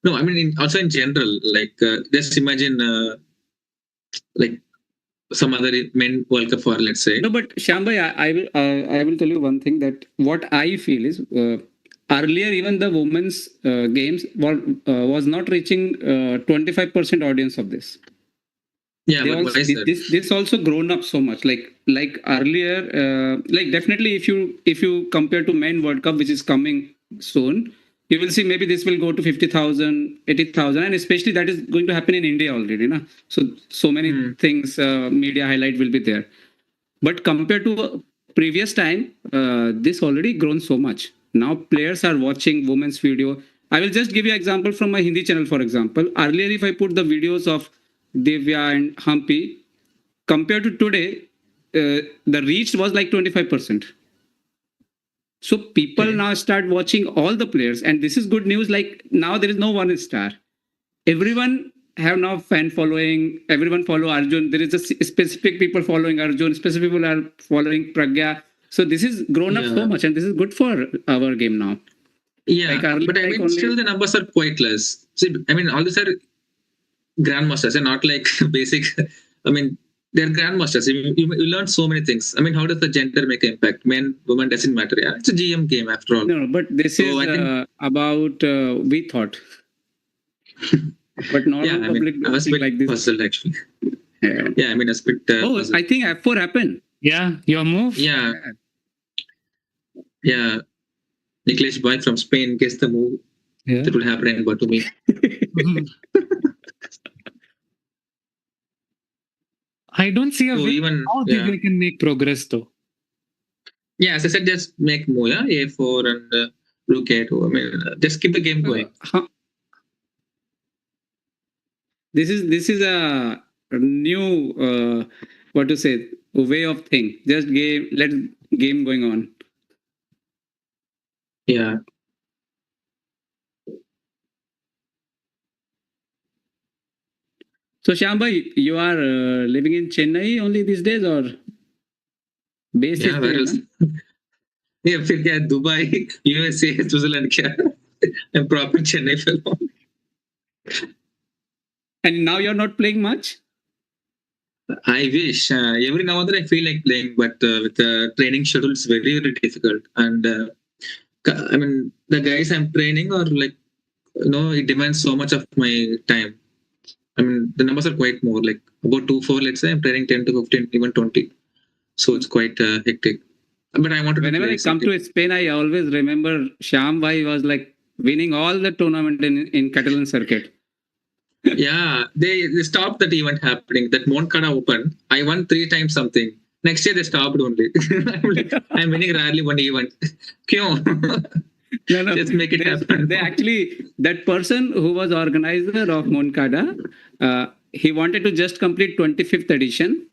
No, I mean also in general, like just imagine like some other men World Cup for, let's say. No, but Shyambhai, I will tell you one thing that what I feel is earlier even the women's games was not reaching 25% audience of this. Yeah, but this also grown up so much. Like earlier, like definitely if you compare to men World Cup, which is coming soon, you will see maybe this will go to 50,000, 80,000, and especially that is going to happen in India already. Na? So many things, media highlight will be there. But compared to previous time, this already grown so much. Now players are watching women's video. I will just give you an example from my Hindi channel, for example. Earlier, if I put the videos of Divya and Humpy, compared to today, the reach was like 25%. So people now start watching all the players, and this is good news. Like now there is no one star. Everyone have now fan following. Everyone follow Arjun. There is a specific people following Arjun. Specific people are following Pragya. So this is grown up so much, and this is good for our game now. Yeah, but I mean, still the numbers are quite less. See, I mean, all these are grandmasters and not like basic. I mean, they're grandmasters. You learn so many things. I mean, how does the gender make an impact? Men, women, doesn't matter. Yeah, it's a GM game after all. No, but this is about we thought. But not public. I was a bit like this. puzzled actually. Yeah, I mean, a bit. I think F4 happened. Yeah, your move. Yeah. Niklesh Bhai from Spain guessed the move. Yeah. That will happen in Batumi. I don't see a way how they can make progress though. Yeah, as I said, just make move, yeah? A4 and rook A2. I mean, just keep the game going. This is a new what to say, a way of thing. Just let game going on. Yeah. So Shyambhai, you are living in Chennai only these days or base? Yeah, where else? या फिर क्या Dubai USA Switzerland क्या I'm proper Chennai fellow. And now you're not playing much? I wish. Every now and then I feel like playing, but with the training schedule, it's very, very difficult. And I mean, the guys I'm training are like, it demands so much of my time. I mean, the numbers are quite more, like about 2-4, let's say, I'm training 10 to 15, even 20. So it's quite hectic. But I wanted Whenever to play I come to Spain, I always remember Shyam Bhai was like winning all the tournament in Catalan circuit. Yeah, they stopped that event happening. That Moncada Open, I won 3 times something. Next year they stopped only. I'm winning rarely one event. Kyun? No. Just make it happen. They actually, that person who was organizer of Moncada, he wanted to just complete 25th edition,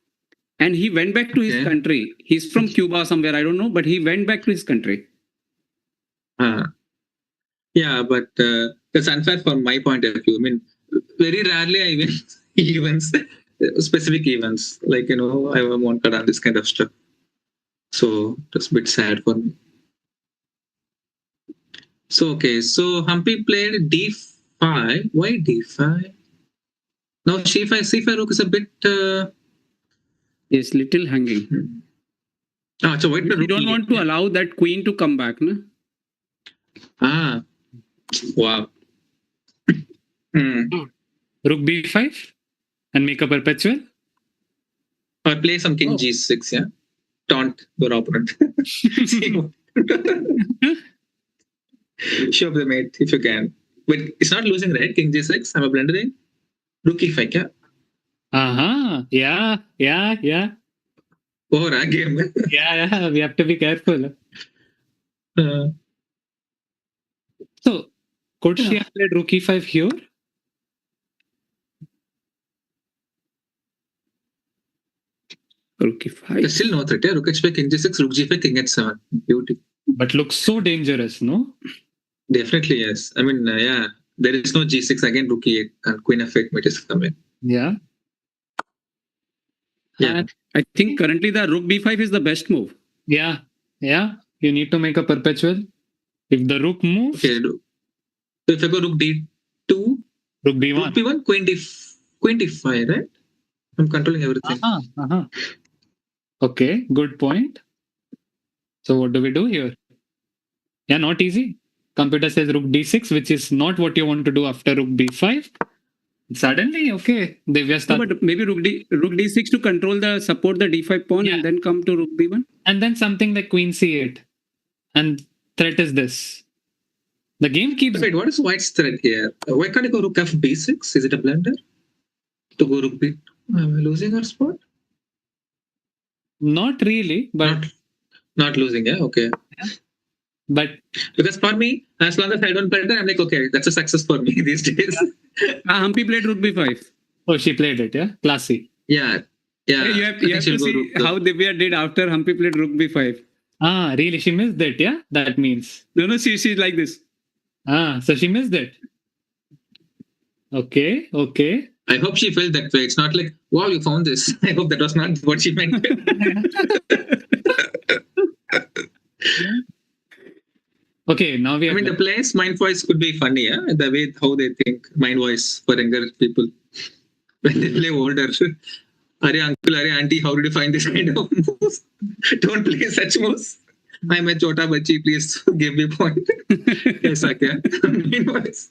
and he went back to his country. He's from Cuba somewhere, I don't know, but he went back to his country. Yeah, but that's unfair from my point of view. I mean, very rarely I win events, specific events, like, I won't cut on this kind of stuff. So that's a bit sad for me. So, okay, so Humpy played d5. Why d5? Now c5, c5 rook is a bit... Yes, little hanging. So white you don't want to allow that queen to come back, no? Wow. Rook b5 and make a perpetual. Or play some king g6, yeah? Taunt your opponent. Show up the mate if you can. But it's not losing, right? King g6, I'm a blundering. Rook e5, yeah? Yeah. Over a game. Yeah, we have to be careful. So, could she have played rook e5 here? Rook e5. There's still no threat, yeah? Rook h5, king g6, rook g5, king h7. Beauty. But looks so dangerous, no? Definitely, yes. I mean, yeah. There is no g6 again, rook e8 and queen f8 might just come in. Yeah. And I think currently the rook b5 is the best move. Yeah. You need to make a perpetual. If the rook moves... Okay, so if I go rook d2... Rook b1. Rook b1, queen d5, right? I'm controlling everything. Okay, good point. So what do we do here? Yeah, not easy. Computer says rook d6, which is not what you want to do after rook b5. Suddenly, okay, Divya starts. But maybe rook d6 to support the d5 pawn and then come to rook b1. And then something like queen c8. And threat is this. The game keeps... Wait, what is white's threat here? Why can't I go rook f6? Is it a blunder? To go rook b2? Am I losing our spot? Not really, but... Not losing, yeah? Okay. Yeah. But... Because for me, as long as I don't play that, I'm like, okay, that's a success for me these days. Humpy played rook b5. Oh, she played it, yeah? Classy. Yeah. You have to see how Divya did after Humpy played rook b5. Really? She missed it, yeah? That means... No, she's like this. So she missed it. Okay. I hope she felt that way. It's not like, wow, you found this. I hope that was not what she meant. Okay, now we have... I mean, the players' mind voice could be funny, yeah? The way how they think, mind voice for younger people. When they play older. Are uncle, are auntie, how did you find this kind of moves? Don't play such moves. I'm a chota bachi, please give me point. Yes, I can. Mind voice.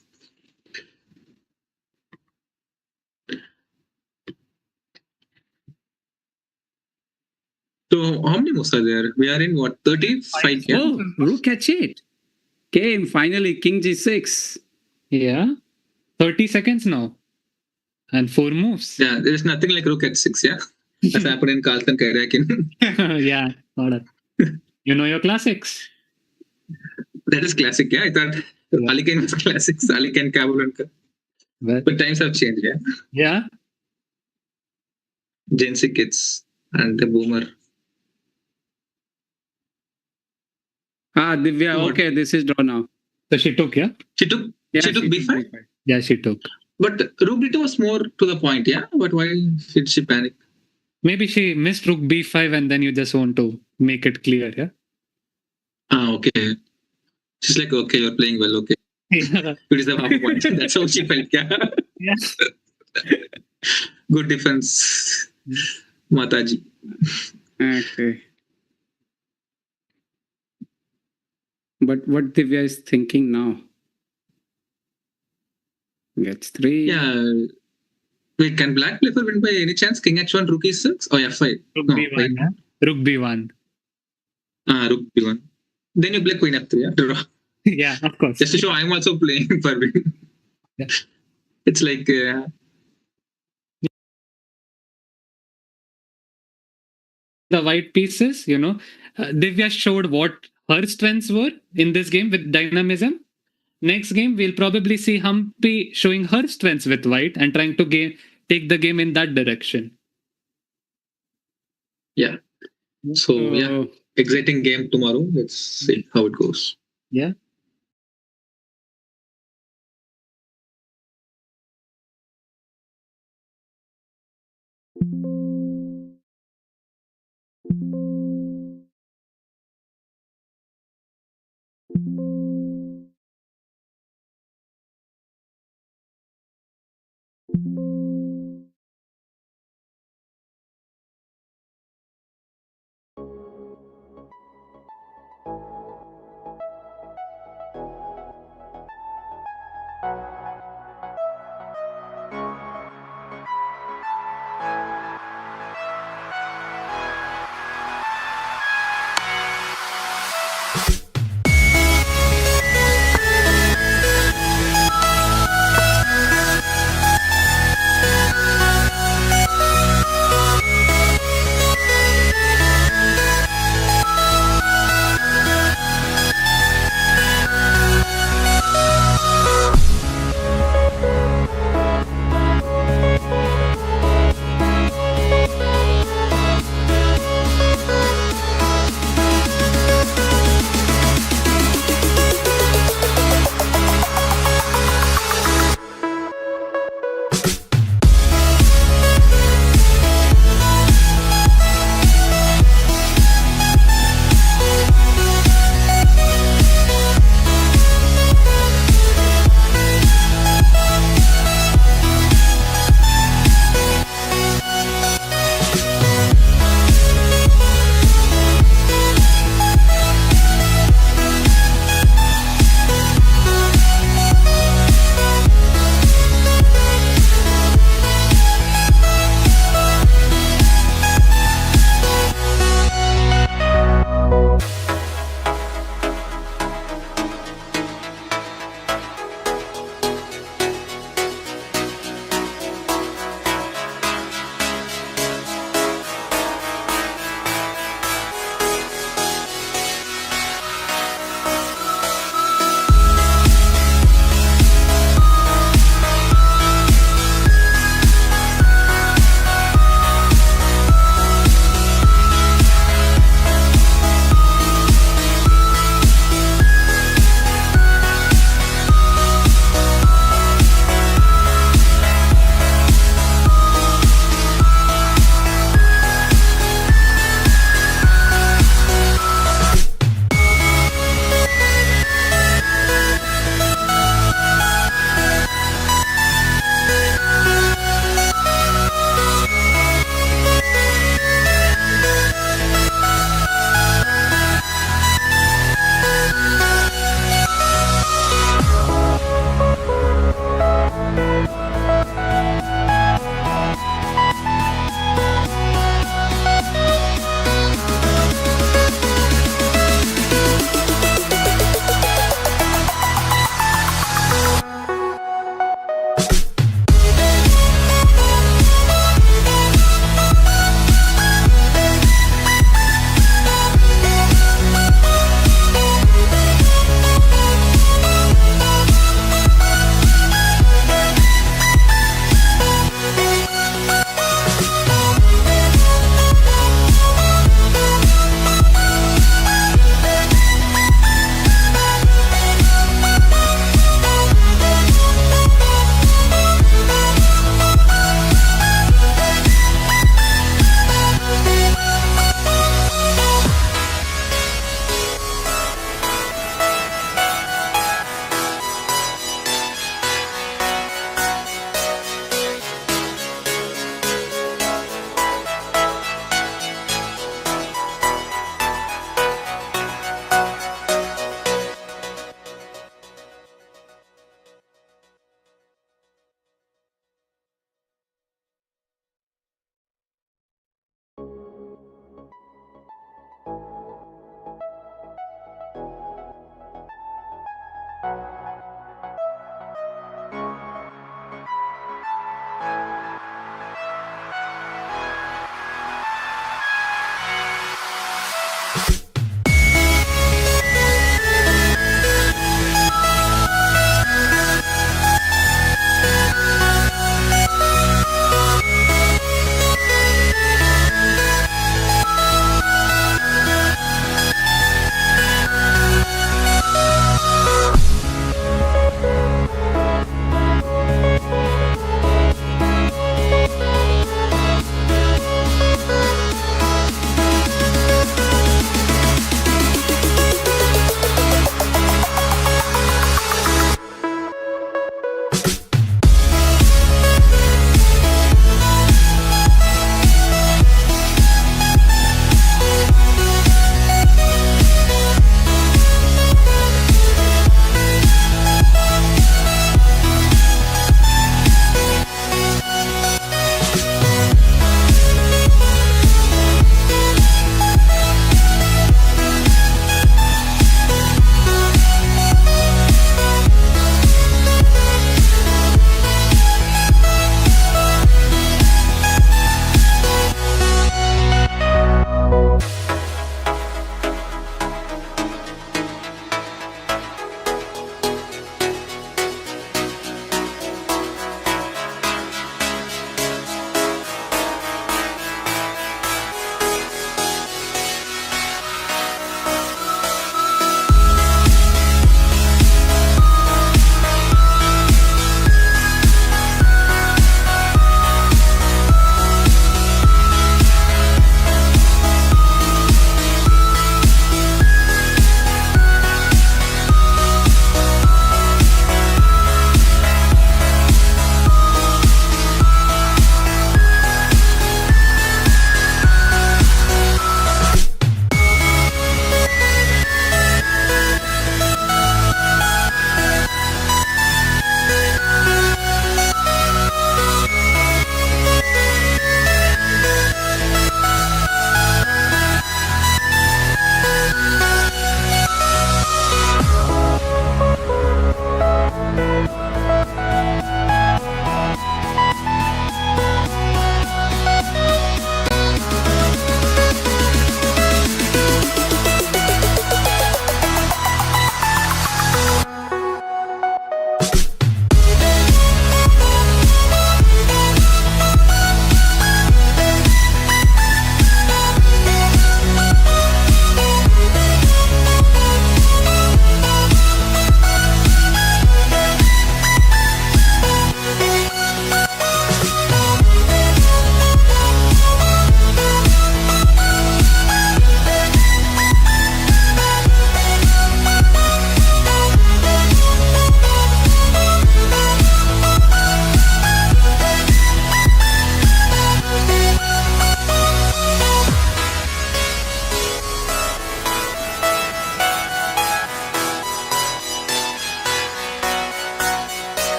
So how many moves are there? We are in what, 35? Yeah? Oh, rook h8. Came finally, king g6. Yeah. 30 seconds now. And 4 moves. Yeah, there is nothing like rook h6, yeah? That's happened in Carlton Karakin. Yeah, order. You know your classics. That is classic, yeah? I thought Ali Khan was classics, Ali Khan Kabulanka. But times have changed, yeah? Yeah. Gen Z kids and the boomer. Divya, okay, this is draw now. So she took, yeah? She took b5? Yeah, she took. But rook b2 was more to the point, yeah? But why did she panic? Maybe she missed rook b5 and then you just want to make it clear, yeah? Okay. She's like, okay, you're playing well. Okay, Yeah. you deserve half a point. That's how she felt. Yeah. Yeah. Good defense, Mataji. Okay. But what Divya is thinking now? Gets 3. Yeah. Wait, can Black play for win by any chance? King H1, Rook E6? Oh, F5. Rook No, B1. Rook B1. Rook B1. Then you play Queen F3. Yeah? Draw. Yeah, of course. Just to show I'm also playing for win. Yeah. It's like, The white pieces, Divya showed what her strengths were in this game with dynamism. Next game, we'll probably see Humpy showing her strengths with white and trying to take the game in that direction. yeah. So, yeah, So, exciting game tomorrow. Let's see how it goes. Yeah.